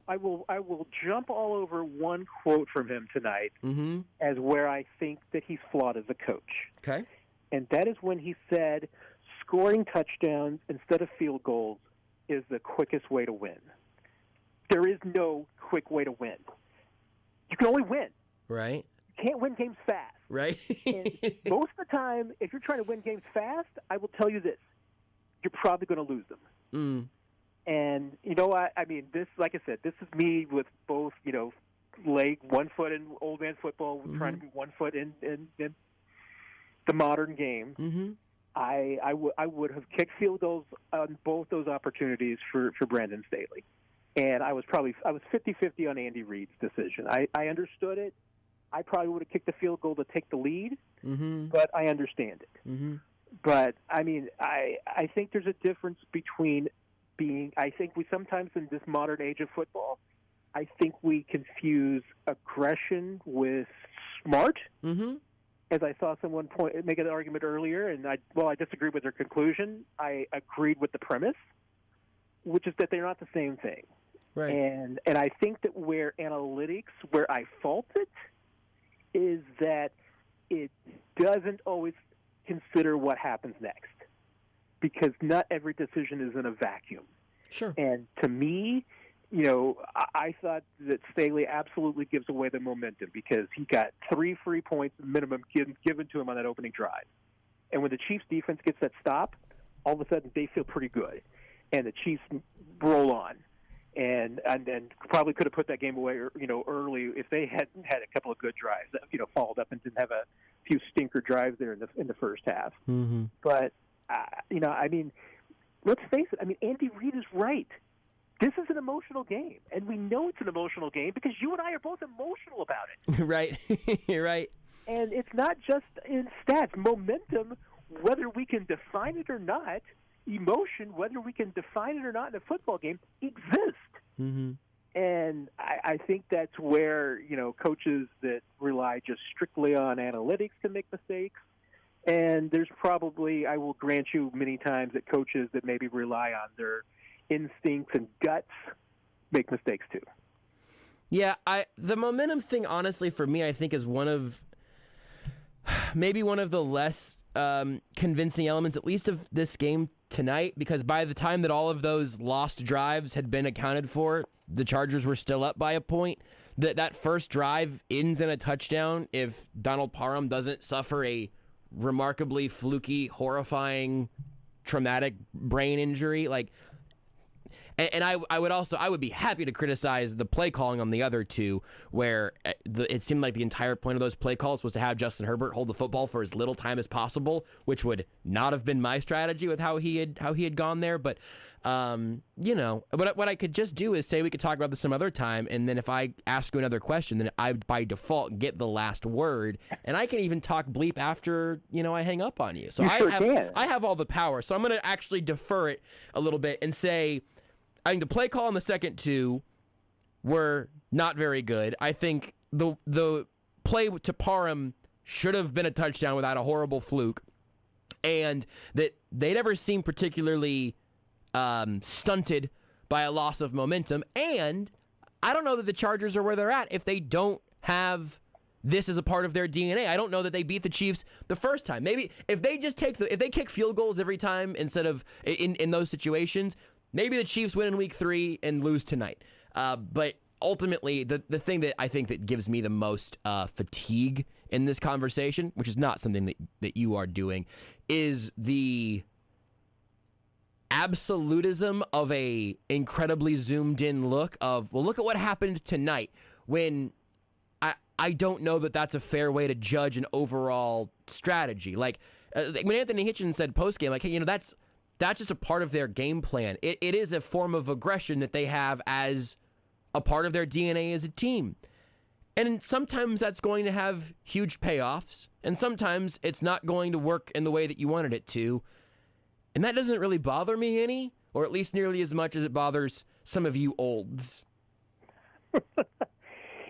jump all over one quote from him tonight as where I think that he's flawed as a coach. Okay. And that is when he said, scoring touchdowns instead of field goals is the quickest way to win. There is no quick way to win. You can only win. Right. You can't win games fast. Right. And most of the time, if you're trying to win games fast, I will tell you this. You're probably going to lose them. Mm. And, I mean, this, like I said, this is me with both, leg, 1 foot in old man football, trying to be 1 foot in the modern game. Mm-hmm. I would have kicked field goals on both those opportunities for Brandon Staley. And I was 50-50 on Andy Reid's decision. I understood it. I probably would have kicked the field goal to take the lead, but I understand it. Mm-hmm. But, I mean, I think there's a difference between I think we sometimes in this modern age of football, I think we confuse aggression with smart. Mm-hmm. As I saw someone make an argument earlier, and I disagreed with their conclusion. I agreed with the premise, which is that they're not the same thing. Right. And I think that where I fault it, is that it doesn't always consider what happens next, because not every decision is in a vacuum. Sure. And to me, I thought that Staley absolutely gives away the momentum, because he got 3 free points minimum given to him on that opening drive. And when the Chiefs defense gets that stop, all of a sudden they feel pretty good. And the Chiefs roll on. And then probably could have put that game away, early if they hadn't had a couple of good drives that, followed up and didn't have few stinker drives there in the first half. Mm-hmm. But let's face it. I mean, Andy Reid is right. This is an emotional game, and we know it's an emotional game because you and I are both emotional about it. Right. You're right. And it's not just in stats. Momentum, whether we can define it or not, emotion, whether we can define it or not in a football game, exists. Mm-hmm. And I think that's where, coaches that rely just strictly on analytics can make mistakes. And there's probably, I will grant you many times, that coaches that maybe rely on their instincts and guts make mistakes too. Yeah, the momentum thing, honestly, for me, I think is maybe one of the less convincing elements, at least of this game tonight, because by the time that all of those lost drives had been accounted for, the Chargers were still up by a point. That first drive ends in a touchdown if Donald Parham doesn't suffer a remarkably fluky, horrifying, traumatic brain injury. And I would be happy to criticize the play calling on the other two, where it seemed like the entire point of those play calls was to have Justin Herbert hold the football for as little time as possible, which would not have been my strategy with how he had gone there. But what I could just do is say we could talk about this some other time, and then if I ask you another question, then I by default get the last word, and I can even talk bleep after I hang up on you. So I have all the power. So I'm going to actually defer it a little bit and say, I think the play call in the second two were not very good. I think the play to Parham should have been a touchdown without a horrible fluke, and that they never seemed particularly stunted by a loss of momentum. And I don't know that the Chargers are where they're at if they don't have this as a part of their DNA. I don't know that they beat the Chiefs the first time. Maybe if they just if they kick field goals every time instead of in those situations, maybe the Chiefs win in week 3 and lose tonight. But ultimately, the thing that I think that gives me the most fatigue in this conversation, which is not something that you are doing, is the absolutism of a incredibly zoomed in look of, well, look at what happened tonight, when I don't know that that's a fair way to judge an overall strategy. When Anthony Hitchens said postgame, hey, that's just a part of their game plan. It is a form of aggression that they have as a part of their DNA as a team. And sometimes that's going to have huge payoffs, and sometimes it's not going to work in the way that you wanted it to. And that doesn't really bother me any, or at least nearly as much as it bothers some of you olds.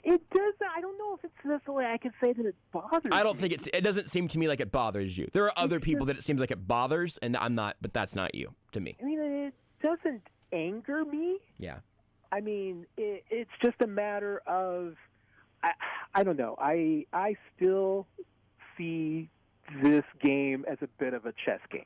It does. I don't know if it's necessarily I can say that it bothers I don't think it doesn't seem to me like it bothers you. There are other people that it seems like it bothers, and I'm not, but that's not you to me. I mean, it doesn't anger me. Yeah. I mean, it's just a matter of, I don't know. I still see this game as a bit of a chess game.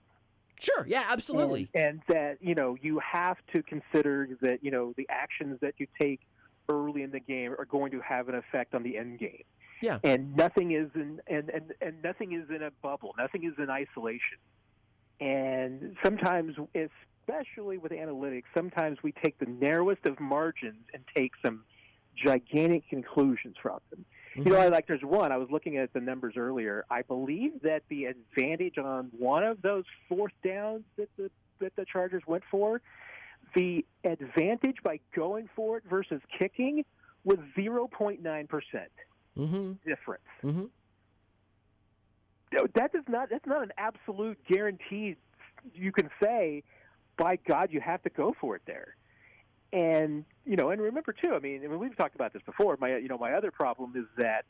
Sure, yeah, absolutely. And that, you have to consider that, the actions that you take early in the game are going to have an effect on the end game. Yeah. And nothing is in nothing is in a bubble. Nothing is in isolation. And sometimes, especially with analytics, sometimes we take the narrowest of margins and take some gigantic conclusions from them. Mm-hmm. There's one, I was looking at the numbers earlier. I believe that the advantage on one of those fourth downs that the Chargers went for, the advantage by going for it versus kicking was 0.9% difference. Mm-hmm. That's not an absolute guarantee. You can say, by God, you have to go for it there. And and remember too. I mean, we've talked about this before. My other problem is that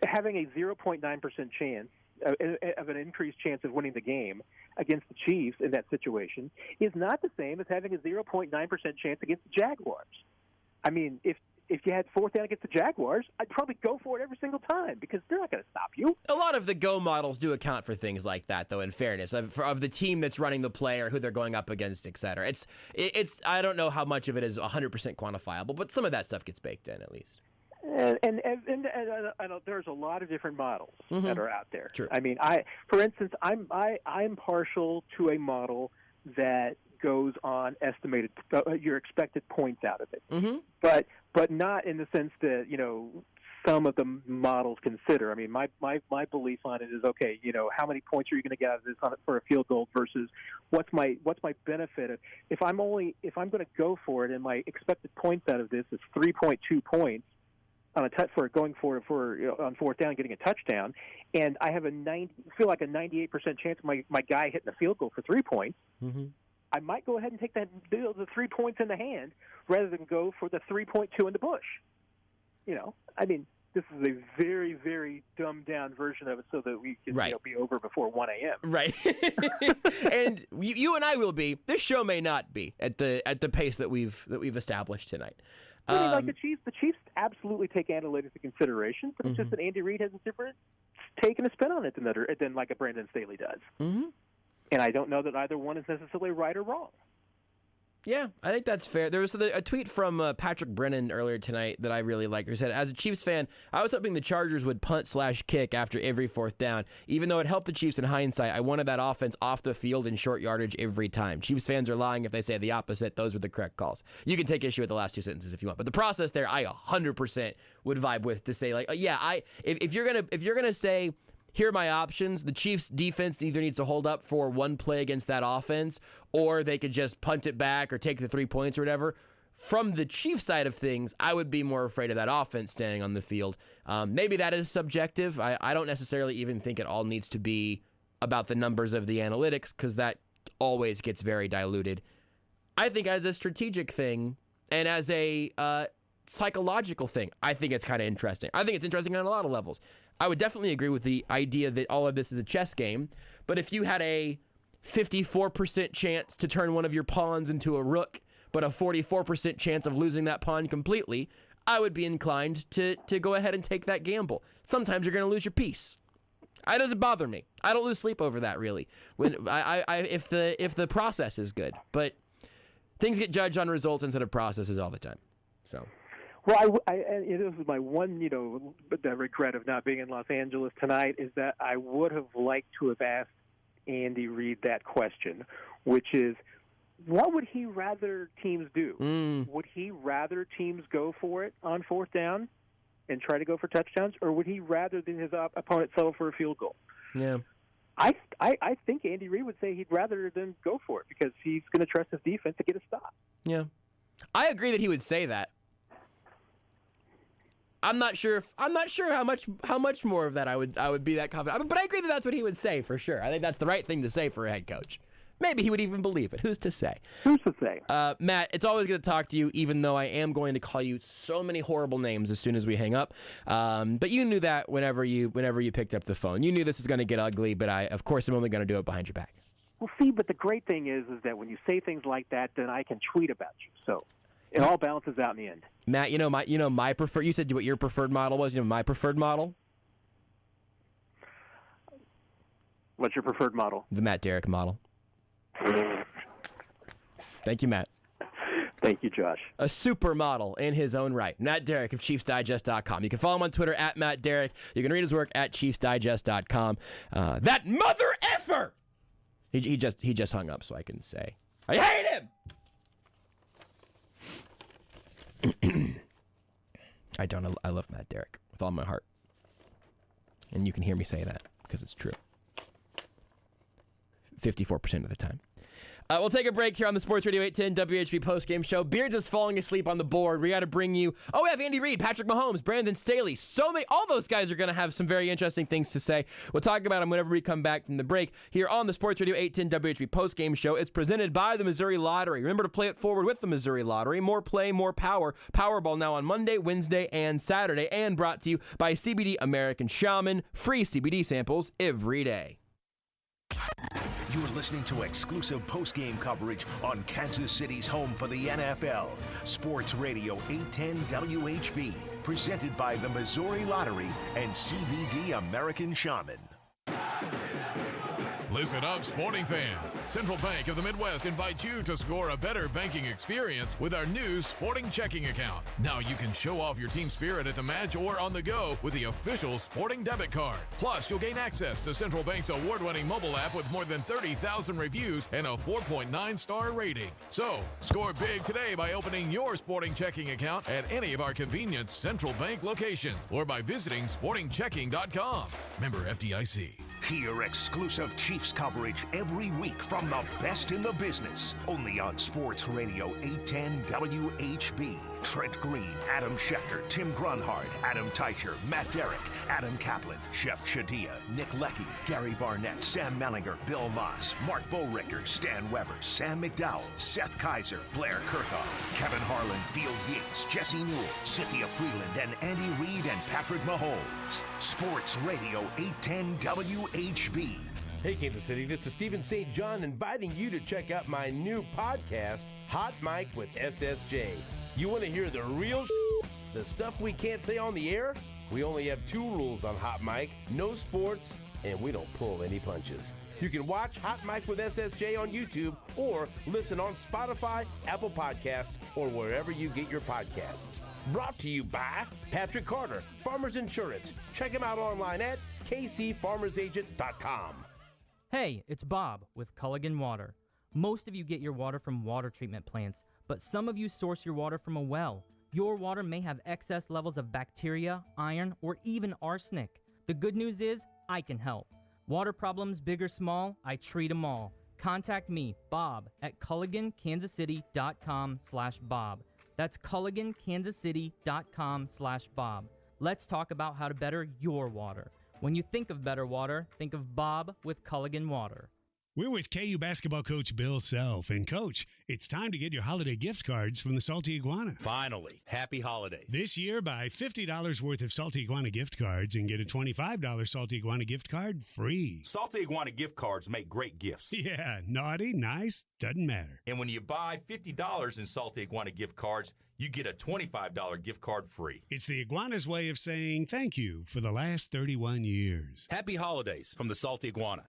having a 0.9% chance of an increased chance of winning the game against the Chiefs in that situation is not the same as having a 0.9% chance against the Jaguars. I mean, if you had fourth down against the Jaguars, I'd probably go for it every single time because they're not going to stop you. A lot of the go models do account for things like that, though, in fairness, of the team that's running the play or who they're going up against, et cetera. It's I don't know how much of it is 100% quantifiable, but some of that stuff gets baked in at least. And there's a lot of different models that are out there. Sure. I mean, for instance, I'm partial to a model that goes on estimated your expected points out of it, but not in the sense that some of the models consider. I mean, my belief on it is, okay, how many points are you going to get out of this for a field goal versus what's my benefit? If I'm going to go for it and my expected points out of this is 3.2 points on a for going for on fourth down getting a touchdown, and I have feel like a 98% chance of my guy hitting a field goal for 3 points. Mm-hmm. I might go ahead and take the 3 points in the hand rather than go for the 3.2 in the bush. I mean, this is a very, very dumbed-down version of it so that we can be over before 1 a.m. Right. And you and I will be. This show may not be at the pace that we've established tonight. I mean, like the Chiefs absolutely take analytics into consideration, but it's just that Andy Reid has a different take and a spin on it than like a Brandon Staley does. Mm-hmm. And I don't know that either one is necessarily right or wrong. Yeah, I think that's fair. There was a tweet from Patrick Brennan earlier tonight that I really liked. He said, as a Chiefs fan, I was hoping the Chargers would punt/kick after every fourth down. Even though it helped the Chiefs in hindsight, I wanted that offense off the field in short yardage every time. Chiefs fans are lying if they say the opposite. Those were the correct calls. You can take issue with the last two sentences if you want. But the process there, I 100% would vibe with to say, like, if you're gonna say, here are my options. The Chiefs' defense either needs to hold up for one play against that offense, or they could just punt it back or take the 3 points or whatever. From the Chiefs side of things, I would be more afraid of that offense staying on the field. Maybe that is subjective. I don't necessarily even think it all needs to be about the numbers of the analytics, because that always gets very diluted. I think as a strategic thing and as a psychological thing, I think it's kind of interesting. I think it's interesting on a lot of levels. I would definitely agree with the idea that all of this is a chess game, but if you had a 54% chance to turn one of your pawns into a rook, but a 44% chance of losing that pawn completely, I would be inclined to go ahead and take that gamble. Sometimes you're going to lose your piece. It doesn't bother me. I don't lose sleep over that, really. When if the process is good, but things get judged on results instead of processes all the time. So. Well, this is my one, the regret of not being in Los Angeles tonight is that I would have liked to have asked Andy Reid that question, which is, what would he rather teams do? Would he rather teams go for it on fourth down and try to go for touchdowns, or would he rather than his opponent settle for a field goal? Yeah. I think Andy Reid would say he'd rather than go for it because he's going to trust his defense to get a stop. Yeah. I agree that he would say that. I'm not sure how much more of that I would be that confident. But I agree that that's what he would say for sure. I think that's the right thing to say for a head coach. Maybe he would even believe it. Who's to say? Matt, it's always good to talk to you, even though I am going to call you so many horrible names as soon as we hang up. But you knew that whenever you picked up the phone. You knew this was going to get ugly, but I, of course, am only going to do it behind your back. Well, see, but the great thing is that when you say things like that, then I can tweet about you. So it all balances out in the end. Matt, my preferred. You said what your preferred model was. My preferred model. What's your preferred model? The Matt Derrick model. Thank you, Matt. Thank you, Josh. A supermodel in his own right. Matt Derrick of ChiefsDigest.com. You can follow him on Twitter at Matt Derrick. You can read his work at ChiefsDigest.com. That mother effer! He just hung up, so I can say I hate him. I don't. I love Matt Derrick with all my heart, and you can hear me say that because it's true. 54% of the time. We'll take a break here on the Sports Radio 810 WHB Postgame Show. Beards is falling asleep on the board. We got to bring you... Oh, we have Andy Reid, Patrick Mahomes, Brandon Staley. So many... All those guys are going to have some very interesting things to say. We'll talk about them whenever we come back from the break here on the Sports Radio 810 WHB Postgame Show. It's presented by the Missouri Lottery. Remember to play it forward with the Missouri Lottery. More play, more power. Powerball now on Monday, Wednesday, and Saturday. And brought to you by CBD American Shaman. Free CBD samples every day. You're listening to exclusive post-game coverage on Kansas City's home for the NFL. Sports Radio 810 WHB. Presented by the Missouri Lottery and CBD American Shaman. Listen up, sporting fans. Central Bank of the Midwest invites you to score a better banking experience with our new sporting checking account. Now you can show off your team spirit at the match or on the go with the official sporting debit card. Plus, you'll gain access to Central Bank's award-winning mobile app with more than 30,000 reviews and a 4.9-star rating. So, score big today by opening your sporting checking account at any of our convenient Central Bank locations or by visiting sportingchecking.com. Member FDIC. Hear exclusive Chiefs coverage every week from the best in the business. Only on Sports Radio 810 WHB. Trent Green, Adam Schefter, Tim Grunhard, Adam Teicher, Matt Derrick, Adam Kaplan, Chef Shadia, Nick Leckie, Gary Barnett, Sam Mellinger, Bill Moss, Mark Bowrichter, Stan Weber, Sam McDowell, Seth Kaiser, Blair Kirchhoff, Kevin Harlan, Field Yates, Jesse Newell, Cynthia Freeland, and Andy Reid and Patrick Mahomes. Sports Radio 810 WHB. Hey, Kansas City, this is Stephen St. John inviting you to check out my new podcast, Hot Mic with SSJ. You want to hear the real the stuff we can't say on the air? We only have 2 rules on Hot Mic: no sports, and we don't pull any punches. You can watch Hot Mic with SSJ on YouTube or listen on Spotify, Apple Podcasts, or wherever you get your podcasts. Brought to you by Patrick Carter, Farmers Insurance. Check him out online at kcfarmersagent.com. Hey, it's Bob with Culligan Water. Most of you get your water from water treatment plants, but some of you source your water from a well. Your water may have excess levels of bacteria, iron, or even arsenic. The good news is, I can help. Water problems, big or small, I treat them all. Contact me, Bob, at CulliganKansasCity.com/Bob. That's CulliganKansasCity.com/Bob. Let's talk about how to better your water. When you think of better water, think of Bob with Culligan Water. We're with KU basketball coach Bill Self. And, Coach, it's time to get your holiday gift cards from the Salty Iguana. Finally. Happy holidays. This year, buy $50 worth of Salty Iguana gift cards and get a $25 Salty Iguana gift card free. Salty Iguana gift cards make great gifts. Yeah, naughty, nice, doesn't matter. And when you buy $50 in Salty Iguana gift cards, you get a $25 gift card free. It's the Iguana's way of saying thank you for the last 31 years. Happy holidays from the Salty Iguana.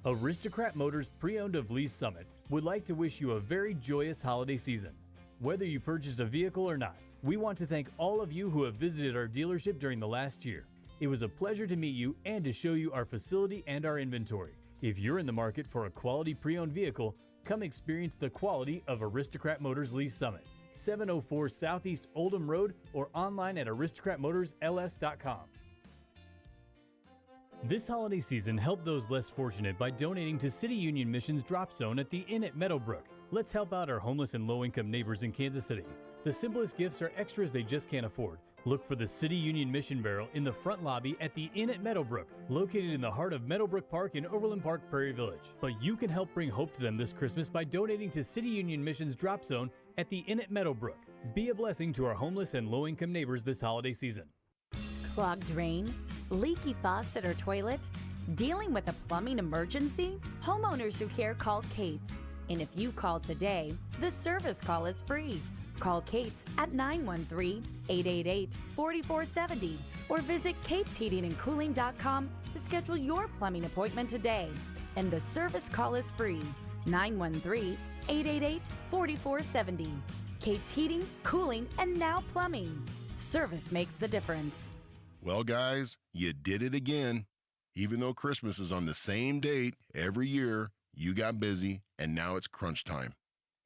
Aristocrat Motors Pre-Owned of Lee's Summit would like to wish you a very joyous holiday season. Whether you purchased a vehicle or not, we want to thank all of you who have visited our dealership during the last year. It was a pleasure to meet you and to show you our facility and our inventory. If you're in the market for a quality pre-owned vehicle, come experience the quality of Aristocrat Motors Lee's Summit, 704 Southeast Oldham Road, or online at aristocratmotorsls.com. This holiday season, help those less fortunate by donating to City Union Mission's Drop Zone at the Inn at Meadowbrook. Let's help out our homeless and low-income neighbors in Kansas City. The simplest gifts are extras they just can't afford. Look for the City Union Mission barrel in the front lobby at the Inn at Meadowbrook, located in the heart of Meadowbrook Park in Overland Park, Prairie Village. But you can help bring hope to them this Christmas by donating to City Union Mission's Drop Zone at the Inn at Meadowbrook. Be a blessing to our homeless and low-income neighbors this holiday season. Clogged drain? Leaky faucet or toilet? Dealing with a plumbing emergency? Homeowners who care call Kate's. And if you call today, the service call is free. Call Kate's at 913-888-4470 or visit katesheatingandcooling.com to schedule your plumbing appointment today. And the service call is free. 913-888-4470. Kate's Heating, Cooling, and now Plumbing. Service makes the difference. Well, guys, you did it again. Even though Christmas is on the same date every year, you got busy, and now it's crunch time.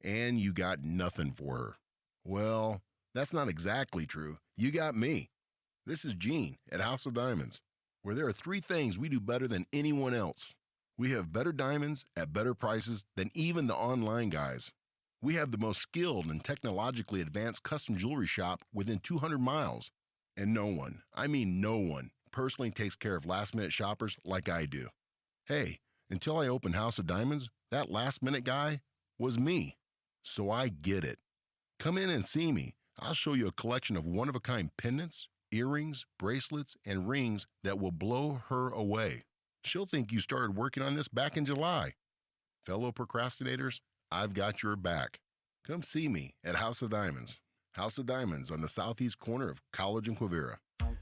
And you got nothing for her. Well, that's not exactly true. You got me. This is Gene at House of Diamonds, where there are 3 things we do better than anyone else. We have better diamonds at better prices than even the online guys. We have the most skilled and technologically advanced custom jewelry shop within 200 miles. And no one, I mean no one, personally takes care of last-minute shoppers like I do. Hey, until I opened House of Diamonds, that last-minute guy was me. So I get it. Come in and see me. I'll show you a collection of one-of-a-kind pendants, earrings, bracelets, and rings that will blow her away. She'll think you started working on this back in July. Fellow procrastinators, I've got your back. Come see me at House of Diamonds. House of Diamonds on the southeast corner of College and Quivira.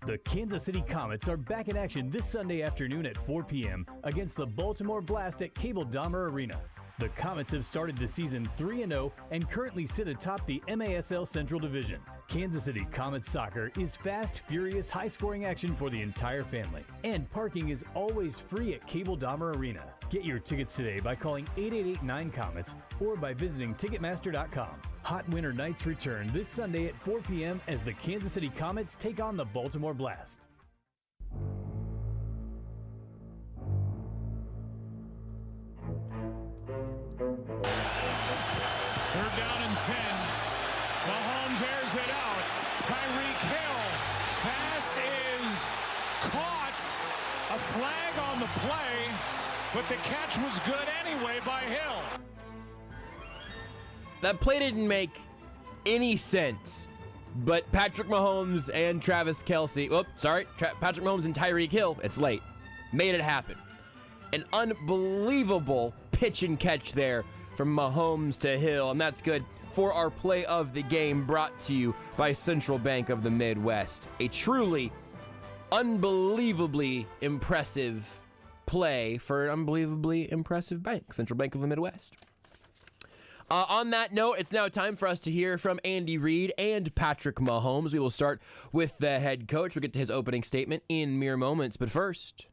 The Kansas City Comets are back in action this Sunday afternoon at 4 p.m. against the Baltimore Blast at Cable Dahmer Arena. The Comets have started the season 3-0 and currently sit atop the MASL Central Division. Kansas City Comets soccer is fast, furious, high-scoring action for the entire family. And parking is always free at Cable Dahmer Arena. Get your tickets today by calling 888-9-COMETS or by visiting Ticketmaster.com. Hot winter nights return this Sunday at 4 p.m. as the Kansas City Comets take on the Baltimore Blast. Third down and 10. Mahomes airs it out. Tyreek Hill. Pass is caught. A flag on the play, but the catch was good anyway by Hill. That play didn't make any sense, but Patrick Mahomes and Travis Kelsey, Patrick Mahomes and Tyreek Hill, it's late, made it happen. An unbelievable pitch and catch there from Mahomes to Hill, and that's good for our play of the game, brought to you by Central Bank of the Midwest. A truly unbelievably impressive play for an unbelievably impressive bank, Central Bank of the Midwest. On that note, it's now time for us to hear from Andy Reid and Patrick Mahomes. We will start with the head coach. We'll get to his opening statement in mere moments, but first...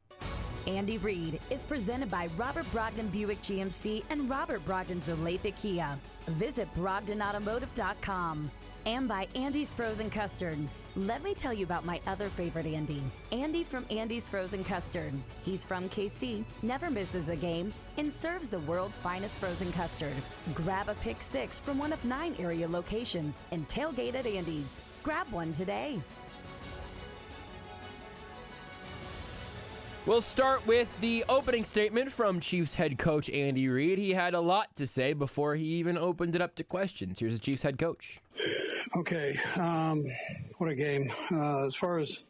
Andy Reid is presented by Robert Brogdon Buick GMC and Robert Brogdon Olathe Kia. Visit BrogdonAutomotive.com. And by Andy's Frozen Custard. Let me tell you about my other favorite Andy. Andy from Andy's Frozen Custard. He's from KC, never misses a game, and serves the world's finest frozen custard. Grab a Pick 6 from one of 9 area locations and tailgate at Andy's. Grab one today. We'll start with the opening statement from Chiefs head coach Andy Reid. He had a lot to say before he even opened it up to questions. Here's the Chiefs head coach. Okay, what a game. As far as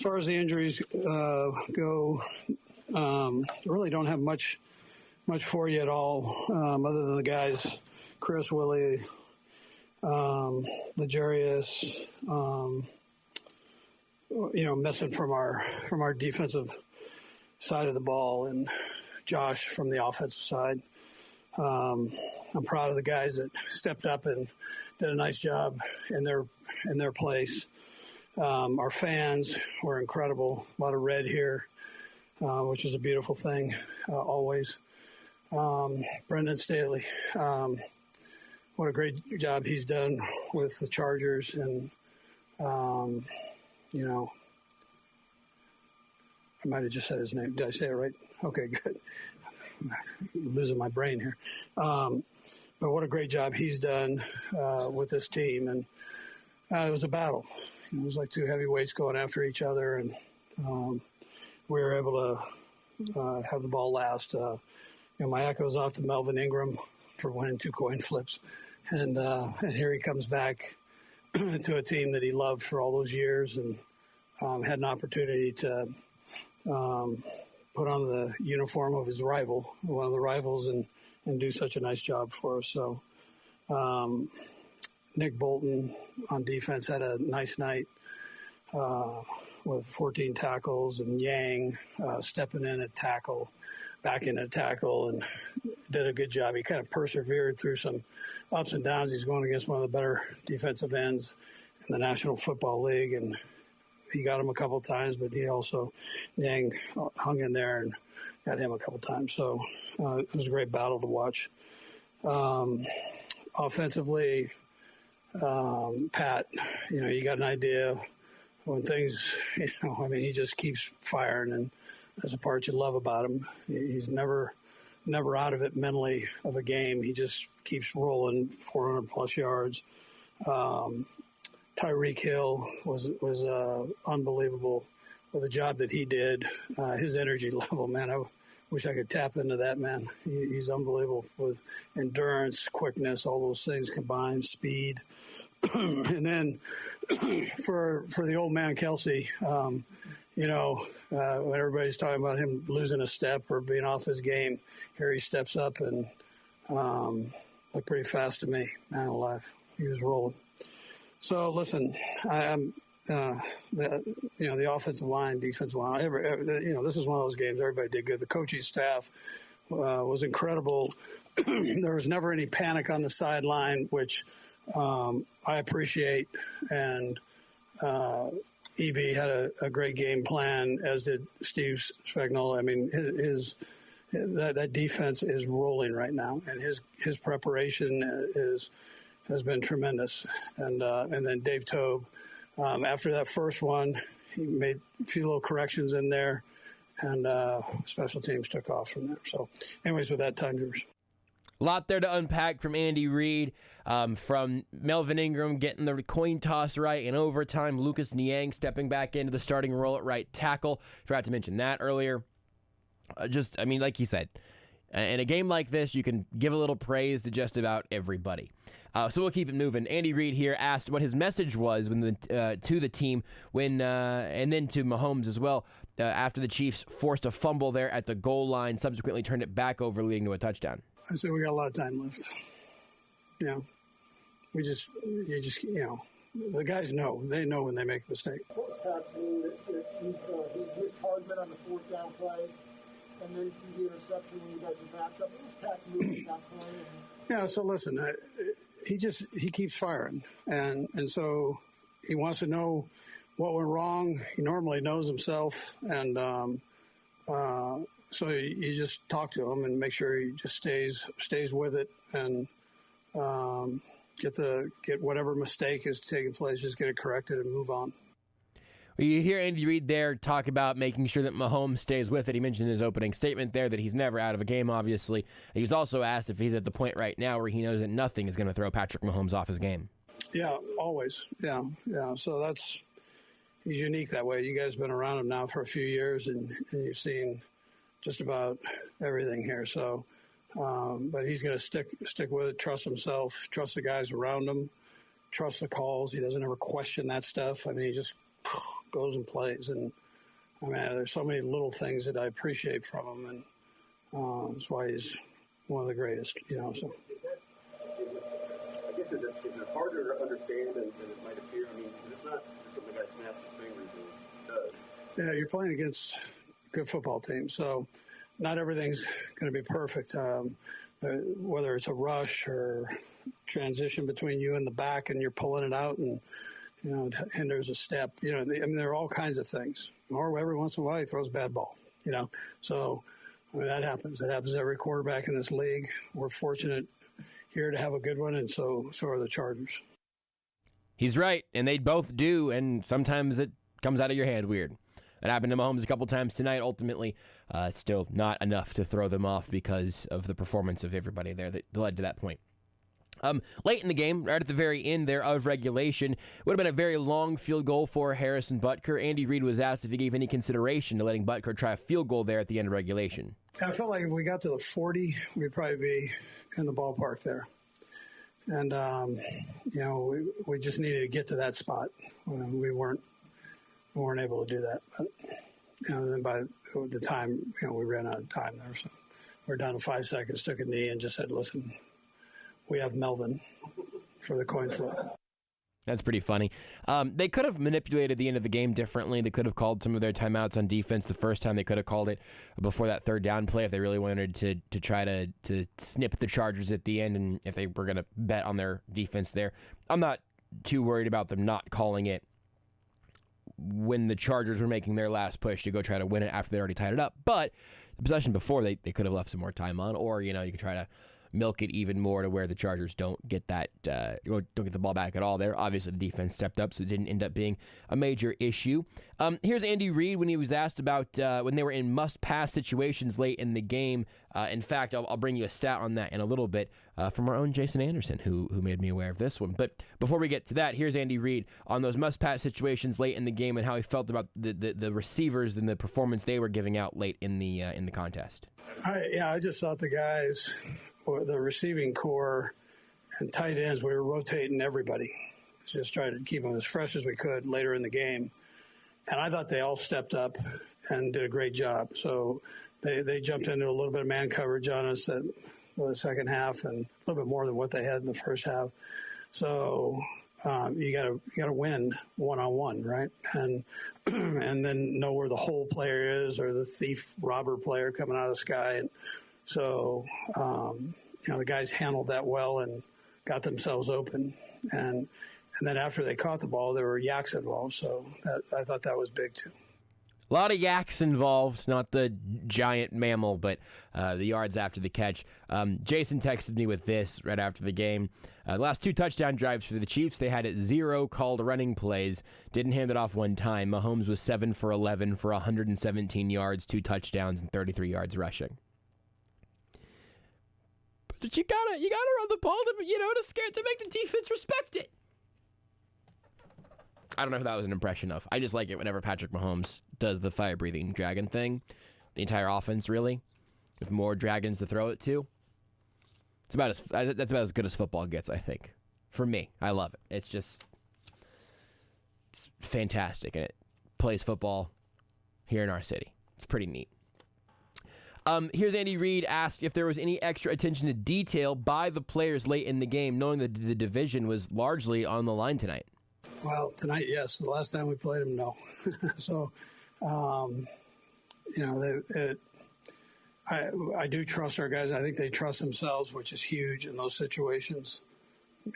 the injuries go, really don't have much for you at all, other than the guys, Chris, Willie, Legarius, missing from our defensive side of the ball, and Josh from the offensive side. I'm proud of the guys that stepped up and did a nice job in their place. Our fans were incredible. A lot of red here, which is a beautiful thing, always. Brendan Staley, what a great job he's done with the Chargers, and I might have just said his name. Did I say it right? Okay, good. I'm losing my brain here. But what a great job he's done with this team. And it was a battle. It was like two heavyweights going after each other, and we were able to have the ball last. My echo's off to Melvin Ingram for winning 2 coin flips. And here he comes back to a team that he loved for all those years, and had an opportunity to put on the uniform of his rival, one of the rivals, and do such a nice job for us. So Nick Bolton on defense had a nice night with 14 tackles, and Yang stepping in at tackle, back in at tackle, and did a good job. He kind of persevered through some ups and downs. He's going against one of the better defensive ends in the National Football League, and he got him a couple times, but he also, Yang, hung in there and got him a couple times. So it was a great battle to watch. Offensively, Pat, you got an idea when things, he just keeps firing, and that's the part you love about him. He's never out of it mentally of a game. He just keeps rolling 400-plus yards. Tyreek Hill was unbelievable with the job that he did. His energy level, man, I wish I could tap into that, man. He's unbelievable with endurance, quickness, all those things combined, speed. And then for the old man, Kelsey, when everybody's talking about him losing a step or being off his game, here he steps up and looked pretty fast to me, man alive. He was rolling. So listen, the offensive line, defensive line, this is one of those games everybody did good. The coaching staff was incredible. There was never any panic on the sideline, which I appreciate. And EB had a great game plan, as did Steve Spagnuolo. I mean, that defense is rolling right now, and his preparation has been tremendous. And then Dave Tobe, after that first one, he made a few little corrections in there, and special teams took off from there. So, anyways, with that, time's yours. A lot there to unpack from Andy Reid, from Melvin Ingram getting the coin toss right in overtime, Lucas Niang stepping back into the starting role at right tackle. Forgot to mention that earlier. Like he said, in a game like this, you can give a little praise to just about everybody. So we'll keep it moving. Andy Reid here asked what his message was to the team and then to Mahomes as well, after the Chiefs forced a fumble there at the goal line, subsequently turned it back over, leading to a touchdown. I said we got a lot of time left. The guys know. They know when they make a mistake. He missed Hardman on the fourth down play, and then the interception when you guys were backed up. It was Pat moving that play. Yeah, so listen, he keeps firing, and so he wants to know what went wrong. He normally knows himself, and so you just talk to him and make sure he just stays with it, and get whatever mistake is taking place, just get it corrected and move on. You hear Andy Reid there talk about making sure that Mahomes stays with it. He mentioned in his opening statement there that he's never out of a game, obviously. He was also asked if he's at the point right now where he knows that nothing is going to throw Patrick Mahomes off his game. Yeah, always. Yeah. So he's unique that way. You guys have been around him now for a few years, and you've seen just about everything here. So, but he's going to stick with it, trust himself, trust the guys around him, trust the calls. He doesn't ever question that stuff. I mean, he just goes and plays, and there's so many little things that I appreciate from him, and that's why he's one of the greatest. So. I guess is it harder to understand than it might appear? I mean, it's not just something the guy snaps his fingers and does. Yeah, you're playing against a good football team, so not everything's going to be perfect. Whether it's a rush or transition between you and the back, and you're pulling it out, and and there's a step, there are all kinds of things. Or every once in a while he throws a bad ball, So, that happens. It happens to every quarterback in this league. We're fortunate here to have a good one, and so are the Chargers. He's right, and they both do, and sometimes it comes out of your hand weird. It happened to Mahomes a couple times tonight. Ultimately, still not enough to throw them off because of the performance of everybody there that led to that point. Late in the game, right at the very end there of regulation, would have been a very long field goal for Harrison Butker. Andy Reid was asked if he gave any consideration to letting Butker try a field goal there at the end of regulation. I felt like if we got to the 40, we'd probably be in the ballpark there. And, we just needed to get to that spot. We weren't able to do that. But, then by the time, we ran out of time there. So we're down to 5 seconds, took a knee, and just said, listen, we have Melvin for the coin flip. That's pretty funny. They could have manipulated the end of the game differently. They could have called some of their timeouts on defense the first time. They could have called it before that third down play if they really wanted to try to snip the Chargers at the end, and if they were going to bet on their defense there. I'm not too worried about them not calling it when the Chargers were making their last push to go try to win it after they already tied it up. But the possession before, they could have left some more time on, or, you could try to milk it even more to where the Chargers don't get don't get the ball back at all there. Obviously, the defense stepped up, so it didn't end up being a major issue. Here's Andy Reid when he was asked about when they were in must-pass situations late in the game. In fact, I'll bring you a stat on that in a little bit from our own Jason Anderson, who made me aware of this one. But before we get to that, here's Andy Reid on those must-pass situations late in the game and how he felt about the receivers and the performance they were giving out late in the contest. I just thought the guys, the receiving core and tight ends, we were rotating everybody. Just tried to keep them as fresh as we could later in the game. And I thought they all stepped up and did a great job. So they jumped into a little bit of man coverage on us at the second half, and a little bit more than what they had in the first half. So you gotta win one-on-one, right? And and then know where the hole player is or the thief robber player coming out of the sky. And so the guys handled that well and got themselves open. And then after they caught the ball, there were yaks involved. So I thought that was big too. A lot of yaks involved, not the giant mammal, but the yards after the catch. Jason texted me with this right after the game. The last 2 touchdown drives for the Chiefs, they had 0 called running plays, didn't hand it off one time. Mahomes was 7 for 11 for 117 yards, 2 touchdowns, and 33 yards rushing. But you gotta run the ball to make the defense respect it. I don't know who that was an impression of. I just like it whenever Patrick Mahomes does the fire-breathing dragon thing. The entire offense, really, with more dragons to throw it to. That's about as good as football gets, I think. For me, I love it. It's fantastic, and it plays football here in our city. It's pretty neat. Here's Andy Reid asked if there was any extra attention to detail by the players late in the game, knowing that the division was largely on the line tonight. Well, tonight, yes. The last time we played them, no. So, I do trust our guys. I think they trust themselves, which is huge in those situations.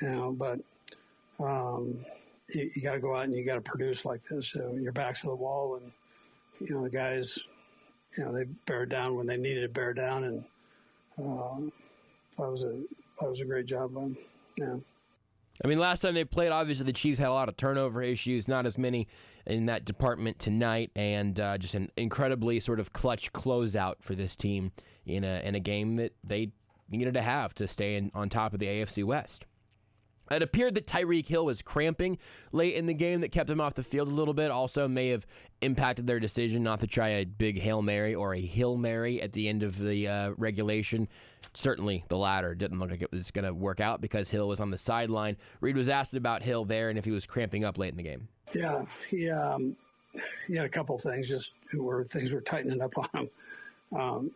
But you got to go out and you got to produce like this. Your back's to the wall, and the guys, they bear down when they needed to bear down, and that was a great job by them. Yeah. I mean, last time they played, obviously the Chiefs had a lot of turnover issues, not as many in that department tonight, and just an incredibly sort of clutch closeout for this team in a game that they needed to have to stay on top of the AFC West. It appeared that Tyreek Hill was cramping late in the game that kept him off the field a little bit. Also may have impacted their decision not to try a big Hail Mary or a Hill Mary at the end of the regulation. Certainly the latter didn't look like it was going to work out because Hill was on the sideline. Reid was asked about Hill there and if he was cramping up late in the game. Yeah, he had a couple of things where things were tightening up on him,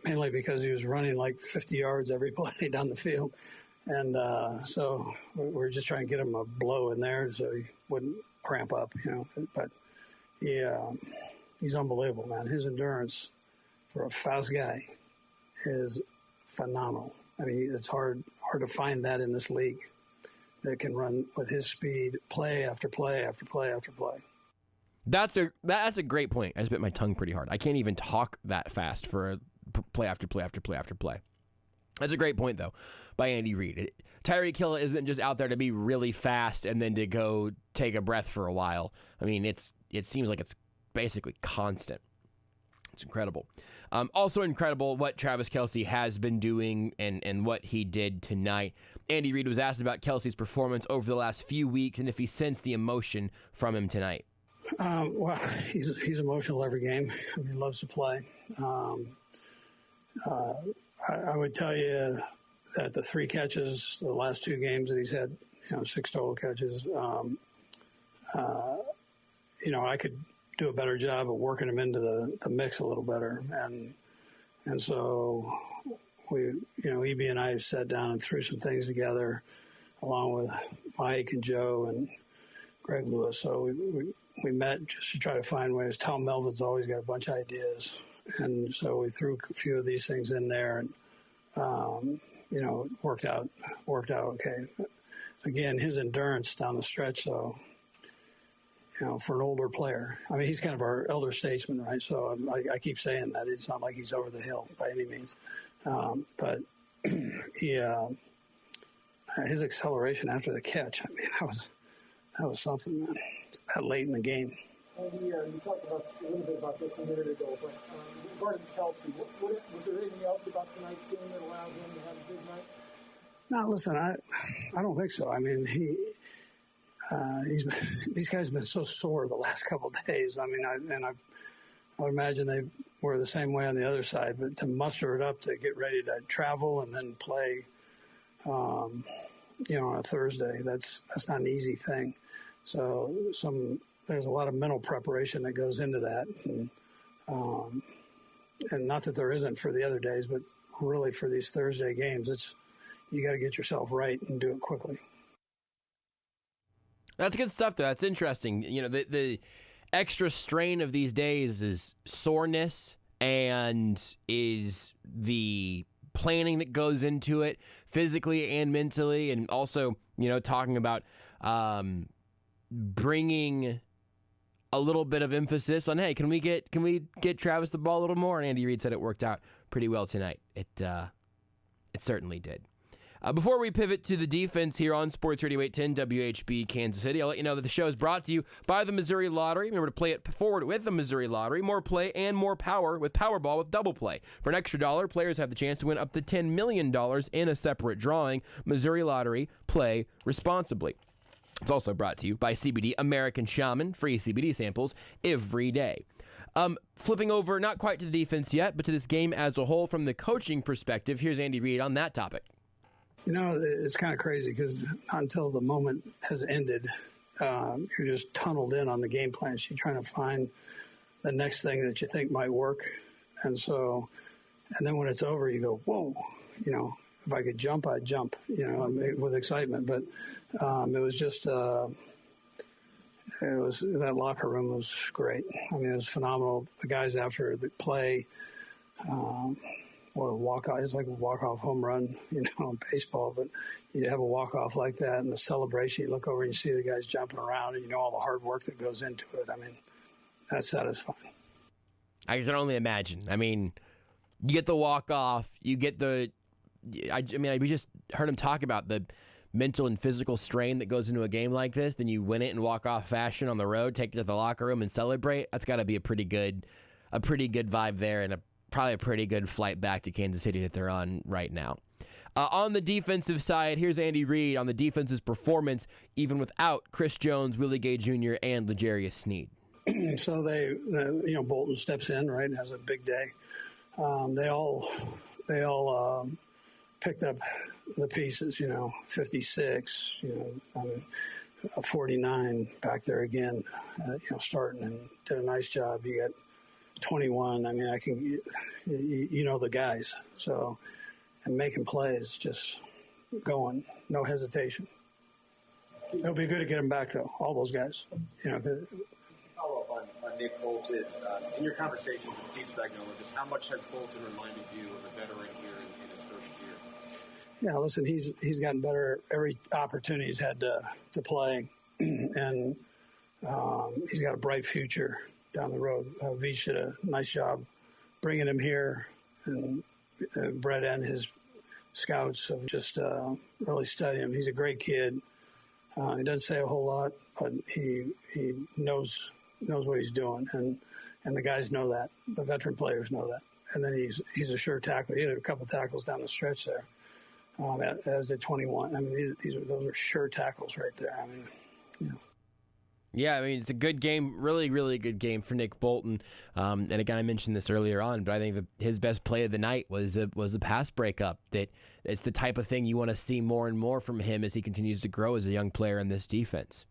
mainly because he was running like 50 yards every play down the field. And so we're just trying to get him a blow in there so he wouldn't cramp up, But he's unbelievable, man. His endurance for a fast guy is phenomenal. I mean, it's hard to find that in this league that can run with his speed, play after play after play after play. That's a great point. I just bit my tongue pretty hard. I can't even talk that fast for play after play after play after play. That's a great point, though, by Andy Reid. Tyreek Hill isn't just out there to be really fast and then to go take a breath for a while. I mean, it seems like it's basically constant. It's incredible. Also incredible what Travis Kelsey has been doing and what he did tonight. Andy Reid was asked about Kelsey's performance over the last few weeks and if he sensed the emotion from him tonight. Well, he's emotional every game. I mean, he loves to play. I would tell you that the 3 catches, the last 2 games that he's had, 6 total catches, I could do a better job of working him into the mix a little better. And so we, EB and I have sat down and threw some things together along with Mike and Joe and Greg Lewis. So we met just to try to find ways. Tom Melvin's always got a bunch of ideas. And so we threw a few of these things in there and, it worked out okay. Again, his endurance down the stretch, though, for an older player. I mean, he's kind of our elder statesman, right? So I keep saying that. It's not like he's over the hill by any means. But his acceleration after the catch, I mean, that was something, man. That late in the game. Andy, you talked a little bit about this a minute ago, but regarding Kelsey, was there anything else about tonight's game that allowed him to have a big night? No, listen, I don't think so. I mean, these guys have been so sore the last couple of days. I mean, I would imagine they were the same way on the other side, but to muster it up to get ready to travel and then play, on a Thursday, that's not an easy thing. So there's a lot of mental preparation that goes into that, and not that there isn't for the other days, but really for these Thursday games, you got to get yourself right and do it quickly. That's good stuff, though. That's interesting. You know, the extra strain of these days is soreness and is the planning that goes into it physically and mentally, and also, you know, talking about bringing a little bit of emphasis on, hey, can we get Travis the ball a little more? And Andy Reid said it worked out pretty well tonight. It certainly did. Before we pivot to the defense here on Sports Radio 810 WHB Kansas City, I'll let you know that the show is brought to you by the Missouri Lottery. Remember to play it forward with the Missouri Lottery. More play and more power with Powerball with Double Play. For an extra $1, players have the chance to win up to $10 million in a separate drawing. Missouri Lottery, play responsibly. It's also brought to you by CBD American Shaman. Free CBD samples every day. Flipping over, not quite to the defense yet, but to this game as a whole from the coaching perspective. Here's Andy Reid on that topic. You know, it's kind of crazy because not until the moment has ended, you're just tunneled in on the game plan. You're trying to find the next thing that you think might work. And then when it's over, you go, whoa, you know, if I could jump, I'd jump, you know, with excitement. But it was just, that locker room was great. I mean, it was phenomenal. The guys after the play, or a walk-off. It's like a walk-off home run, you know, in baseball. But you have a walk-off like that, and the celebration, you look over and you see the guys jumping around, and you know all the hard work that goes into it. I mean, that's satisfying. I can only imagine. I mean, you get the walk-off, you get the we just heard him talk about the mental and physical strain that goes into a game like this. Then you win it in walk-off fashion on the road, take it to the locker room and celebrate. That's got to be a pretty good vibe there, and probably a pretty good flight back to Kansas City that they're on right now. On the defensive side, here's Andy Reid on the defense's performance, even without Chris Jones, Willie Gay Jr., and L'Jarius Sneed. So Bolton steps in, right, and has a big day. They all picked up the pieces, 56, 49 back there again, starting, and did a nice job. You got 21. I mean, the guys. So, and making plays, just going, no hesitation. It'll be good to get them back, though, all those guys. Follow up on Nick Bolton. In your conversation with Steve Spagnuolo, just how much has Bolton reminded you of a veteran here in his first year? Yeah, listen, he's gotten better every opportunity he's had to play, and he's got a bright future down the road. Veach did a nice job bringing him here, and Brett and his scouts have just really studied him. He's a great kid. He doesn't say a whole lot, but he knows what he's doing, and the guys know that. The veteran players know that. And then he's a sure tackle. He had a couple tackles down the stretch there, as did 21. I mean, those are sure tackles right there. I mean, Yeah, I mean, it's a good game, really, really good game for Nick Bolton. And again, I mentioned this earlier on, but I think his best play of the night was a pass breakup. That it's the type of thing you want to see more and more from him as he continues to grow as a young player in this defense.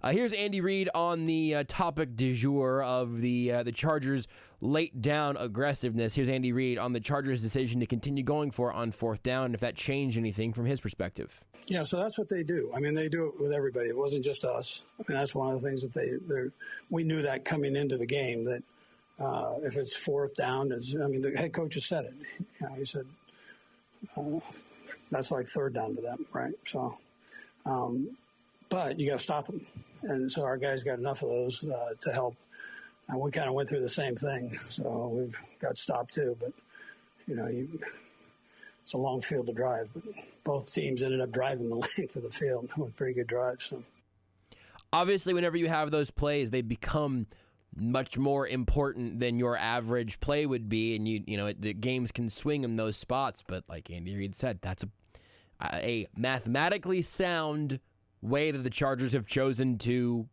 Here's Andy Reid on the topic du jour of the Chargers' late down aggressiveness. Here's Andy Reid on the Chargers' decision to continue going for it on fourth down, and if that changed anything from his perspective. Yeah, so that's what they do. I mean, they do it with everybody. It wasn't just us. I mean, that's one of the things that we knew that coming into the game, that if it's fourth down, the head coach has said it. He said that's like third down to them, right? So, but you got to stop them. And so our guys got enough of those to help. And we kind of went through the same thing. So we've got stopped too. But, it's a long field to drive. But both teams ended up driving the length of the field with pretty good drives. So. Obviously, whenever you have those plays, they become much more important than your average play would be. And, the games can swing in those spots. But like Andy Reid said, that's a mathematically sound way that the Chargers have chosen to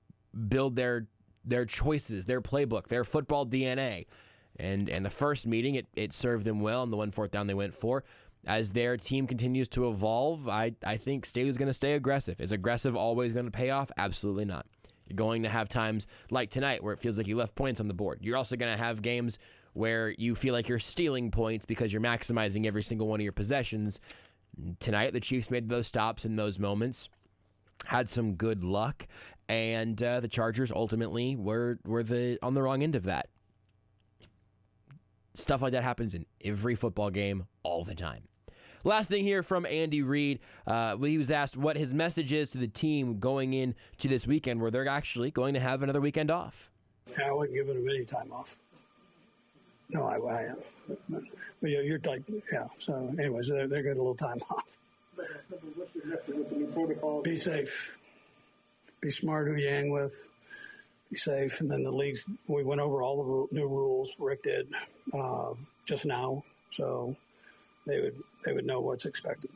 build their choices, their playbook, their football DNA. And the first meeting, it served them well, and the 1 4th down they went for. As their team continues to evolve, I think Staley's going to stay aggressive. Is aggressive always going to pay off? Absolutely not. You're going to have times like tonight where it feels like you left points on the board. You're also going to have games where you feel like you're stealing points because you're maximizing every single one of your possessions. Tonight, the Chiefs made those stops in those moments. had some good luck, and the Chargers ultimately were on the wrong end of that. Stuff like that happens in every football game all the time. Last thing here from Andy Reid. He was asked what his message is to the team going into this weekend where they're actually going to have another weekend off. I wasn't giving them any time off. No, I am. But you're like, yeah. So anyways, they're getting a little time off. Be safe. Be smart who you hang with. Be safe. And then the leagues, we went over all the new rules. Rick did just now. So they would know what's expected.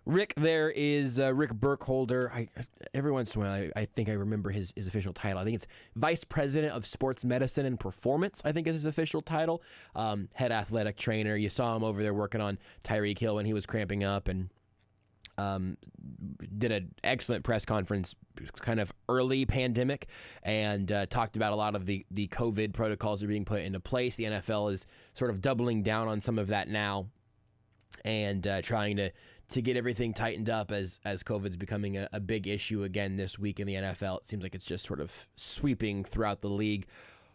Rick there is Rick Burkholder. Every once in a while, I think I remember his official title. I think it's Vice President of Sports Medicine and Performance, I think is his official title. Head athletic trainer. You saw him over there working on Tyreek Hill when he was cramping up, and did an excellent press conference kind of early pandemic, and talked about a lot of the COVID protocols that are being put into place. The NFL is sort of doubling down on some of that now, and trying to get everything tightened up as COVID's becoming a big issue again this week in the NFL. It seems like it's just sort of sweeping throughout the league.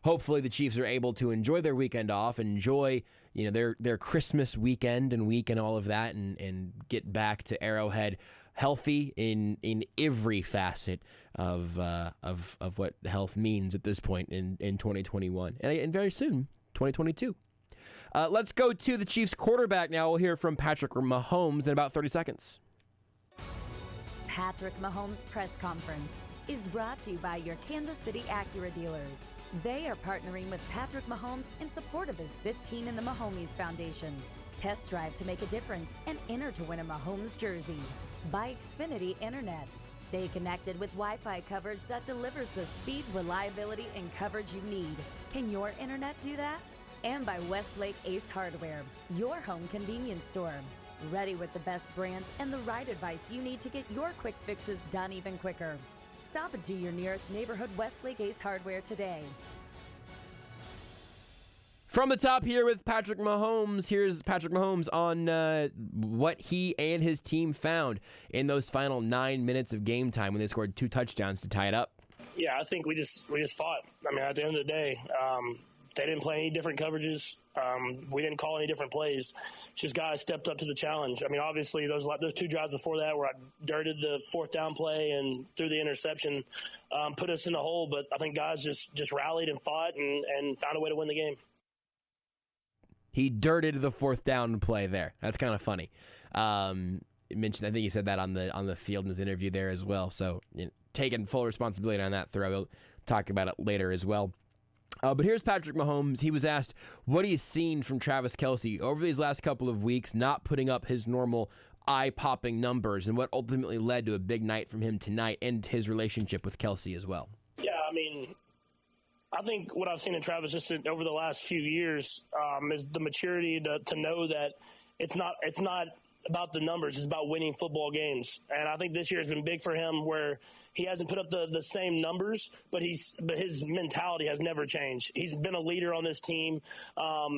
Hopefully the Chiefs are able to enjoy their weekend off, enjoy their Christmas weekend and week and all of that, and get back to Arrowhead healthy in every facet of what health means at this point in 2021 and very soon 2022. Let's go to the Chiefs quarterback now. We'll hear from Patrick Mahomes in about 30 seconds. Patrick Mahomes' press conference is brought to you by your Kansas City Acura dealers. They are partnering with Patrick Mahomes in support of his 15 in the Mahomes Foundation. Test drive to make a difference and enter to win a Mahomes jersey. By Xfinity Internet. Stay connected with Wi-Fi coverage that delivers the speed, reliability, and coverage you need. Can your internet do that? And by Westlake Ace Hardware, your home convenience store. Ready with the best brands and the right advice you need to get your quick fixes done even quicker. Stop into your nearest neighborhood Westlake Ace Hardware today. From the top here with Patrick Mahomes, here's Patrick Mahomes on what he and his team found in those final 9 minutes of game time when they scored 2 touchdowns to tie it up. Yeah, I think we just fought. I mean, at the end of the day, they didn't play any different coverages. We didn't call any different plays. Just guys stepped up to the challenge. I mean, obviously, those 2 drives before that where I dirted the 4th down play and threw the interception, put us in the hole. But I think guys just rallied and fought and found a way to win the game. He dirted the 4th down play there. That's kind of funny. Mentioned, I think he said that on the field in his interview there as well. So taking full responsibility on that throw. We'll talk about it later as well. But here's Patrick Mahomes. He was asked what he's seen from Travis Kelsey over these last couple of weeks, not putting up his normal eye-popping numbers, and what ultimately led to a big night from him tonight and his relationship with Kelsey as well. Yeah, I mean, I think what I've seen in Travis just over the last few years is the maturity to know that it's not about the numbers. It's about winning football games. And I think this year has been big for him where he hasn't put up the same numbers, but his mentality has never changed. He's been a leader on this team.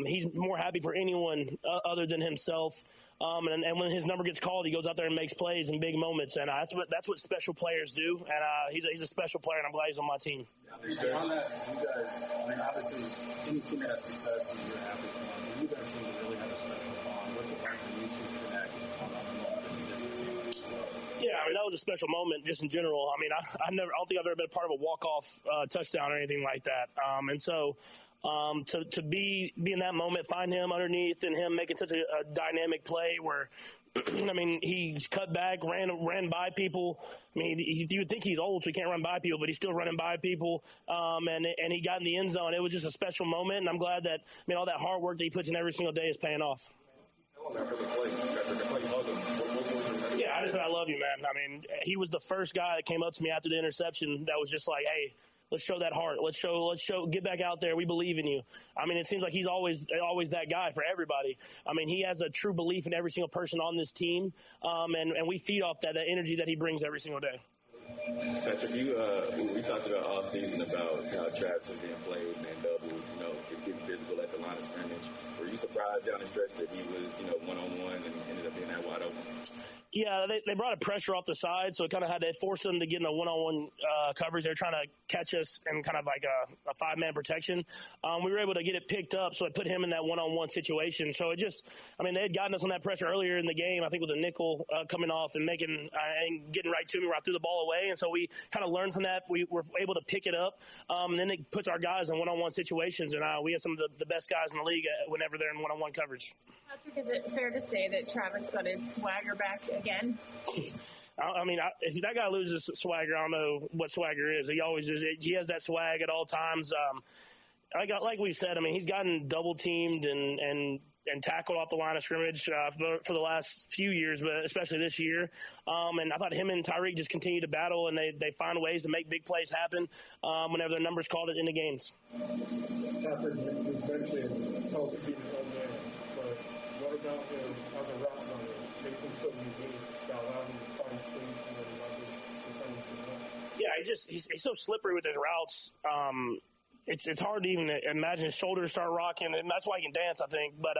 He's more happy for anyone other than himself. And when his number gets called, he goes out there and makes plays in big moments. And that's what special players do. And he's a special player, and I'm glad he's on my team. On that, you guys, I mean, obviously, any team that has success in your average one, you guys seem to really have a special bond. What's it like for you to connect on that moment that you did with the Yeah, I mean, that was a special moment just in general. I mean, I don't think I've ever been part of a walk-off touchdown or anything like that. And so to be in that moment, find him underneath and him making such a dynamic play where, I mean, he's cut back, ran by people. I mean, you would think he's old, so he can't run by people, but he's still running by people. And he got in the end zone. It was just a special moment, and I'm glad that, I mean, all that hard work that he puts in every single day is paying off. Yeah, I just said I love you, man. I mean, he was the first guy that came up to me after the interception that was just like, hey, let's show that heart. Let's show, get back out there. We believe in you. I mean, it seems like he's always that guy for everybody. I mean, he has a true belief in every single person on this team, and we feed off that energy that he brings every single day. Patrick, we talked about all season about how Travis was being played and double, getting physical at the line of scrimmage. Were you surprised down the stretch that he was, one-on-one and ended up being that wide open? Yeah, they brought a pressure off the side, so it kind of had to force them to get in a one-on-one coverage. They were trying to catch us in kind of like a five-man protection. We were able to get it picked up, so it put him in that one-on-one situation. So it just, I mean, they had gotten us on that pressure earlier in the game, I think with a nickel coming off and making and getting right to me where I threw the ball away. And so we kind of learned from that. We were able to pick it up, and then it puts our guys in one-on-one situations. And we have some of the best guys in the league whenever they're in one-on-one coverage. Patrick, is it fair to say that Travis got his swagger back again? I mean, if that guy loses swagger, I don't know what swagger is. He always is. He has that swag at all times. Like we've said, I mean, he's gotten double teamed and tackled off the line of scrimmage for the last few years, but especially this year. And I thought him and Tyreek just continue to battle, and they find ways to make big plays happen whenever their numbers called it in the games. Patrick, you mentioned Kelsey being his own man, but what about him as a route runner? Makes him so unique that allows him to find space and then leverage. Yeah, he's so slippery with his routes. It's hard to even imagine his shoulders start rocking, and that's why he can dance, I think. But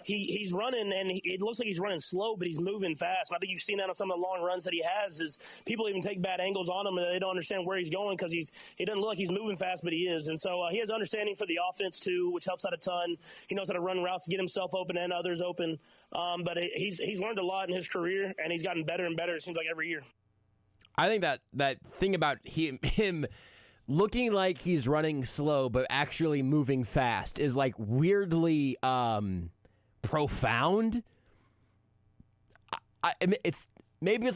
he's running, and it looks like he's running slow, but he's moving fast. And I think you've seen that on some of the long runs that he has. Is people even take bad angles on him, and they don't understand where he's going because he doesn't look like he's moving fast, but he is. And so he has understanding for the offense too, which helps out a ton. He knows how to run routes to get himself open and others open. But he's learned a lot in his career, and he's gotten better and better. It seems like every year. I think that thing about him looking like he's running slow but actually moving fast is like weirdly profound. I mean, it's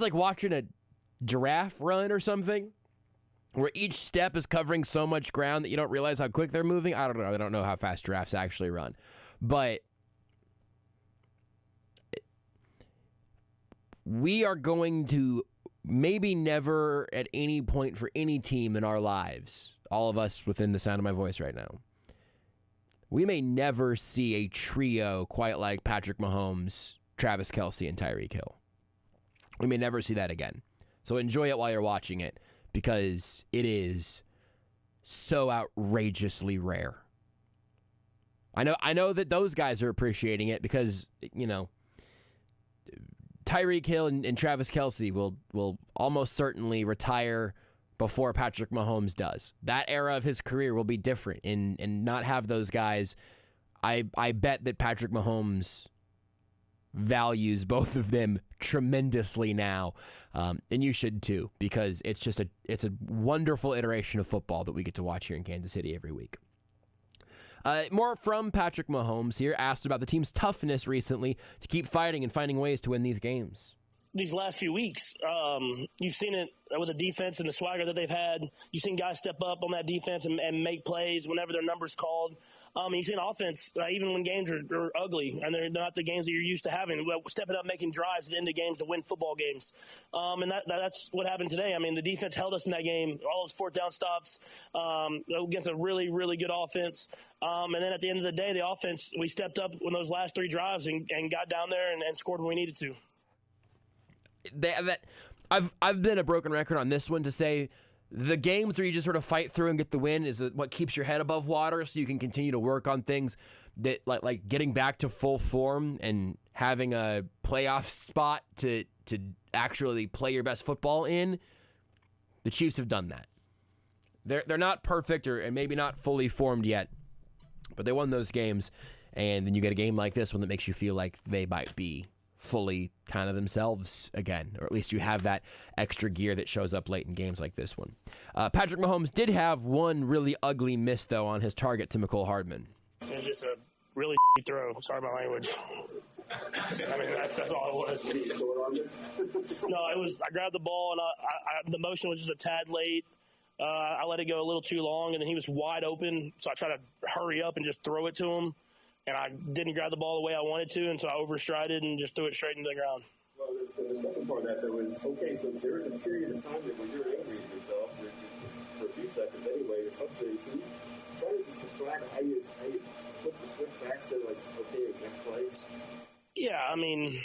like watching a giraffe run or something, where each step is covering so much ground that you don't realize how quick they're moving. I don't know. I don't know how fast giraffes actually run, but we are going to maybe never at any point for any team in our lives, all of us within the sound of my voice right now, we may never see a trio quite like Patrick Mahomes, Travis Kelsey, and Tyreek Hill. We may never see that again. So enjoy it while you're watching it, because it is so outrageously rare. I know that those guys are appreciating it because, you know, Tyreek Hill and Travis Kelsey will almost certainly retire before Patrick Mahomes does. That era of his career will be different and not have those guys. I bet that Patrick Mahomes values both of them tremendously now, and you should too, because it's a wonderful iteration of football that we get to watch here in Kansas City every week. More from Patrick Mahomes here, asked about the team's toughness recently to keep fighting and finding ways to win these games. These last few weeks, you've seen it with the defense and the swagger that they've had. You've seen guys step up on that defense and make plays whenever their number's called. You've seen offense, even when games are ugly and they're not the games that you're used to having, stepping up, making drives at the end of games to win football games. And that's what happened today. I mean, the defense held us in that game, all those fourth down stops against a really, really good offense. And then at the end of the day, the offense, we stepped up in those last three drives and got down there and scored when we needed to. I've been a broken record on this one to say the games where you just sort of fight through and get the win is what keeps your head above water, so you can continue to work on things that like getting back to full form and having a playoff spot to actually play your best football in. The Chiefs have done that. They're not perfect and maybe not fully formed yet, but they won those games, and then you get a game like this one that makes you feel like they might be fully kind of themselves again, or at least you have that extra gear that shows up late in games like this one. Patrick Mahomes did have one really ugly miss, though, on his target to Mecole Hardman. It was just a really throw. Sorry my language. I mean, that's all it was. No, it was. I grabbed the ball, and the motion was just a tad late. I let it go a little too long, and then he was wide open, so I tried to hurry up and just throw it to him. And I didn't grab the ball the way I wanted to, and so I overstrided and just threw it straight into the ground. Well, the second part of that, though, is, okay, so there was a period of time that when you're angry at yourself, for a few seconds anyway, can you try to describe how you flip the switch back to, like, okay, next play? Yeah, I mean,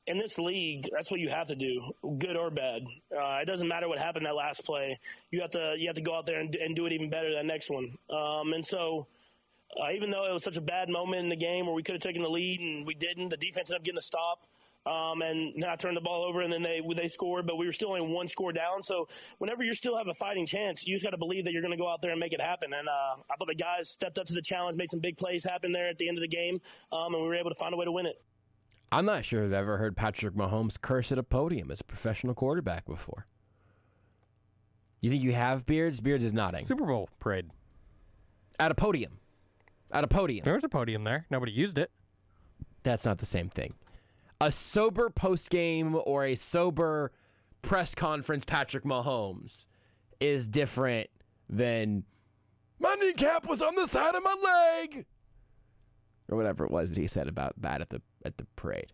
in this league, that's what you have to do, good or bad. It doesn't matter what happened that last play. You have to go out there and do it even better that next one. And so even though it was such a bad moment in the game where we could have taken the lead and we didn't, the defense ended up getting a stop. and then I turned the ball over, and then they scored, but we were still only one score down. So whenever you still have a fighting chance, you just got to believe that you're going to go out there and make it happen. And I thought the guys stepped up to the challenge, made some big plays happen there at the end of the game, and we were able to find a way to win it. I'm not sure I've ever heard Patrick Mahomes curse at a podium as a professional quarterback before. You think you have, Beards? Beards is nodding. Super Bowl parade. At a podium. At a podium. There was a podium there. Nobody used it. That's not the same thing. A sober postgame or a sober press conference Patrick Mahomes is different than my kneecap was on the side of my leg, or whatever it was that he said about that at the parade.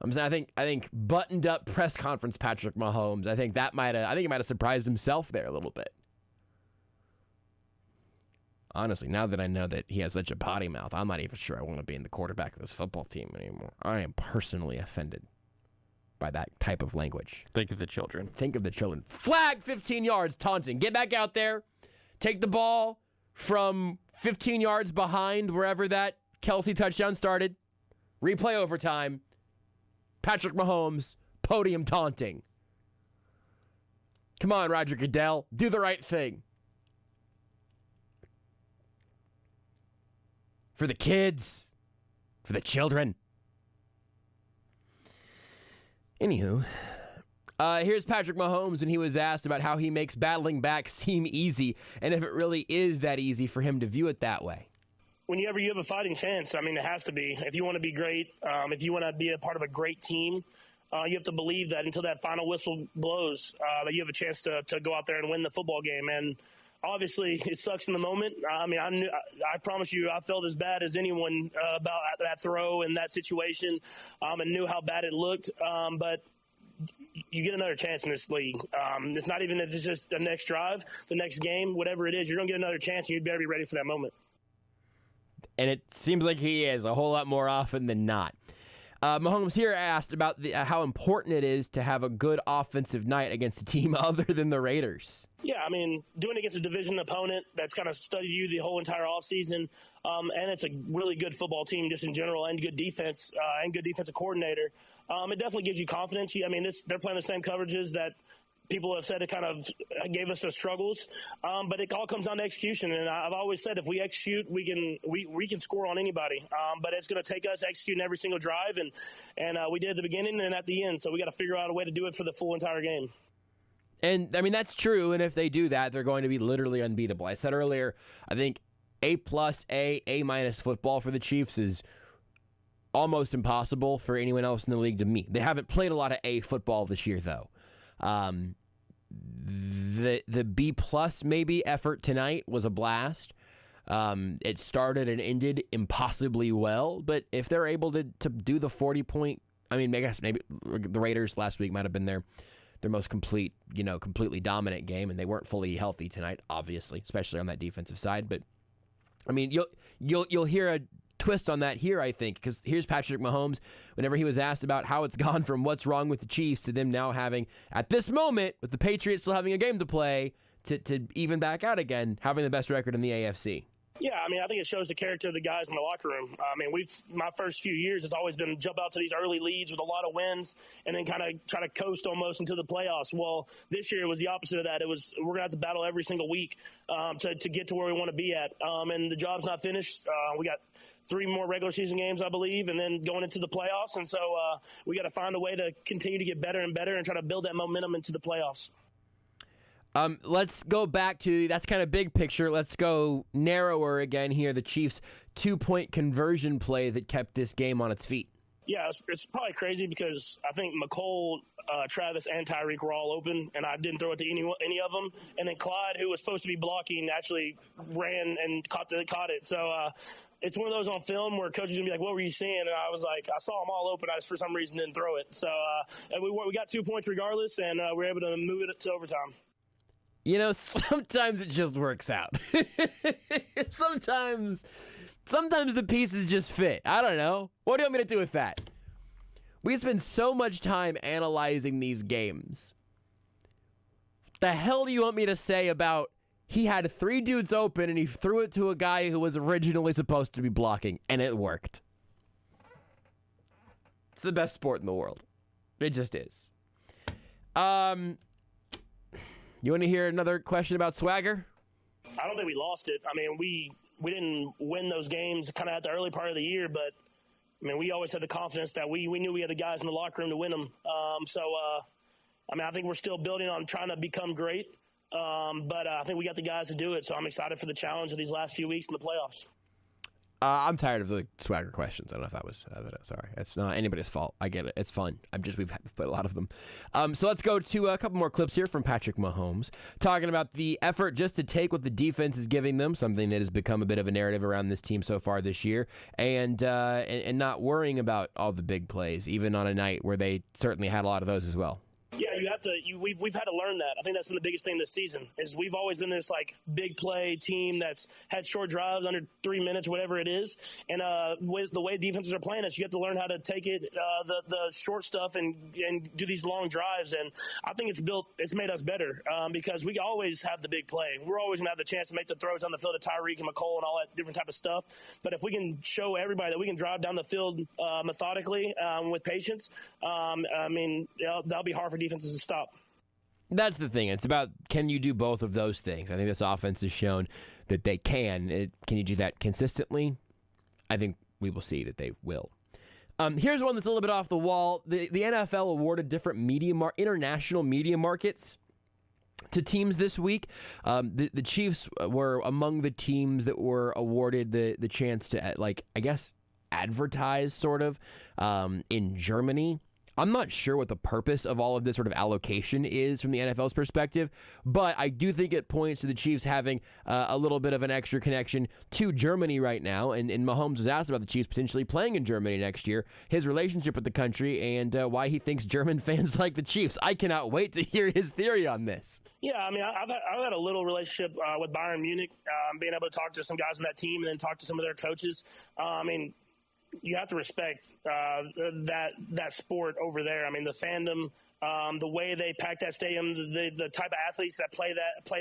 I'm saying I think buttoned up press conference Patrick Mahomes, I think he might have surprised himself there a little bit. Honestly, now that I know that he has such a potty mouth, I'm not even sure I want to be in the quarterback of this football team anymore. I am personally offended by that type of language. Think of the children. Think of the children. Flag 15 yards, taunting. Get back out there. Take the ball from 15 yards behind wherever that Kelsey touchdown started. Replay overtime. Patrick Mahomes, podium taunting. Come on, Roger Goodell. Do the right thing. For the kids. For the children. Anywho, here's Patrick Mahomes when he was asked about how he makes battling back seem easy and if it really is that easy for him to view it that way. Whenever you have a fighting chance, I mean, it has to be. If you want to be great, if you want to be a part of a great team, you have to believe that until that final whistle blows, that you have a chance to go out there and win the football game. And obviously, it sucks in the moment. I mean, I promise you, I felt as bad as anyone about that throw and that situation, and knew how bad it looked. But you get another chance in this league. It's not even if it's just the next drive, the next game, whatever it is, you're going to get another chance, and you better be ready for that moment. And it seems like he is a whole lot more often than not. Mahomes here asked about how important it is to have a good offensive night against a team other than the Raiders. Yeah, I mean, doing it against a division opponent that's kind of studied you the whole entire offseason, and it's a really good football team just in general, and good defense, and good defensive coordinator. It definitely gives you confidence. I mean, they're playing the same coverages that people have said it kind of gave us the struggles, but it all comes down to execution. And I've always said if we execute, we can score on anybody. But it's going to take us executing every single drive, and we did at the beginning and at the end. So we got to figure out a way to do it for the full entire game. And I mean that's true. And if they do that, they're going to be literally unbeatable. I said earlier, I think A+, A- football for the Chiefs is almost impossible for anyone else in the league to meet. They haven't played a lot of A football this year, though. The B+ maybe effort tonight was a blast. It started and ended impossibly well, but if they're able to do the 40-point, I mean, I guess maybe the Raiders last week might have been their most completely dominant game, and they weren't fully healthy tonight, obviously, especially on that defensive side. But I mean, you'll hear a twist on that here, I think, because here's Patrick Mahomes whenever he was asked about how it's gone from what's wrong with the Chiefs to them now having, at this moment, with the Patriots still having a game to play, to even back out again, having the best record in the AFC. Yeah, I mean, I think it shows the character of the guys in the locker room. I mean, my first few years has always been jump out to these early leads with a lot of wins and then kind of try to coast almost into the playoffs. Well, this year it was the opposite of that. We're going to have to battle every single week to get to where we want to be at. And the job's not finished. We got 3 more regular season games, I believe, and then going into the playoffs. And so we got to find a way to continue to get better and better and try to build that momentum into the playoffs. Let's go back to, that's kind of big picture. Let's go narrower again here. The Chiefs' 2-point conversion play that kept this game on its feet. Yeah, it's probably crazy because I think McCole, Travis, and Tyreek were all open, and I didn't throw it to any of them. And then Clyde, who was supposed to be blocking, actually ran and caught it. So it's one of those on film where coaches going to be like, what were you seeing? And I was like, I saw them all open. I just, for some reason, didn't throw it. So and we got 2 points regardless, and we were able to move it to overtime. You know, sometimes it just works out. Sometimes the pieces just fit. I don't know. What do you want me to do with that? We spend so much time analyzing these games. The hell do you want me to say about he had 3 dudes open and he threw it to a guy who was originally supposed to be blocking, and it worked? the best sport in the world. It just is. You want to hear another question about swagger? I don't think we lost it. I mean, we didn't win those games kind of at the early part of the year, but I mean, we always had the confidence that we knew we had the guys in the locker room to win them. I mean, I think we're still building on trying to become great, but I think we got the guys to do it. So I'm excited for the challenge of these last few weeks in the playoffs. I'm tired of the swagger questions. I don't know if that was sorry. It's not anybody's fault. I get it. It's fun. We've put a lot of them. So let's go to a couple more clips here from Patrick Mahomes talking about the effort just to take what the defense is giving them, something that has become a bit of a narrative around this team so far this year, and not worrying about all the big plays, even on a night where they certainly had a lot of those as well. Yeah, you have to. We've had to learn that. I think that's been the biggest thing this season. Is we've always been this like big play team that's had short drives under 3 minutes, whatever it is. And with the way defenses are playing us, you have to learn how to take it, the short stuff, and do these long drives. And I think it's made us better because we always have the big play. We're always gonna have the chance to make the throws on the field to Tyreek and McCole and all that different type of stuff. But if we can show everybody that we can drive down the field methodically with patience, I mean, that'll be hard for defenses to stop. That's the thing. It's about, can you do both of those things? I think this offense has shown that they can. Can you do that consistently? I think we will see that they will. Here's one that's a little bit off the wall. The NFL awarded different international media markets to teams this week. The Chiefs were among the teams that were awarded the chance to, advertise sort of in Germany. I'm not sure what the purpose of all of this sort of allocation is from the NFL's perspective, but I do think it points to the Chiefs having a little bit of an extra connection to Germany right now. And Mahomes was asked about the Chiefs potentially playing in Germany next year, his relationship with the country, and why he thinks German fans like the Chiefs. I cannot wait to hear his theory on this. Yeah, I mean, I've had a little relationship with Bayern Munich, being able to talk to some guys on that team and then talk to some of their coaches. I mean, you have to respect that sport over there. I mean, the fandom, the way they pack that stadium, the type of athletes that play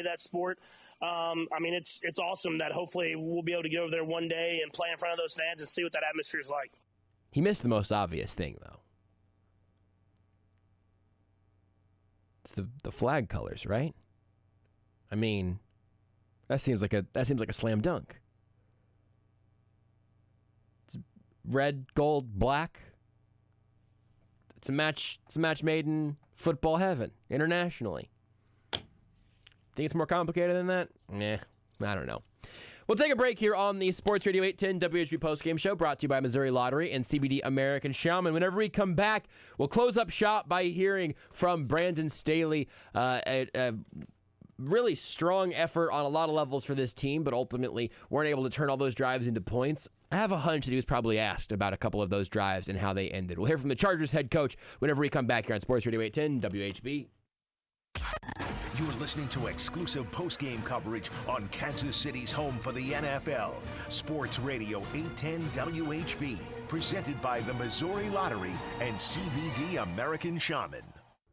that sport. I mean, it's awesome that hopefully we'll be able to get over there one day and play in front of those fans and see what that atmosphere is like. He missed the most obvious thing, though. It's the flag colors, right? I mean, that seems like a slam dunk. Red, gold, black. It's a match made in football heaven, internationally. Think it's more complicated than that? Nah, I don't know. We'll take a break here on the Sports Radio 810 WHB Postgame Show, brought to you by Missouri Lottery and CBD American Shaman. Whenever we come back, we'll close up shop by hearing from Brandon Staley, a really strong effort on a lot of levels for this team, but ultimately weren't able to turn all those drives into points. I have a hunch that he was probably asked about a couple of those drives and how they ended. We'll hear from the Chargers head coach whenever we come back here on Sports Radio 810 WHB. You're listening to exclusive post-game coverage on Kansas City's home for the NFL. Sports Radio 810 WHB, presented by the Missouri Lottery and CBD American Shaman.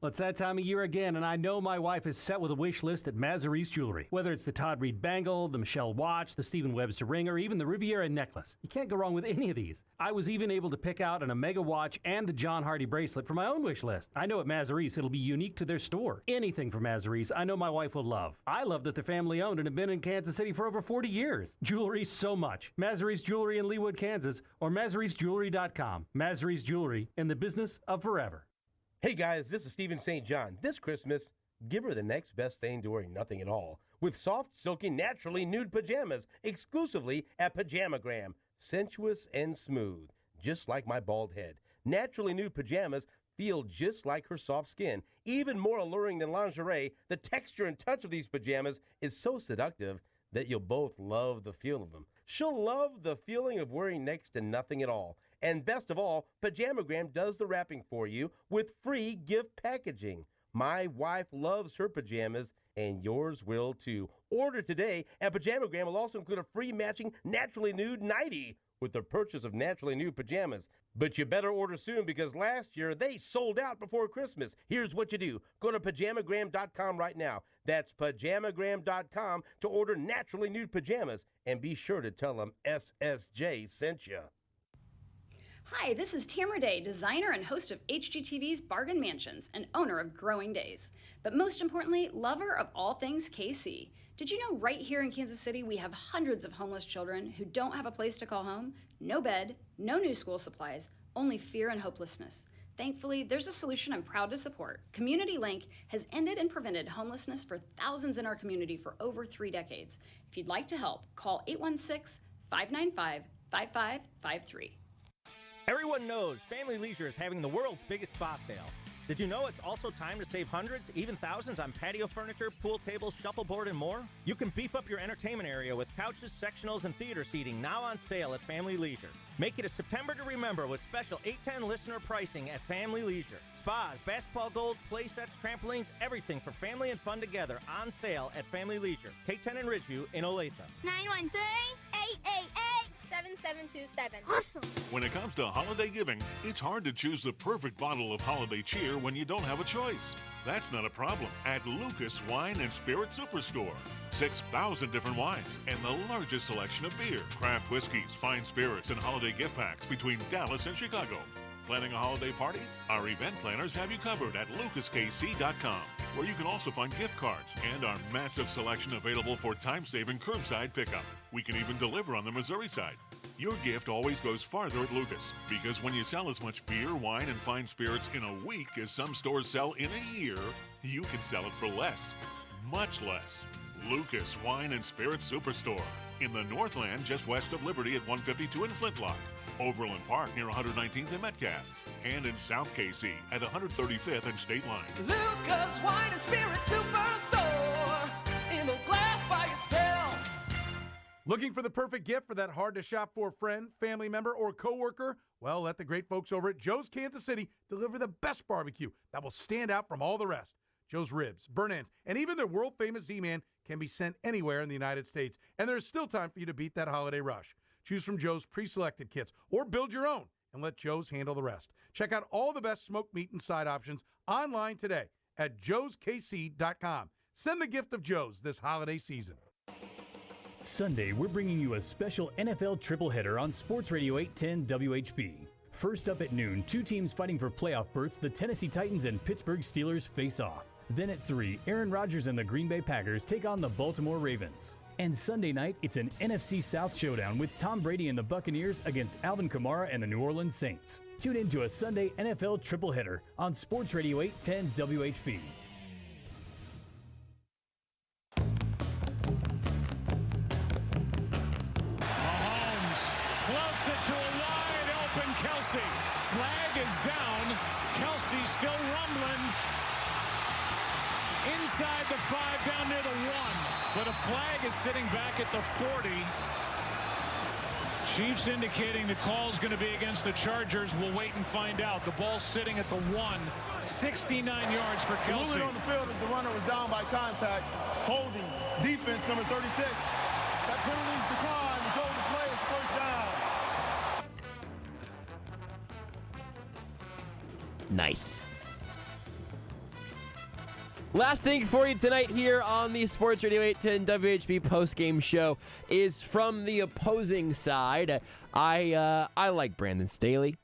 Well, it's that time of year again, and I know my wife is set with a wish list at Mazarise Jewelry. Whether it's the Todd Reed Bangle, the Michelle Watch, the Stephen Webster Ring, or even the Riviera Necklace. You can't go wrong with any of these. I was even able to pick out an Omega Watch and the John Hardy bracelet for my own wish list. I know at Mazarise it'll be unique to their store. Anything from Mazarise I know my wife will love. I love that they're family owned and have been in Kansas City for over 40 years. Jewelry so much. Mazarise Jewelry in Leawood, Kansas, or MazarisJewelry.com. Mazarise Jewelry, in the business of forever. Hey guys, this is Stephen St. John. This Christmas, give her the next best thing to wearing nothing at all with soft, silky, naturally nude pajamas exclusively at Pajamagram. Sensuous and smooth, just like my bald head. Naturally nude pajamas feel just like her soft skin. Even more alluring than lingerie, the texture and touch of these pajamas is so seductive that you'll both love the feel of them. She'll love the feeling of wearing next to nothing at all. And best of all, Pajamagram does the wrapping for you with free gift packaging. My wife loves her pajamas, and yours will too. Order today, and Pajamagram will also include a free matching Naturally Nude nightie with the purchase of Naturally Nude pajamas. But you better order soon, because last year they sold out before Christmas. Here's what you do. Go to Pajamagram.com right now. That's Pajamagram.com to order Naturally Nude pajamas, and be sure to tell them SSJ sent you. Hi, this is Tamara Day, designer and host of HGTV's Bargain Mansions and owner of Growing Days. But most importantly, lover of all things KC. Did you know right here in Kansas City we have hundreds of homeless children who don't have a place to call home, no bed, no new school supplies, only fear and hopelessness. Thankfully, there's a solution I'm proud to support. Community Link has ended and prevented homelessness for thousands in our community for over 3 decades. If you'd like to help, call 816-595-5553. Everyone knows Family Leisure is having the world's biggest spa sale. Did you know it's also time to save hundreds, even thousands on patio furniture, pool tables, shuffleboard, and more? You can beef up your entertainment area with couches, sectionals, and theater seating now on sale at Family Leisure. Make it a September to remember with special 810 listener pricing at Family Leisure. Spas, basketball goals, play sets, trampolines, everything for family and fun together on sale at Family Leisure. K10 in Ridgeview in Olathe. 913-888-7727. Awesome. When it comes to holiday giving, it's hard to choose the perfect bottle of holiday cheer when you don't have a choice. That's not a problem at Lucas Wine and Spirit Superstore. 6,000 different wines and the largest selection of beer, craft whiskeys, fine spirits, and holiday gift packs between Dallas and Chicago. Planning a holiday party? Our event planners have you covered at lucaskc.com, where you can also find gift cards and our massive selection available for time-saving curbside pickup. We can even deliver on the Missouri side. Your gift always goes farther at Lucas, because when you sell as much beer, wine, and fine spirits in a week as some stores sell in a year, you can sell it for less, much less. Lucas Wine and Spirit Superstore in the Northland, just west of Liberty at 152 in Flintlock, Overland Park near 119th and Metcalf, and in South KC at 135th and State Line. Lucas Wine and Spirit Superstore in the glass by itself. Looking for the perfect gift for that hard-to-shop-for friend, family member, or coworker? Well, let the great folks over at Joe's Kansas City deliver the best barbecue that will stand out from all the rest. Joe's ribs, burnt ends, and even their world-famous Z-Man can be sent anywhere in the United States, and there's still time for you to beat that holiday rush. Choose from Joe's pre-selected kits or build your own and let Joe's handle the rest. Check out all the best smoked meat and side options online today at joeskc.com. Send the gift of Joe's this holiday season. Sunday, we're bringing you a special NFL tripleheader on Sports Radio 810 WHB. First up at noon, 2 teams fighting for playoff berths, the Tennessee Titans and Pittsburgh Steelers face off. Then at 3, Aaron Rodgers and the Green Bay Packers take on the Baltimore Ravens. And Sunday night, it's an NFC South showdown with Tom Brady and the Buccaneers against Alvin Kamara and the New Orleans Saints. Tune in to a Sunday NFL tripleheader on Sports Radio 810 WHB. Mahomes floats it to a wide open Kelsey. Flag is down. Kelsey still rumbling. Inside the 5, down near the 1. But a flag is sitting back at the 40. Chiefs indicating the call's going to be against the Chargers. We'll wait and find out. The ball's sitting at the 1. 69 yards for Kelsey. Moving on the field as the runner was down by contact. Holding. Defense number 36. That penalty's declined. Result of the play is first down. Nice. Last thing for you tonight here on the Sports Radio 810 WHB Postgame Show is from the opposing side. I like Brandon Staley.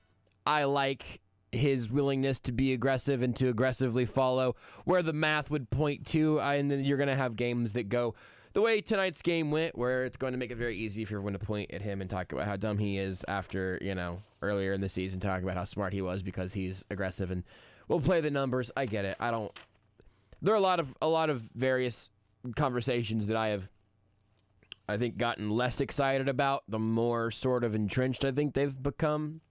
I like his willingness to be aggressive and to aggressively follow where the math would point to. And then you're going to have games that go the way tonight's game went, where it's going to make it very easy if you're going to point at him and talk about how dumb he is after, earlier in the season talking about how smart he was because he's aggressive and will play the numbers. I get it. There are a lot of various conversations that I think, gotten less excited about the more sort of entrenched I think they've become.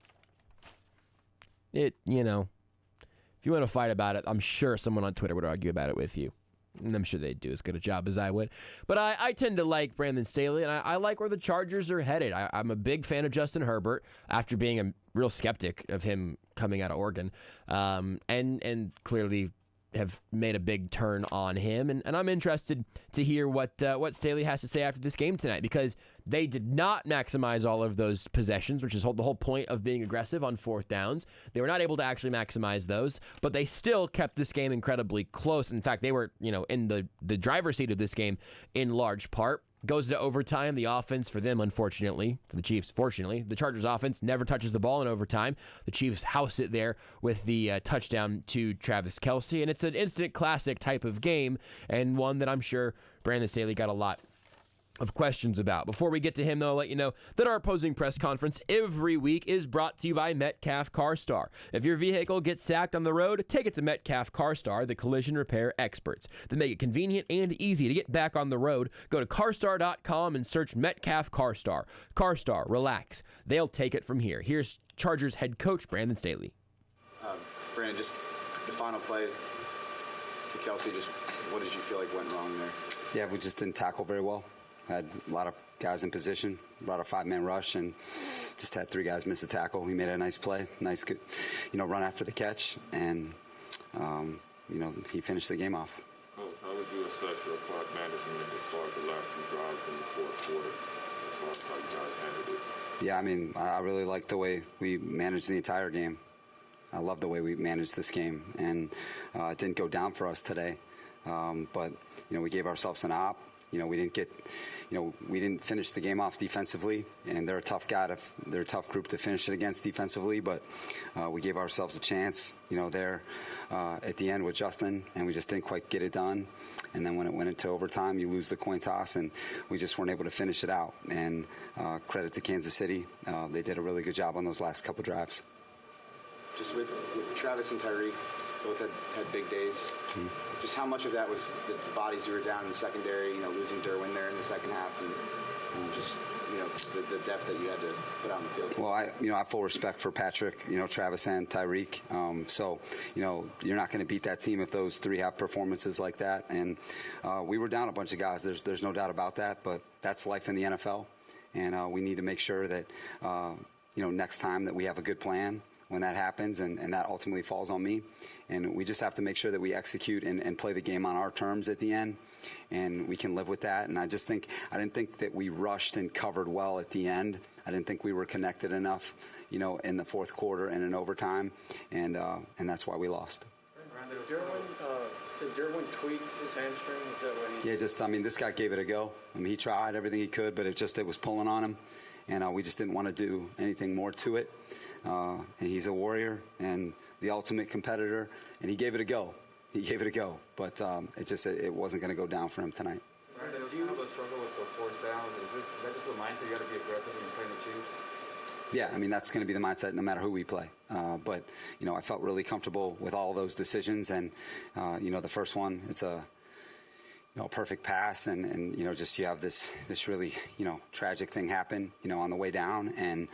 If you want to fight about it, I'm sure someone on Twitter would argue about it with you. And I'm sure they'd do as good a job as I would. But I tend to like Brandon Staley, and I like where the Chargers are headed. I'm a big fan of Justin Herbert after being a real skeptic of him coming out of Oregon, and clearly have made a big turn on him, and I'm interested to hear what Staley has to say after this game tonight, because They did not maximize all of those possessions, which is the whole point of being aggressive on fourth downs. They were not able to actually maximize those, but they still kept this game incredibly close. In fact, they were, in the driver's seat of this game in large part. Goes to overtime. The offense for them, unfortunately, for the Chiefs, fortunately, the Chargers offense never touches the ball in overtime. The Chiefs house it there with the touchdown to Travis Kelsey, and it's an instant classic type of game, and one that I'm sure Brandon Staley got a lot of questions about. Before we get to him, though, I'll let you know that our opposing press conference every week is brought to you by Metcalf CarStar. If your vehicle gets sacked on the road, take it to Metcalf CarStar, the collision repair experts. They make it convenient and easy to get back on the road. Go to carstar.com and search Metcalf CarStar. CarStar, relax. They'll take it from here. Here's Chargers head coach Brandon Staley. Brandon, just the final play to Kelsey, just what did you feel like went wrong there? Yeah, we just didn't tackle very well. Had a lot of guys in position, brought a 5-man rush, and just had 3 guys miss a tackle. We made a nice play, nice, good, run after the catch, and, he finished the game off. How would you assess your clock management as far as the last 2 drives in the fourth quarter, as far as how you guys handled it? Yeah, I really like the way we managed the entire game. I love the way we managed this game, and it didn't go down for us today, but, we gave ourselves an op. We didn't finish the game off defensively, and they're a tough they're a tough group to finish it against defensively, but we gave ourselves a chance, there at the end with Justin, and we just didn't quite get it done. And then when it went into overtime, you lose the coin toss, and we just weren't able to finish it out. And credit to Kansas City. They did a really good job on those last couple drives. Just with Travis and Tyreek, both had big days. Mm-hmm. Just how much of that was the bodies you were down in the secondary, losing Derwin there in the second half, and just, the depth that you had to put out in the field? Well, I have full respect for Patrick, Travis and Tyreek. So, you're not going to beat that team if those 3 have performances like that. And we were down a bunch of guys. There's no doubt about that, but that's life in the NFL. And we need to make sure that, next time that we have a good plan when that happens, and that ultimately falls on me. And we just have to make sure that we execute and play the game on our terms at the end, and we can live with that. And I didn't think that we rushed and covered well at the end. I didn't think we were connected enough, in the fourth quarter and in overtime, and that's why we lost. Did Derwin tweak his hamstring? Is that what he... Yeah, this guy gave it a go. He tried everything he could, but it was pulling on him, and we just didn't want to do anything more to it. And he's a warrior and the ultimate competitor, and he gave it a go. But it wasn't going to go down for him tonight. Brandon, do you have a struggle with the fourth down? Is that just the mindset you got to be aggressive when you're playing the Chiefs? Yeah, that's going to be the mindset no matter who we play. But I felt really comfortable with all those decisions, and the first one, it's a perfect pass, and just you have this really tragic thing happen on the way down, and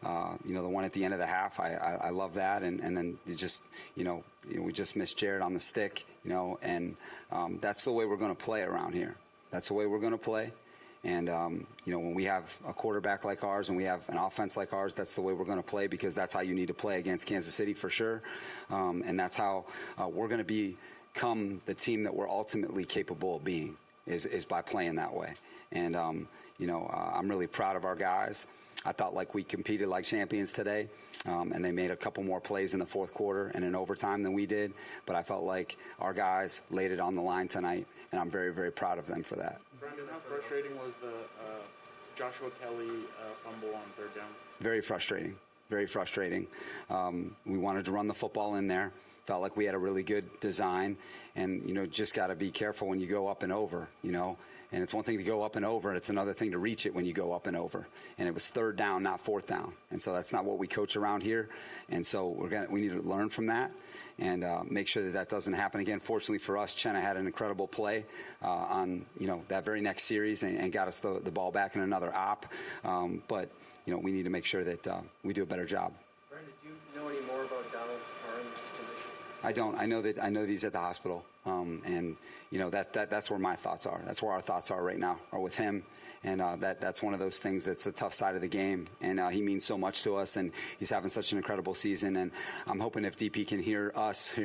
the one at the end of the half, I love that, and then you just we just missed Jared on the stick, and that's the way we're going to play around here. That's the way we're going to play. And, when we have a quarterback like ours and we have an offense like ours, that's the way we're going to play, because that's how you need to play against Kansas City for sure. And that's how we're going to become the team that we're ultimately capable of being, is by playing that way. And, I'm really proud of our guys. I thought like we competed like champions today, and they made a couple more plays in the fourth quarter and in overtime than we did. But I felt like our guys laid it on the line tonight, and I'm very, very proud of them for that. Brandon, how frustrating was the Joshua Kelly fumble on third down? Very frustrating. Very frustrating. We wanted to run the football in there. Felt like we had a really good design, and just got to be careful when you go up and over, And it's one thing to go up and over, and it's another thing to reach it when you go up and over. And it was third down, not fourth down. And so that's not what we coach around here. And so we need to learn from that and make sure that doesn't happen again. Fortunately for us, Chenna had an incredible play on that very next series and got us the ball back in another op. But we need to make sure that we do a better job. Brandon, do you know any more about Donald Arm's condition? I don't. I know that he's at the hospital, and that's where my thoughts are. That's where our thoughts are right now, are with him, and that's one of those things that's the tough side of the game. And he means so much to us, and he's having such an incredible season. And I'm hoping if DP can hear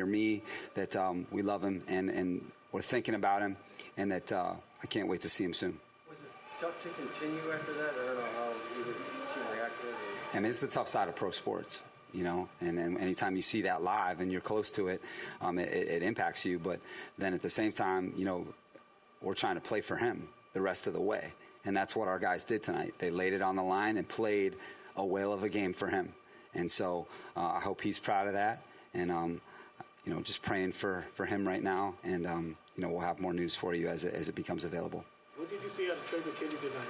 me, that we love him and we're thinking about him, and that I can't wait to see him soon. Was it tough to continue after that? I don't know how either team reacted. I mean, it's the tough side of pro sports, you know, and anytime you see that live and you're close to it, it impacts you. But then at the same time, you know, we're trying to play for him the rest of the way. And that's what our guys did tonight. They laid it on the line and played a whale of a game for him. And so I hope he's proud of that. And, you know, just praying for him right now. And, you know, we'll have more news for you as it becomes available. What did you see on Trey McKinney tonight?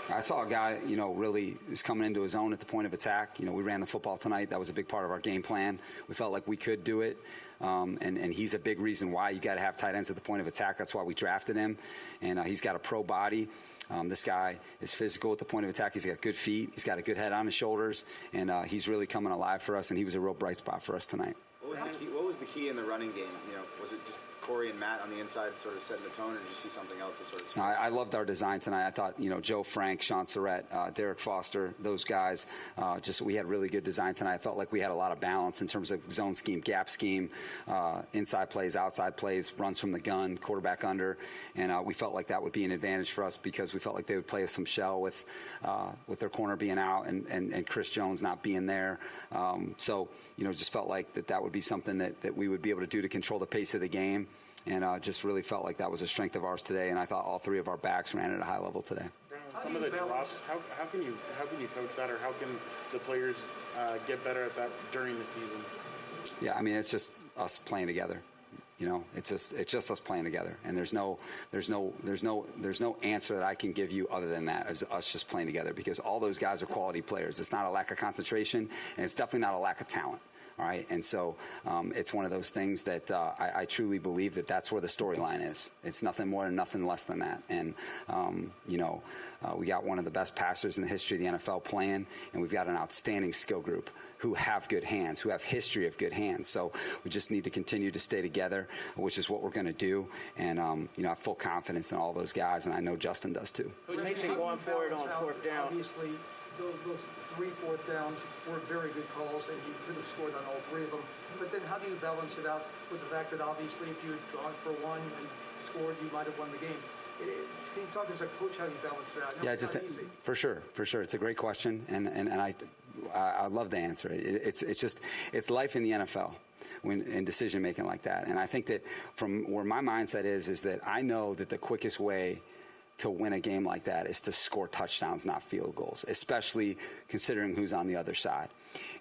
I saw a guy, you know, really is coming into his own at the point of attack. You know, we ran the football tonight. That was a big part of our game plan. We felt like we could do it. And he's a big reason why you got to have tight ends at the point of attack. That's why we drafted him. And he's got a pro body. This guy is physical at the point of attack. He's got good feet. He's got a good head on his shoulders. And he's really coming alive for us. And he was a real bright spot for us tonight. What was the key in the running game? You know, was it just Corey and Matt on the inside sort of setting the tone, or did you see something else that sort of... No, I loved our design tonight. I thought, you know, Joe Frank, Sean Surrett, Derek Foster, those guys, we had really good design tonight. I felt like we had a lot of balance in terms of zone scheme, gap scheme, inside plays, outside plays, runs from the gun, quarterback under, and we felt like that would be an advantage for us because we felt like they would play us some shell with their corner being out and Chris Jones not being there. So, you know, just felt like that would be something that we would be able to do to control the pace of the game. And just really felt like that was a strength of ours today. And I thought all three of our backs ran at a high level today. Some of the drops, how can you coach that, or how can the players get better at that during the season? Yeah, I mean, it's just us playing together. You know, it's just us playing together, and there's no answer that I can give you other than that, as us just playing together, because all those guys are quality players. It's not a lack of concentration, and it's definitely not a lack of talent. All right, and so it's one of those things that I truly believe that's where the storyline is. It's nothing more and nothing less than that. And, you know, we got one of the best passers in the history of the NFL playing, and we've got an outstanding skill group who have good hands, who have history of good hands. So we just need to continue to stay together, which is what we're going to do. And, you know, I have full confidence in all those guys, and I know Justin does too. Mason going forward on fourth down. Obviously, those 3 fourth downs were very good calls, and you could have scored on all 3 of them. But then how do you balance it out with the fact that obviously if you had gone for 1 and scored, you might have won the game? Can you talk as a coach how you balance that? Yeah, just for sure. It's a great question, and I love the answer. It's life in the NFL in decision making like that. And I think that from where my mindset is that I know that the quickest way to win a game like that is to score touchdowns, not field goals, especially considering who's on the other side.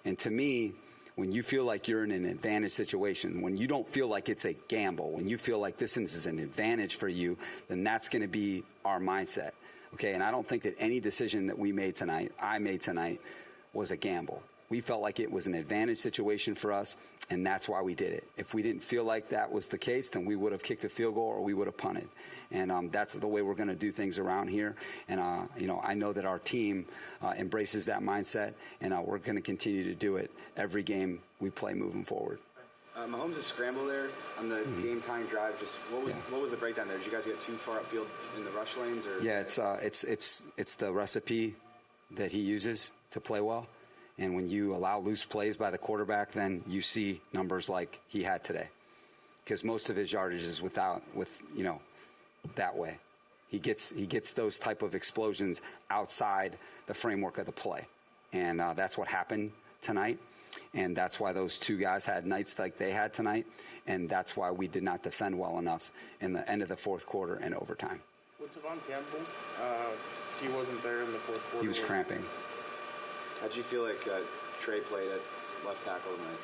And to me, when you feel like you're in an advantage situation, when you don't feel like it's a gamble, when you feel like this is an advantage for you, then that's going to be our mindset. Okay, and I don't think that any decision that I made tonight, was a gamble. We felt like it was an advantage situation for us, and that's why we did it. If we didn't feel like that was the case, then we would have kicked a field goal or we would have punted. And that's the way we're going to do things around here. And, you know, I know that our team embraces that mindset, and we're going to continue to do it every game we play moving forward. Mahomes' scramble there on the game-tying drive. Just what was the breakdown there? Did you guys get too far upfield in the rush lanes? Or? Yeah, it's the recipe that he uses to play well. And when you allow loose plays by the quarterback, then you see numbers like he had today. Because most of his yardage is that way. He gets those type of explosions outside the framework of the play. And that's what happened tonight. And that's why those 2 guys had nights like they had tonight. And that's why we did not defend well enough in the end of the fourth quarter and overtime. What's Devon Campbell? He wasn't there in the fourth quarter. He was cramping. How'd you feel like Trey played at left tackle tonight?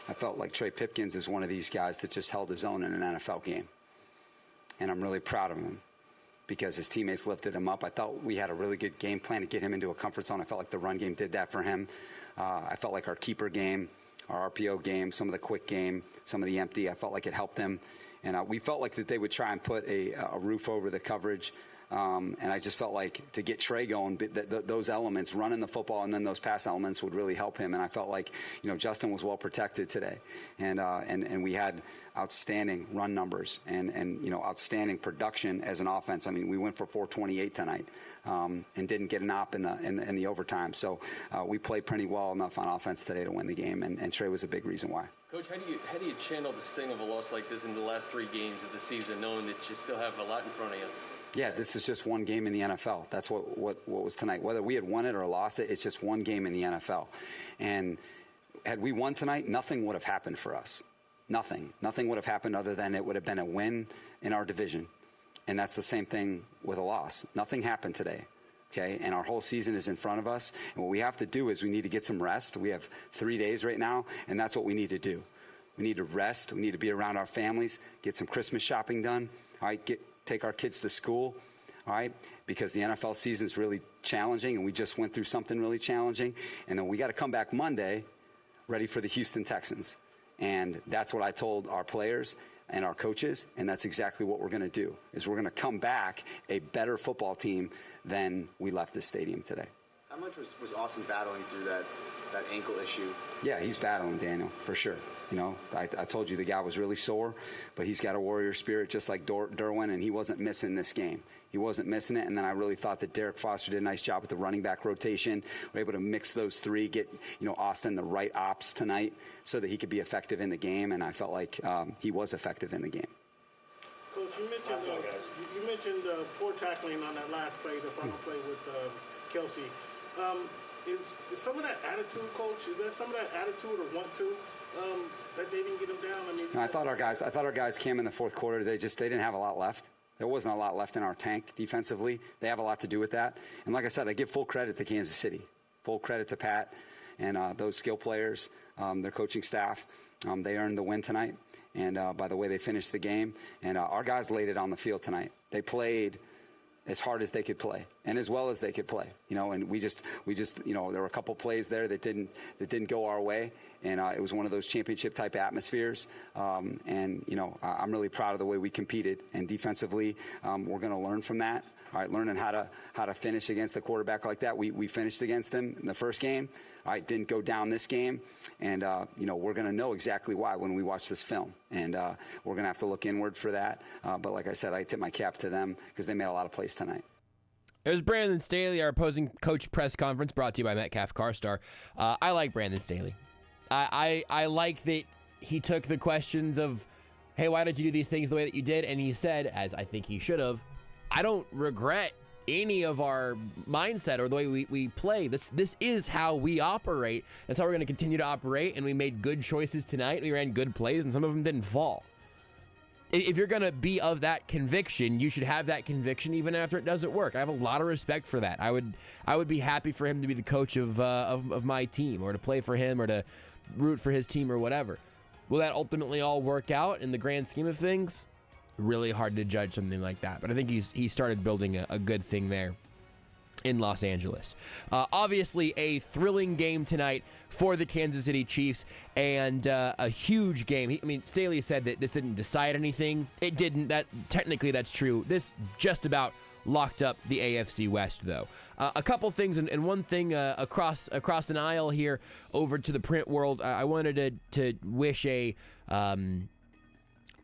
I felt like Trey Pipkins is one of these guys that just held his own in an NFL game. And I'm really proud of him because his teammates lifted him up. I thought we had a really good game plan to get him into a comfort zone. I felt like the run game did that for him. I felt like our keeper game, our RPO game, some of the quick game, some of the empty, I felt like it helped them. And we felt like that they would try and put a roof over the coverage. And I just felt like to get Trey going, those elements, running the football and then those pass elements would really help him. And I felt like, you know, Justin was well protected today. And we had outstanding run numbers and you know, outstanding production as an offense. I mean, we went for 428 tonight and didn't get an op in the overtime. So we played pretty well enough on offense today to win the game. And Trey was a big reason why. Coach, how do you channel the sting of a loss like this in the last 3 games of the season, knowing that you still have a lot in front of you? Yeah, this is just one game in the NFL. That's what was tonight. Whether we had won it or lost it, it's just one game in the NFL. And had we won tonight, nothing would have happened for us. Nothing. Nothing would have happened other than it would have been a win in our division. And that's the same thing with a loss. Nothing happened today. Okay, and our whole season is in front of us. And what we have to do is we need to get some rest. We have 3 days right now, and that's what we need to do. We need to rest. We need to be around our families, get some Christmas shopping done, all right, take our kids to school, all right, because the NFL season is really challenging, and we just went through something really challenging. And then we got to come back Monday ready for the Houston Texans. And that's what I told our players and our coaches, and that's exactly what we're going to do, is we're going to come back a better football team than we left the stadium today. How much was Austin battling through that ankle issue? Yeah, he's battling, Daniel, for sure. You know, I told you the guy was really sore, but he's got a warrior spirit just like Derwin, and he wasn't missing this game. He wasn't missing it, and then I really thought that Derek Foster did a nice job with the running back rotation. We're able to mix those three, get Austin the right ops tonight so that he could be effective in the game, and I felt like he was effective in the game. Coach, you mentioned poor tackling on that last play, the final play with Kelsey. Is some of that attitude, Coach? Is that some of that attitude or want to that they didn't get him down? I mean, no, I thought our guys came in the fourth quarter. They didn't have a lot left. There wasn't a lot left in our tank defensively. They have a lot to do with that. And like I said, I give full credit to Kansas City, full credit to Pat and those skill players, their coaching staff. They earned the win tonight. And by the way, they finished the game. And our guys laid it on the field tonight. They played as hard as they could play and as well as they could play, and we just, there were a couple plays there that didn't go our way. And it was one of those championship type atmospheres. And I'm really proud of the way we competed, and defensively, we're going to learn from that. All right, learning how to finish against a quarterback like that. We finished against him in the first game. All right, didn't go down this game. And, we're going to know exactly why when we watch this film. And we're going to have to look inward for that. But like I said, I tip my cap to them because they made a lot of plays tonight. It was Brandon Staley, our opposing coach press conference, brought to you by Metcalf CarStar. I like Brandon Staley. I like that he took the questions of, hey, why did you do these things the way that you did? And he said, as I think he should have, I don't regret any of our mindset or the way we play. This is how we operate. That's how we're going to continue to operate, and we made good choices tonight. We ran good plays, and some of them didn't fall. If you're going to be of that conviction, you should have that conviction even after it doesn't work. I have a lot of respect for that. I would be happy for him to be the coach of my team, or to play for him, or to root for his team, or whatever. Will that ultimately all work out in the grand scheme of things? Really hard to judge something like that, but I think he started building a good thing there in Los Angeles. Obviously, a thrilling game tonight for the Kansas City Chiefs, and a huge game. Staley said that this didn't decide anything. It didn't. Technically, that's true. This just about locked up the AFC West, though. A couple things, and one thing across an aisle here over to the print world. I wanted to wish a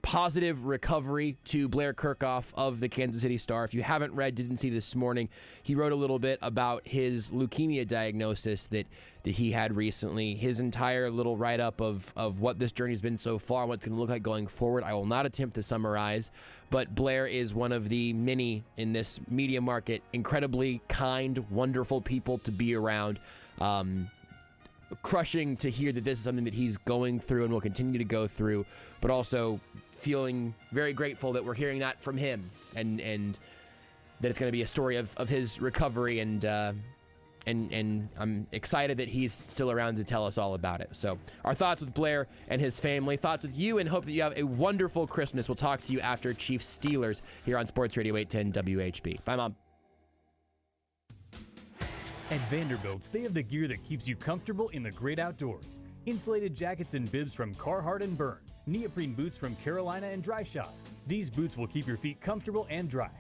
positive recovery to Blair Kirchhoff of the Kansas City Star. If you didn't see this morning, he wrote a little bit about his leukemia diagnosis that he had recently. His entire little write-up of what this journey's been so far, what it's going to look like going forward. I will not attempt to summarize, but Blair is one of the many in this media market, incredibly kind, wonderful people to be around. Crushing to hear that this is something that he's going through and will continue to go through, but also feeling very grateful that we're hearing that from him, and that it's going to be a story of his recovery, and I'm excited that he's still around to tell us all about it. So our thoughts with Blair and his family, thoughts with you, and hope that you have a wonderful Christmas. We'll talk to you after Chiefs Steelers here on Sports Radio 810 WHB. Bye, Mom. At Vanderbilt's, they have the gear that keeps you comfortable in the great outdoors. Insulated jackets and bibs from Carhartt and Byrne. Neoprene boots from Carolina and Dry Shop. These boots will keep your feet comfortable and dry.